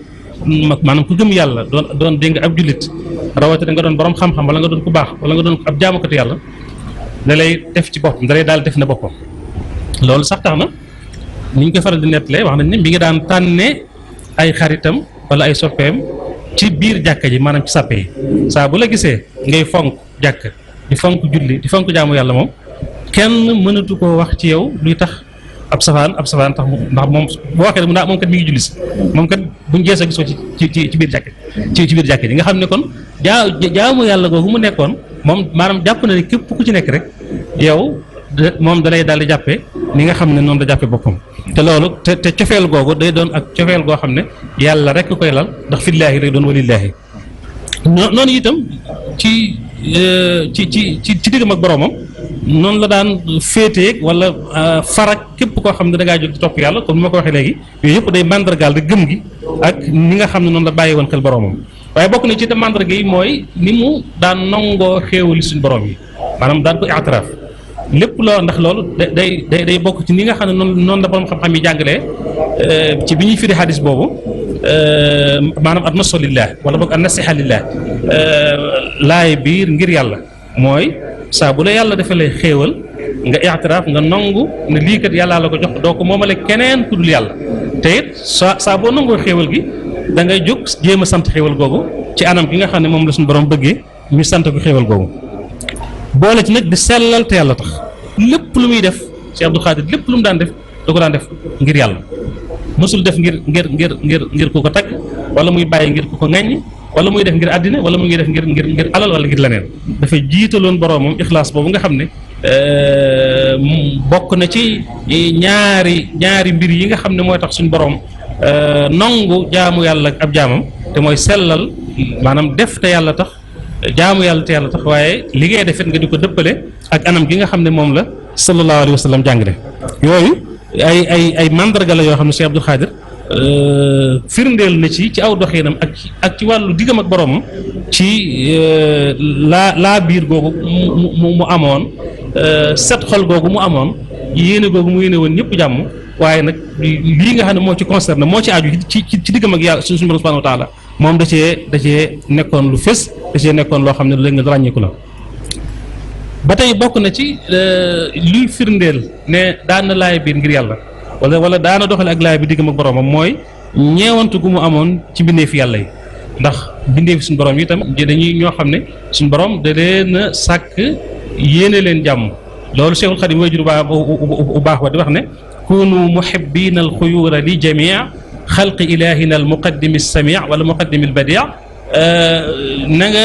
maanaam ku gëm yàlla doon dégg nga ab jullit rawatina nga doon borom xam-xam wala nga doon ku baax wala nga doon ab jaamukatu yàlla da lay def ci boppam da lay daal def na boppam loolu sax tax na ni ñu koy faral di nettalee wax nañ ne mi ngi daan tànne ay xaritam wala ay soppeem ci biir jàkka ji maanaam ci sàppe yi saa bu la gisee ngay fonk jàkk di fonk julli di fonk jaamu yàlla moom kenn mënatu koo wax ci yow luy tax ab safaan tax ndax moom boo waxee ne moom kat mi ngi julli si moom kat buñ geesoo gisoo ci biir jàkk ci biir jàkk ji nga xam ne kon jaamu yàlla googu mu nekkoon moom maanaam jàpp na ne képp ku ci nekk rek yow moom da lay daal di jàppee ni nga xam ne noonu la jàppee boppam te loolu te cofeel googu day doon ak cofeel goo xam ne yàlla rek koy lal ndax fillaahi lay doon walillaahi noonu itam ci diggam ak boromam noonu la daan féeteeg wala farak képp koo xam ne da ngaa jóg di topp yàlla comme ni ma ko waxee léegi yooyu yëpp day mandargaal de gëm gi ak ni nga xam ne noonu la bàyyi woon xel boromam waaye bokk na ci te mandarga yi mooy ni mu daan nangoo xéewali suñ borom yi maanaam daan ko i'tiraaf lépp loo ndax loolu day bokk ci ni nga xam ne noonu la borom xam-xam yi jàngalee ci bi ñuy firi hadis boobu maanaam ad nasu lillah wala boog an nasiha lillah laay biir ngir yàlla mooy saa bu la yàlla defee lay xéewal nga i'tiraaf nga nangu ne lii kat yàllaa la ko jox doo ko moomale keneen ku dul yàlla te it saa boo nangoo xéewal gi da ngay jóg jéem a sant xéewal googu ci anam gi nga xam ne moom la suñu borom bëggee ñu sant ko xéewal googu boole ci nag di sellal te yàlla tax lépp lu muy def Cheikh Abdou Khadre lépp lu mu daan def da ko daan def ngir yàlla mosul def ngir ku ko tagg wala muy bàyyi ngir ku ko ŋaññi wala muy def ngir àddina wala muy def ngir alal wala ngir leneen dafay jiitaloon boroomam ixlaas boobu nga xam ne bokk na ci ñaari mbir yi nga xam ne mooy tax suñu borom nangu jaamu yàlla ak ab jaamam te mooy sellal maanaam def te yàlla tax jaamu yàlla te yàlla tax waaye li ngay defet nga di ko dëppale ak anam gi nga xam ne moom la sallallahu alayhi wa sallam jàngale yooyu ay mandarga la yoo xam ne Cheikh Abdou Khadre firndeel na ci aw doxinam ak ci wàllu diggam ak boroomam ci laa biir googu mu amoon set xol googu mu amoon yéene googu mu yéene woon ñëpp jàmm waaye nag lii nga xam ne moo ci concerné moo ci aju ci diggam ak yàlla suñu borom subhanahu wa taala moom da cee nekkoon lu fës da cee nekkoon loo xam ne lu léegi nga ràññeeku la ba tey bokk na ci luy firndeel ne daan na laay biir ngir yàlla wala daana doxale ak laay bi diggam ak boromam mooy ñeewantu gu mu amoon ci mbindeefi yàlla yi ndax mbindeefi suñu borom yi itam dañuy ñoo xam ne suñu borom da leen a sàkk yéene leen jàmm loolu Cheikhul Khadim way jur bu baax ba di wax ne kunu muhibbina alxuyura li jamii xalqi ilahina almuqaddimi alsamii wala muqaddimi albadi na nga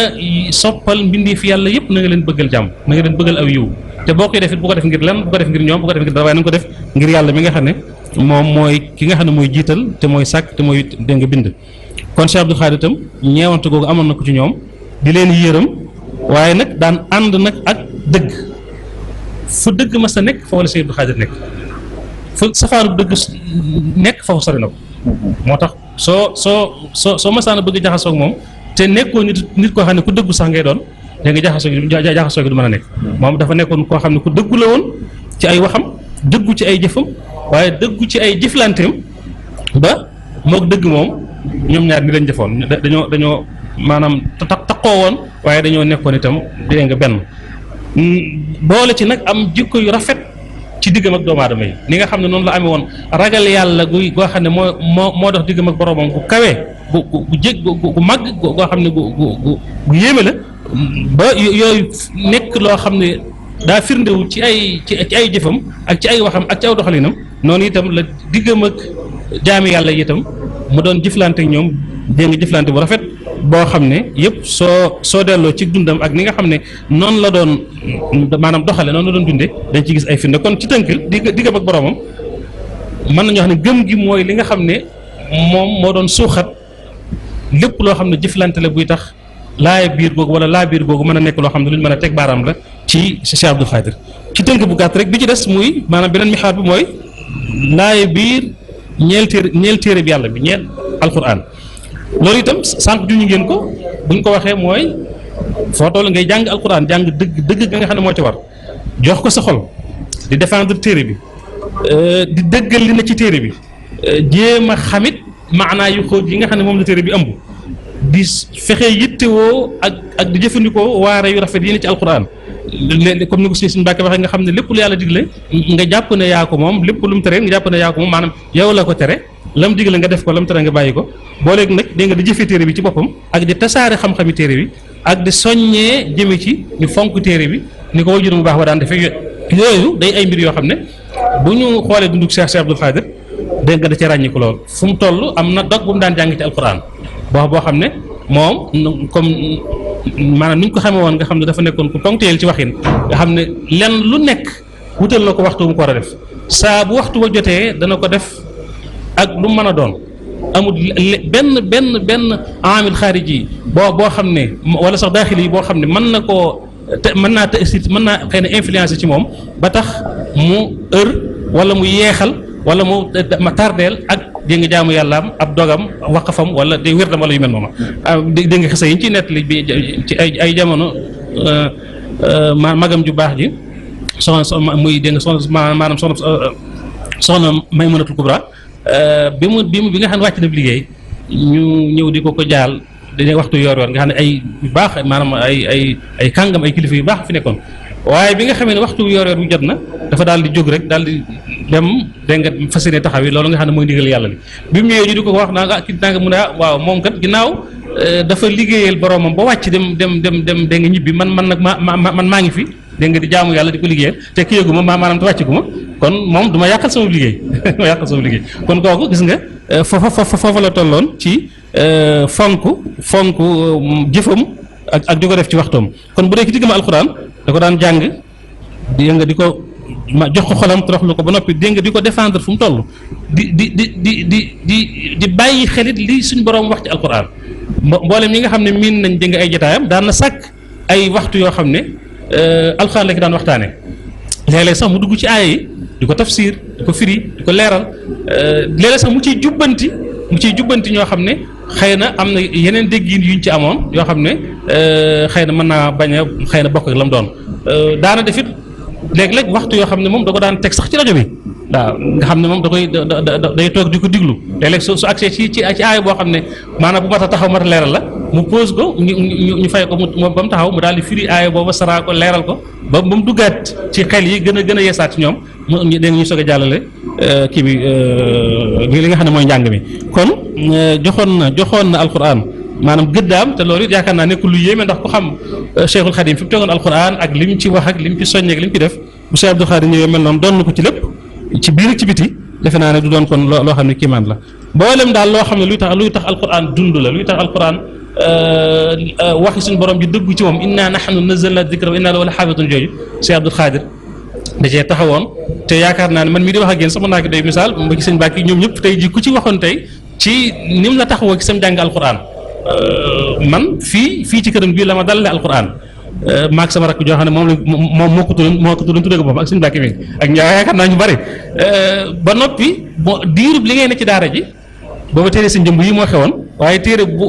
soppal mbindi fi yàlla yëpp na nga leen bëggal jàmm na nga leen bëggal aw yiw te boo koy def it bu ko def ngir lan bu ko def ngir ñoom bu ko def ngir dara waaye na nga ko def ngir yàlla mi nga xam ne moom mooy ki nga xam ne mooy jiital te mooy sàkk te mooy dégg nga bind. kon Cheikh Abdou Khadir itam ñeewante googu amoon na ko ci ñoom di leen yërëm waaye nag daan ànd nag ak dëgg fu dëgg mas a nekk foofu la Cheikh Abdou Khadir nekk fu safaanu dëgg nekk foofu sori na ko moo tax soo masaana bëgg jaxasoo ak moom te nekkoo nit koo xam ne ku dëggu sax ngay doon da nga jaxasoo gi du mën a nekk moom dafa nekkoon koo xam ne ku dëggu la woon ci ay waxam dëggu ci ay jëfam waaye dëggu ci ay jëflanteem ba mook dëgg moom ñoom ñaar ni lañ jëfoon dañoo maanaam taqoo woon waaye dañoo nekkoon itam dégg nga benn boole ci nag am jikko yu rafet ci diggam ak doomu aadama yi ni nga xam ne noonu la amee woon ragal yàlla goo xam ne moo dox diggam ak boromam gu kawee gu màgg goo xam ne gu yéeme la ba yooyu nekk loo xam ne daa firndewu ci ay jëfam ak ci ay waxam ak ci aw doxalinam noonu itam la diggam ak jaami yàlla yi itam mu doon jëflante ak ñoom dégg nga jëflante bu rafet boo xam ne yëpp soo delloo ci dundam ak ni nga xam ne noonu la doon maanaam doxale noonu la doon dunde dañ ci gis ay firnde kon ci tënk diggam ak boromam mën nañoo xam ne gëm gi mooy li nga xam ne moom moo doon suuxat lépp loo xam ne jëflante la buy tax laaya biir googu wala laa biir googu mën a nekk loo xam ne lu ñu mën a teg baaraam la ci Cheikh Abdou Khadir ci tënk bu gàtt rek bi ci des muy maanaam beneen mixaat bi mooy laaya biir ñeel téere bi yàlla bi ñeel alquran loolu itam sànq juñu ngeen ko buñ ko waxee mooy foo toll ngay jàng alquran jàng dëgg nga xam ne moo ci war jox ko sa xol di défendre téere bi di dëggal li na ci téere bi jéem a xamit maanaa yu xóot yi nga xam ne moom la téere bi ëmb di fexe yittewoo ak di jëfandikoo waare yu rafet yi ne ci alquran comme ni ko suñu Mbàkke waxee nga xam ne lépp lu yàlla digle nga jàpp ne yaa ko moom lépp lu mu tere nga jàpp ne yaa ko moom maanaam yow la ko tere lam digle nga def ko lam tere nga bàyyi ko boo léegi nag dégg nga di jëfee téere bi ci boppam ak di tasaare xam-xami téere bi ak di soññee jëme ci ñu fonk téere bi ni ko wajur mu baax ba daan defee yooyu day ay mbir yoo xam ne bu ñu xoolee dundug Cheikh Abdou Khadir dégg nga da ca ràññiku lool fu mu toll am na dog bu mu daan jàng ci alquran boo xam ne moom comme maanaam ni ñu ko xamee woon nga xam ne dafa nekkoon ku ponctuel ci waxin nga xam ne lenn lu nekk wutal na ko waxtu mu ko war a def saa bu waxtu wa jotee dana ko def ak lu mën a doon amul benn amil xaariji boo xam ne wala sax daaxili yi boo xam ne mën na koo mën naa xëy na influencer ci moom ba tax mu wala mu yeexal wala mu ma tardeel ak dégg nga jaamu yàllaam ab dogam waqafam wala day wérdam wala yu mel noonu dégg nga xisa yi ñu ciy nettali bi ci ay jamono magam ju baax ji soxna muy dégg nga maanaam soxna Maymunatul Kubra bi nga xam ne wàcc na bi liggéey ñu ñëw di ko jaal dañuy waxtu yor nga xam ne ay yu baax maanaam ay kàngam ay kilifa yu baax fi nekkoon waaye bi nga xamee ne waxtu yor bu jot na dafa daal di jóg rek daal di dem dégg nga fas yéene taxaw yi loolu nga xam ne mooy ndigal yàlla li bi mu ñëwee ñu di ko wax naa nga mu ne waaw moom kat ginnaaw dafa liggéeyal boromam ba wàcc dem dégg nga ñibbi man nag man maa ngi fi dégg nga di jaamu yàlla di ko liggéeyal te ki yëgu ma maanaam te wàcc gu ma kon moom du ma yàqal sama liggéey kon kooku gis nga foofa la tolloon ci fonk jëfam ak di ko def ci waxtoom kon bu dee ki diggam alxuraan da ko daan jàng dégg nga di ko jox ko xolam toroxlu ko ba noppi dégg nga di ko défendre fu mu toll di bàyyi xelit li suñ borom wax ci alxuraan mboolem ñi nga xam ne miin nañ dégg nga ay jotaayam daan na sàkk ay waxtu yoo xam ne alxuraan la ki daan waxtaane léeg-léeg sax mu dugg ci aaya yi di ko tafsir di ko firi di ko leeral léeg-léeg sax mu ciy jubbanti ñoo xam ne xëy na am na yeneen déggin yuñ ci amoon yoo xam ne xëy na mën naa bañ a xëy na bokk ak la mu doon daana defit léeg-léeg waxtu yoo xam ne moom da ko daan teg sax ci rajo bi waaw nga xam ne moom da koy day toog di ko diglu léeg-léeg su accès ci aaya boo xam ne maanaam bu mat a taxaw mat a leeral la mu pose ko ñu fay ko ba mu taxaw mu daal di firi aaya booba saraa ko leeral ko ba mu duggaat ci xel yi gën a yeesaat ci ñoom mu dégg ñu soog a jàllale kii bi li nga xam ne mooy njàng mi kon joxoon na alquran maanaam gëddaam te loolu it yaakaar naa nekkul lu yéeme ndax ku xam Cheikhul Khadim fi mu tegoon alquran ak lim ci wax ak lim ci soññeek lim ci def bu Cheikh Abdou Khadim ñëwee mel noonu doon na ko ci lépp ci biir ci biti defe naa ne du doon kon loo xam ne kiimaan la mboolem daal loo xam ne luy tax alquran dund la luy tax alquran waxi suñu borom ji dëggu ci moom inna nahnu nazzalna dhikra wa inna lahu lahafidun jooju Cheikh Abdoul Khadir da cee taxawoon te yaakaar naa ne man mii di wax ak yéen sama naa ki doy misaal ba ci sëñ Mbàkke ñoom ñëpp tey ji ku ci waxoon tey ci ni mu la taxawoo ci sam jàng alquran man fii ci këram bii la ma dalale alquran maag sama rakk joo xam ne moom moo ko tuddoon tuddee ko boppam ak sëñ Mbàkke mi ak ñaa yaakaar naa ñu bari ba noppi diirub li ngay ne ci daara ji booba téere sa njëmb yi moo xewoon waaye téere bu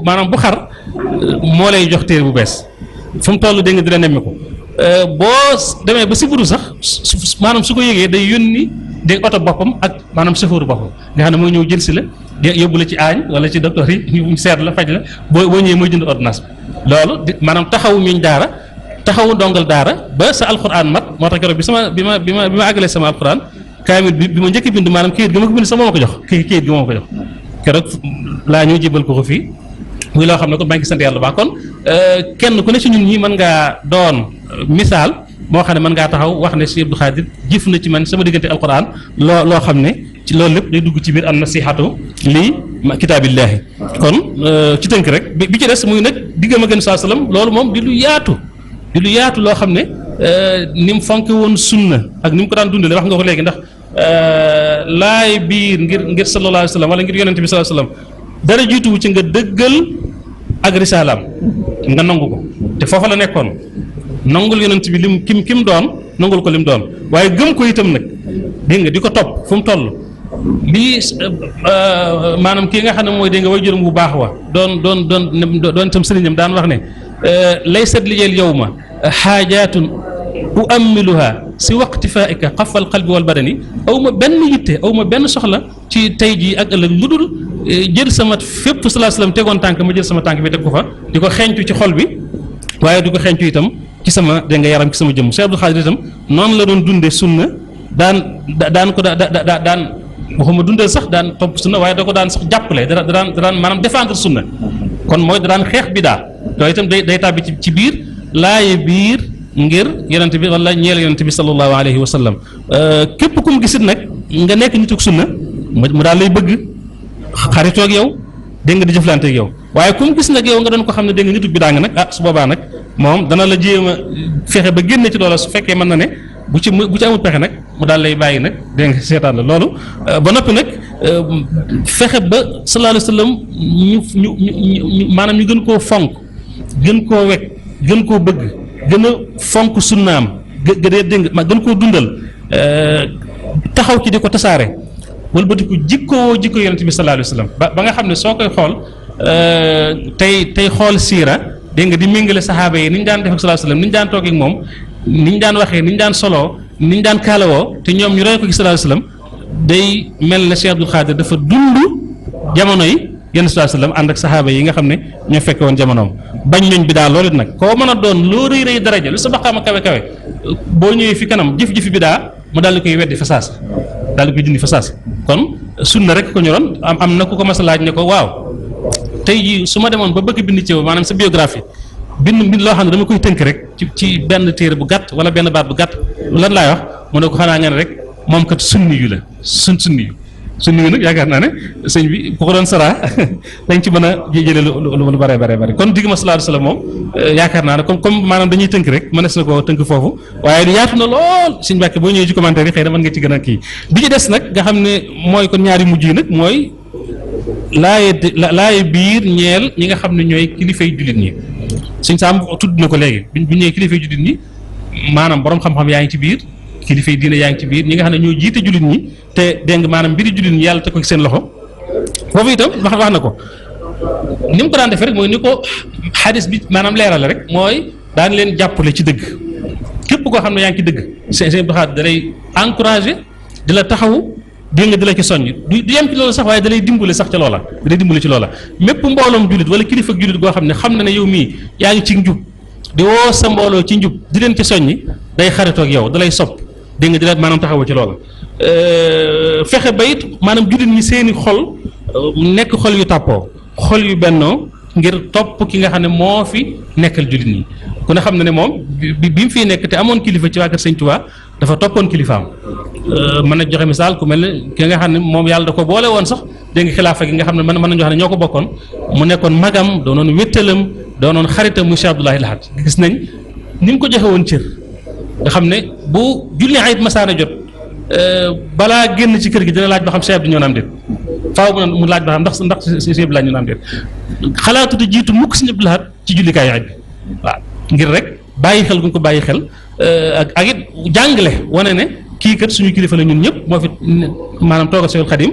maanaam bu xar moo lay jox téere bu bees fu mu toll dégg nga di la nemme ko boo demee ba siburu sax maanaam su ko yëgee day yónni dégg oto boppam ak maanaam chauffeur boppam nga xam ne mooy ñëw jël si la yóbbu la ci aañ wala ci docteur yi ñu seet la faj la boo ñëwee mooy jënd ordonnance bi loolu maanaam taxawu ñuñ daara taxawu ndongal daara ba sa alxuraan mat moo tax keroog bi ma àggalee sama alxuraan kaamil bi ma njëkk bind maanaam kayit gi ma ko bind sax moo ma ko jox kayit gi moo ma ko jox keroog laa ñëw jébal ko fii muy loo xam ne kon maa ngi sant yàlla baax kon kenn ku ne ci ñun ñi mën ngaa doon misaal moo xam ne mën ngaa taxaw wax ne Cheikh Abdou Khadir jëf na ci man sama diggante alquran loo xam ne ci loolu lépp day dugg ci biir an nasihatu lii kitaabillahi kon ci tënk rek bi ci des muy nag diggam a gën saa salaam loolu moom di lu yaatu loo xam ne ni mu fonke woon sunna ak ni mu ko daan dundale wax nga ko léegi ndax laay biir ngir sallallahu alayhi wa sallam wala ngir yonente bi sallallahu alayhi wa sallam dara jiituwu ci nga dëggal ak risalaam nga nangu ko te foofa la nekkoon nangul yonent bi lim kim doon nangul ko lim doon waaye gëm ko itam nag dégg nga di ko topp fu mu toll lii maanaam kii nga xam ne mooy dégg nga way juróom bu baax wa doon itam sëriñam daan wax ne laysat liyal yawma xaajaatun uammiluha si waqtifaika xafal qalbi wal badani aw ma benn yitte aw ma benn soxla ci tey jii ak ëllëg lu dul jël sama fépp salaa salaam tegoon tànk ma jël sama tànk bi teg ko fa di ko xeeñtu ci xol bi waaye di ko xeeñtu itam ci sama dégg nga yaram ci sama jëmm Cheikh Abdou Khadir itam noonu la doon dundee sunna daan ko daan waxuma dundal sax daan topp sunna waaye da ko daan sax jàppale da daan maanaam défendre sunna kon mooy da daan xeex bidaa loolu itam day tàbbi ci biir laaye biir ngir yonent bi wala ñeel yonent bi sallallahu alayhi wa sallam képp ku mu gisit nag nga nekk nituk sunna mu daal lay bëgg xaritoog yow dégg nga di jëflante ak yow waaye ku mu gis nag yow nga doon ko xam ne dégg nga nituk bidaa nga nag su boobaa nag moom dana la jéem a fexe ba génne ci loola su fekkee mën na ne bu ci amul pexe nag mu daal lay bàyyi nag dégg nga seetaan la loolu ba noppi nag fexe ba sallallahu alayhi wa sallam ñu maanaam ñu gën koo fonk gën koo wekk gën koo bëgg gën a fonk sunnaam dégg nga gën koo dundal taxaw ci di ko tasaare wala ba di ko jikko yonent bi sallallahu alayhi wa sallam ba nga xam ne soo koy xool tey xool siira dégg nga di méngale saxaaba yi ni ñu daan def ak sallallahu alayhi wa sallam ni ñu daan toog ak moom ni ñu daan waxee ni ñu daan soloo ni ñu daan kaalawoo te ñoom ñu roy ko ci sallallahu alayhi wa sallam day mel ne Cheikh Abdou Khadir dafa dund jamono yi yenn sallallahu alayhi wa sallam ànd ak saxaaba yi nga xam ne ñoo fekke woon jamonoom bañ ñooñ bi daal loolu it nag koo mën a doon loo rëy rëy daraja lu sa baxaama kawe kawe boo ñëwee fi kanam jëf-jëfi bi daa mu daal di koy weddi fa saas daal di koy dindi fa saas kon sunna rek ko ñoroon am na ku ko mas a laaj ne ko waaw tey jii su ma demoon ba bëgg bind ci yow maanaam sa biographie bind loo xam ne dama koy tënk rek ci benn téere bu gàtt wala benn baat bu gàtt lan laay wax mu ne ko xanaa nga ne rek moom kat sunni yu la sunni yu nag yaakaar naa ne sëñ bi ku ko doon saraa dañ ci mën a jëlee lu bare kon digg ma sallallahu alayhi wasallam moom yaakaar naa ne comme maanaam dañuy tënk rek mënees na koo tënk foofu waaye yaatu na lool sëñ Mbàkke boo ñëwee ci commentaire yi xëy na mën nga ci gën a kii bi ci des nag nga xam ne mooy kon ñaari mujj yi nag mooy laaye biir ñeel ñi nga xam ne ñooy kilifay jullit ñi sëñ Saam tudd na ko léegi bi ñëwee kilifay jullit ñi maanaam borom xam-xam yaa ngi ci biir kilifay diine yaa ngi ci biir ñi nga xam ne ñoo jiite jullit ñi te dégg nga maanaam mbiri jullit ñi yàlla te ko ci seen loxo foofu itam wax na ko ni mu ko daan defee rek mooy ni ko xadis bi maanaam leerale rek mooy daan leen jàppale ci dëgg képp koo xam ne yaa ngi ci dëgg seen doxaat da lay encouragé di la taxawu dégg nga di la ci soññ du yem ci loolu sax waaye da lay dimbale sax ca loola da lay dimbale ci loola mépp mbooloom jullit wala kilifa ak jullit goo xam ne xam na ne yow mii yaa ngi ci njub di woo sa mbooloo ci njub di leen ci soññi day xaritoog yow da lay sopp dégg nga di la maanaam taxawu ci loola fexe ba it maanaam jullit ñi seeni xol nekk xol yu tàppoo xol yu bennoo ngir topp ki nga xam ne moo fi nekkal jullit ñi ku ne xam na ne moom bi mu fiy nekk te amoon kilifa ci waa kër Sëñ Tuubaa dafa toppoon kilifaam mën na joxe misaal ku mel ne ki nga xam ne moom yàlla da ko boole woon sax dégg nga xilaafa gi nga xam ne mën nañu wax ne ñoo ko bokkoon mu nekkoon magam doonoon wéttalam doonoon xaritam mu Cheikh Abdoulaye Lahad gis nañ ni mu ko joxe woon cër nga xam ne bu julli ayit masaana jot balaa génn ci kër gi dina laaj ba xam Cheikh Abdou ñëw na am déet faaw mu laaj ba xam ndax Cheikh Abdou Lahad ñëw na am déet xalaatu di jiitu mukk Cheikh Abdou Lahad ci jullikaay ayit bi waaw ngir rek bàyyi xel gu ñu ko bàyyi xel ak it jàngale wane ne kii kat suñu kilifa la ñun ñëpp moo fi maanaam toogal Cheikhul Khadim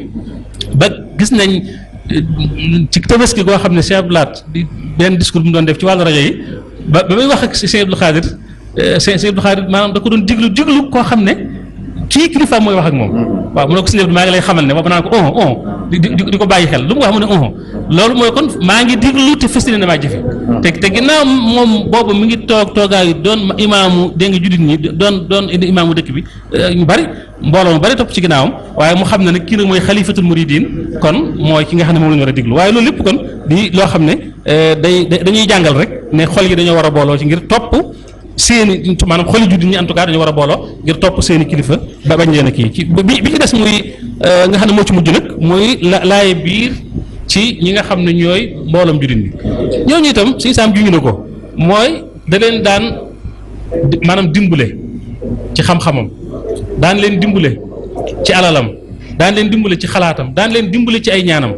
ba gis nañ ci tabaski goo xam ne Cheikh Abdou Lahad di benn discours bu mu doon def ci wàllu rajo yi ba muy wax ak Cheikh Abdou Khadir Cheikh Abdou Khadir maanaam da ko doon diglu koo xam ne kii kilifa mooy wax ak moom waaw mu ne ko si maa ngi lay xamal ne boobu naan ko di ko bàyyi xel lu mu wax mu ne loolu mooy kon maa ngi diglu te fas yéene maa jëfe te ginnaaw moom boobu mi ngi toogaayu doon imaamu dégg nga jullit ñi doon imaamu dëkk bi ñu bari mbooloo mu bari topp ci ginnaawam waaye mu xam ne nag kii nag mooy xalifatul muridin kon mooy ki nga xam ne moom la ñu war a diglu waaye loolu lépp kon di loo xam ne dañuy jàngal rek ne xol yi dañoo war a booloo ci ngir topp seeni maanaam xoli jullit ñi en tout cas dañu war a booloo ngir topp seeni kilifa ba bañ leen a kii ci bi ci des muy nga xam ne moo ci mujj nag muy laaye biir ci ñi nga xam ne ñooy mboolam jullit ñi ñooñu itam suñu saam juñu na ko mooy da leen daan maanaam dimbale ci xam-xamam daan leen dimbale ci alalam daan leen dimbale ci xalaatam daan leen dimbale ci ay ñaanam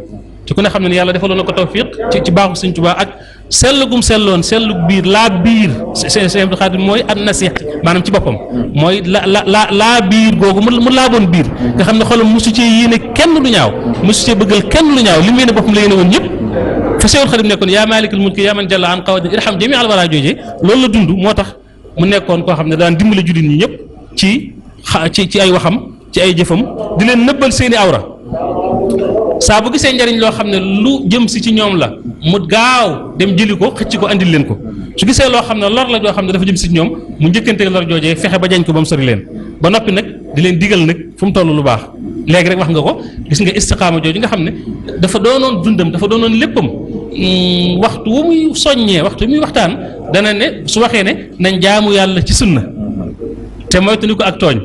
ci ku ne xam ne yàlla defaloon na ko tawfiq ci baaxu Sëñ Tuubaa ak sellugum selloon sellug biir laa biir Cheikh Abdou Khadir mooy an nasiix maanaam ci boppam mooy laa biir googu mu laaboon biir nga xam ne xolam mosu cee yéene kenn lu ñaaw mosu cee bëggal kenn lu ñaaw li mu yéene boppam la yéene woon ñëpp fa Cheikhul Khadim nekkoon yaa maalikal mulki yaa man jalla an qawadin irham jami al wara jooje loolu la dund moo tax mu nekkoon koo xam ne daan dimbale jullit ñi ñëpp ci ay waxam ci ay jëfam di leen nëbbal seeni awra saa bu gisee njariñ loo xam ne lu jëm si ci ñoom la mu gaaw dem jëli ko xëcc ko andil leen ko su gisee loo xam ne lor la joo xam ne dafa jëm si ñoom mu njëkkante lor joojee fexe ba jañ ko ba mu sori leen ba noppi nag di leen digal nag fu mu toll lu baax léegi rek wax nga ko gis nga istiqaama jooju nga xam ne dafa doonoon dundam dafa doonoon léppam waxtu wu muy soññee waxtu wu muy waxtaan dana ne su waxee ne nañ jaamu yàlla ci sunna te moytu ko ak tooñ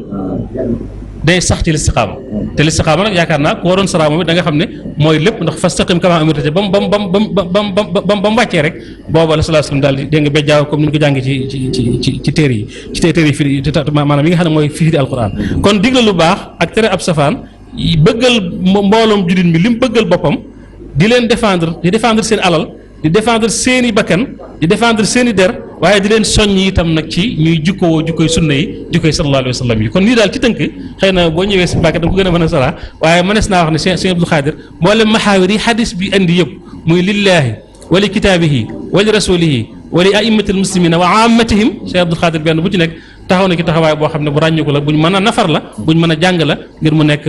day sax ci listiqaama te listiqaama nag yaakaar naa ku waroon saraa moom it da nga xam ne mooy lépp ndax fastaqim kamaa umirta ba mu wàccee rek booba la sallallahu alayhi wasallam daal di dégg nga bejjaaw comme ni ñu ko jàngee ci téere yi ci téere yi firi maanaam yi nga xam ne mooy firi alquran kon digle lu baax ak tere ab safaan bëggal mbooloom jullit mi li mu bëggal boppam di leen défendre seen alal di défendre seeni bakkan di défendre seeni der waaye di leen soññ itam nag ci ñuy jukkoo jukkoy sunna yi jukkoy sallallahu alayhi wa sallam yi kon nii daal ci tënk xëy na boo ñëwee si Mbàkke da nga ko gën a mën a sara waaye mënees naa wax ne Cheikh Abdou Khadir mboolem maxaawir yi xadis bi andi yëpp muy lillaahi wa li kitaabihi wa li rasulihi wa li aimmatil muslimina wa ammatihim Cheikh Abdou Khadir benn bu ci nekk taxaw na ci taxawaay boo xam ne bu ràññiku la buñ mën a nafar la buñ mën a jàng la ngir mu nekk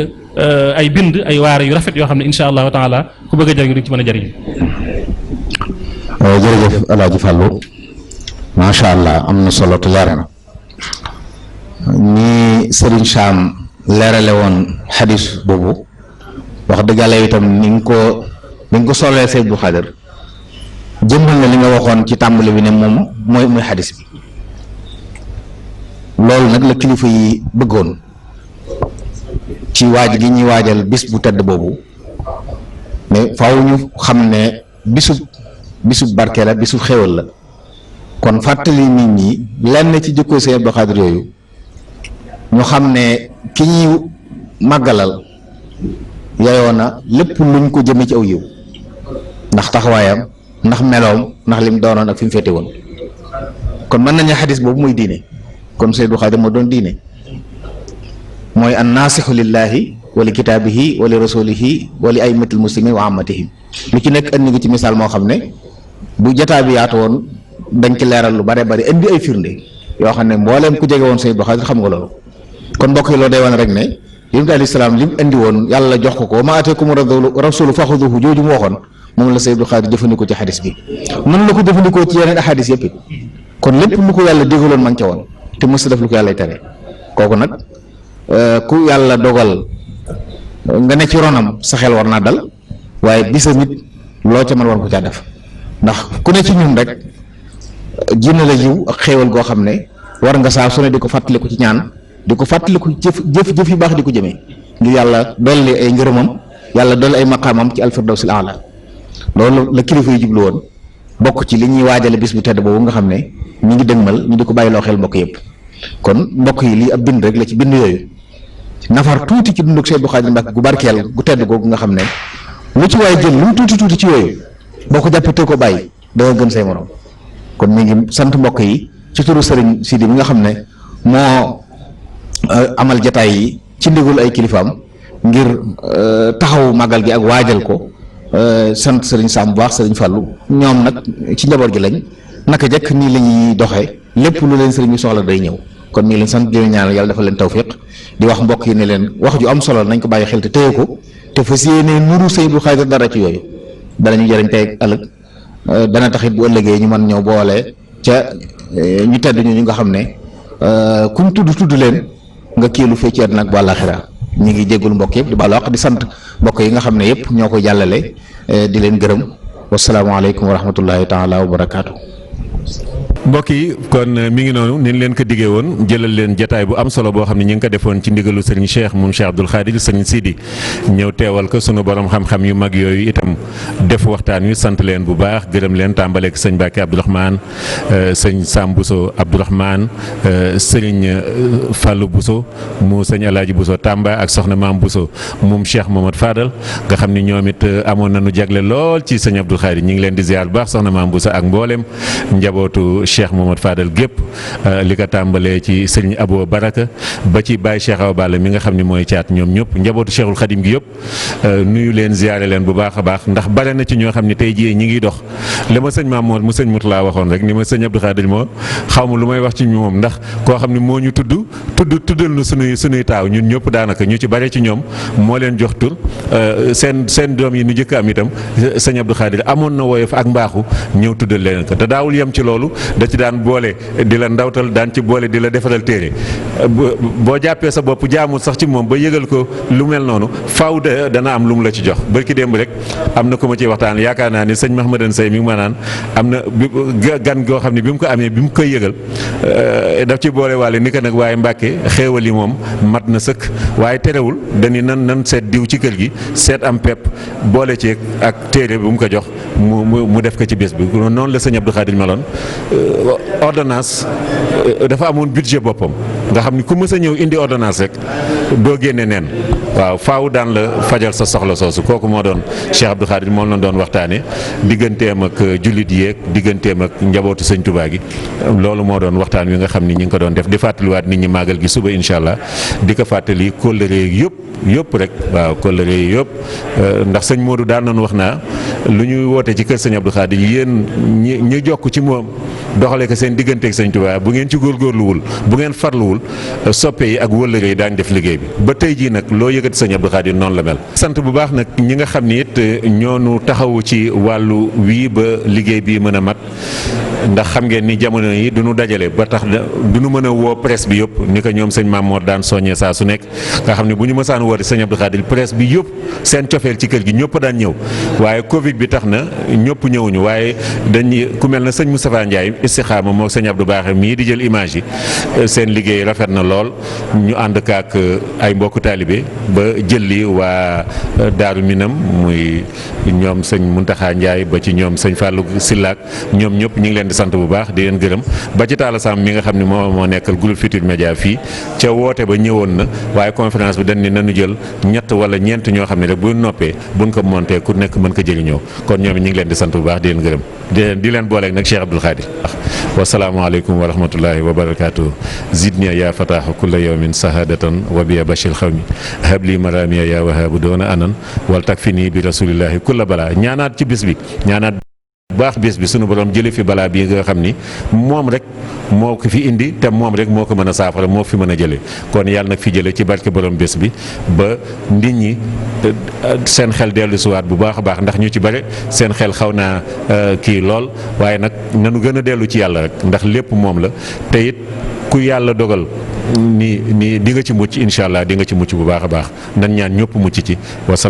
ay bind ay waare yu rafet yoo xam ne insha allahu taala ku bëgg a jëriñu di ci mën a jëriñu. jërëjëf El Hadj Fallou macha allah am na solo te leer na ni Serigne Cham leerale woon xadis boobu wax dëgg yàlla itam ni nga ko solee Sëñ Abdou Khadir jëmbal na li nga waxoon ci tàmbali bi ne moom mooy xadis bi loolu nag la kilifa yi bëggoon ci waaj gi ñuy waajal bis bu tedd boobu mais faaw ñu xam ne bisub barke la bisub xéwal la kon fàttali nit ñi lenn ci jikko Sëñ Abdou Khadir yooyu ñu xam ne ki ñuy màggalal yeyoo na lépp luñ ko jëme ci aw yiw ndax taxawaayam ndax meloom ndax lim doonoon ak fi mu féete woon kon mën nañu xadis boobu muy diine kon Sëñ Abdou Khadir moo doon diine mooy an naasixu lillahi wa li kitaabihi wa li rasulihi wa li aymatil muslimin wa ammatihim lu ci nekk indi nga ci misaal moo xam ne bu jataa bi yaatu woon dañ ci leeral lu bare bari indi ay firnde yoo xam ne mbooleem ku jege woon Sëñ Abdou Khadir xam nga loolu kon mbokk yi loolu day wane rek ne yonent alayhi salaam li mu indi woon yàlla jox ko wa maa aataakumu rasulu faxuduhu jooju mu waxoon moom la Sëñ Abdou Khadir jëfandikoo ci xadis bi mën la ko jëfandikoo ci yeneen xadis yëpp it kon lépp lu ko yàlla digaloon man ca woon te mës def lu ko yàlla tere kooku nag ku yàlla dogal nga ne ci ronam sa xel war naa dal waaye bisa nit loo ca mën war ko caa def ndax ku ne ci ñun rek jinne la jiw ak xéewal goo xam ne war nga saa su ne di ko fàttaliku ci ñaan di ko fàttaliku jëf yu baax di ko jëmee ngir yàlla dolli ay ngërëmam yàlla dolli ay maqaamam ci alfirdawsil aala loolu la kilifa yi jublu woon bokk ci li ñuy waajale bis bu tedd boobu nga xam ne ñu ngi dëgmal ñu di ko bàyyiloo xel mbokk yëpp kon mbokk yi lii ab bind rek la ci bind yooyu nafar tuuti ci dunduk Cheikh Abdou Khadre Mbacké gu barkeel gu tedd googu nga xam ne lu ci waay jël lu mu tuuti ci yooyu boo ko jàppee te ko bàyyi danga gën say morom kon mi ngi sant mbokk yi ci turu Serigne Sidi mi nga xam ne moo amal jataay yi ci ndigal ay kilifaam ngir taxawu màggal gi ak waajal ko sant Serigne Sam bu baax Serigne Fallou ñoom nag ci njaboot gi lañ naka jekk nii la ñuy doxee lépp lu leen Serigne bi soxla day ñëw kon mi ngi leen sant di leen ñaanal yàlla dafa leen tawfiq di wax mbokk yi ne leen wax ju am solo nañ ko bàyyi xel te téye ko te fas yéene nuru Sëñ Abdou Khadre dara ci yooyu danañu jëriñ tey ëllëg dana taxit bu ëllëgee ñu mën ñëw boole ca ñu tedd ñu nga xam ne kuñ tudd leen nga kiilu fee ci àddina ak bu àllaaxira ñi ngi jéggul mbokk yëpp di baalu àq di sant mbokk yi nga xam ne yëpp ñoo koy jàllale di leen gërëm wasalaamaaleykum wa rahmatullahi taala wa barakaatu. mbokk yi kon mi ngi noonu ni leen ko diggee woon jëlal leen jataay bu am solo boo xam ne ñu ngi ko defoon ci ndigalu sëriñ Cheikh moom Cheikh Abdou Khadre sëriñ Sidi ñëw teewal ko sunu borom xam-xam yu mag yooyu itam def waxtaan wi sant leen bu baax gërëm leen tàmbaleek sëñ Mbacké Abdourahmane sëñ Sam Bousso Abdourahmane sëriñ Fallou Bousso mu sëñ Alaaji Bousso Tamba ak soxna Maam Bousso moom Cheikh Mohamad Fadal nga xam ni ñoom it amoon nañu jagle lool ci sëñ Abdou Khadre ñu ngi leen di ziar bu baax soxna Maam Bousso ak mboolem njabootu Cheikh Mohamad Fadal gépp li ko tàmbalee ci sëriñ Abo Baraka ba ci Baye Cheikh Awa Balla mi nga xam ne mooy caat ñoom ñëpp njabootu Cheikhul Khadim gi yëpp nuyu leen ziare leen bu baax a baax ndax bare na ci ñoo xam ne tey jii ñi ngi dox li ma sëñ Mamour mu sëñ Moutala waxoon rek ni ma sëñ Abdou Khadre moo xaw ma lu may wax ci moom ndax koo xam ne moo ñu tuddal na sunuy taaw ñun ñëpp daanaka ñu ci bare ci ñoom moo leen jox tur seen doom yi nu jëkk am itam sëñ Abdou Khadre amoon na woyof ak mbaaxu ñëw tuddal leen ko te daawul yem ci loolu da ci daan boole di la ndawtal daan ci boole di la defaral téere boo jàppee sa bopp jaamul sax ci moom ba yëgal ko lu mel noonu faaw dana am lu mu la ci jox barki démb rek am na ko ma ciy waxtaan yaakaar naa ni sëñ Mahmadan Sey mi ngi ma naan am na gan goo xam ne bi mu ko amee bi mu koy yëgal daf ci boole waale ni ko nag waaye Mbàkke xéewal yi moom mat na sëkk waaye terewul dañu nan seet diw ci kër gi seet am pepp boole ci ak téere bu mu ko jox mu def ko ci bés bi noonu la sëñ Abdou Khadre meloon ordonnance dafa amoon budget boppam nga xam ni ku mës a ñëw indi ordonnance rek doo génne neen waaw faaw daan la fajal sa soxla soosu kooku moo doon Cheikh Abdou Khadre moom la doon waxtaane digganteem ak jullit yeeg digganteem ak njabootu sëñ Touba gi loolu moo doon waxtaan wi nga xam ni ñi ngi ko doon def di fàttaliwaat nit ñi màggal gi suba incha allah di ko fàttali kóllëre yëpp rek waaw kóllëre yi yëpp ndax sëñ Modou daan nañu wax naa lu ñuy woote ci kër sëñ Abdou Khadre yéen ñi jokk ci moom doxale ko seen digganteeg sëñ Touba bu ngeen ci góorgóorluwul bu ngeen farluwul soppe yi ak wëllëre yi daañ def liggéey bi ba tey jii nag loo yëgati sëñ Abdou Khadre noonu la mel. sant bu baax nag ñi nga xam ni it ñoonu taxawu ci wàllu wii ba liggéey bi mën a mat ndax xam ngeen ni jamono yi du ñu dajale ba tax du ñu mën a woo presse bi yëpp ni ko ñoom sëñ Mamour daan soññee saa su nekk nga xam ne bu ñu mësaan woote sëñ Abdou Khadre presse bi yëpp seen cofeel ci kër gi ñëpp daan ñëw waaye Covid bi tax na ñëpp ñëwuñu waaye dañuy ku mel na sëñ Moustapha Ndiaye istixaama moo sëñ Abdou Baaxe mii di jël image yi seen liggéey rafet na lool ñu ànd kaak ay mbokku taalibe ba jël li waa Daaru Minam muy ñoom sëñ Muntaxa Ndiaye ba ci ñoom sëñ Fallou Sillaak ñoom ñëpp ñu ngi leen di sant bu baax di leen gërëm ba ci Talla Samb mi nga xam ne moo nekkal groupe Futurs Médias fii ca woote ba ñëwoon na waaye conférence bi dañ ne nañu jël ñett wala ñeent ñoo xam ne rek bu noppee buñ ko monté ku nekk mën ko jëriñoo kon ñoom ñu ngi leen di sant bu baax di leen gërëm di leen booleeg nag Cheikh Abdou Khadre wasalaamaaleykum wa rahmatullahi wa barakaatu zidniya ya fataha kulla yawmin sahadatan wa biya bashil xawmi habli maramiya ya wahabu doona anan wal takfini bi rasulillahi kulla bala ñaanaat ci bis bi ñaanaat baax bés bi sunu borom jële fi balaa bii nga xam ni moom rek moo ko fi indi te moom rek moo ko mën a saafara moo fi mën a jële kon yàlla nag fi jële ci barke borom bés bi ba nit ñi seen xel dellu siwaat bu baax a baax ndax ñu ci bare seen xel xaw naa kii lool waaye nag nanu gën a dellu ci yàlla rek ndax lépp moom la te it ku yàlla dogal ni di nga ci mucc incha allah di nga ci mucc bu baax a baax nan ñaan ñëpp mucc ci wasalaam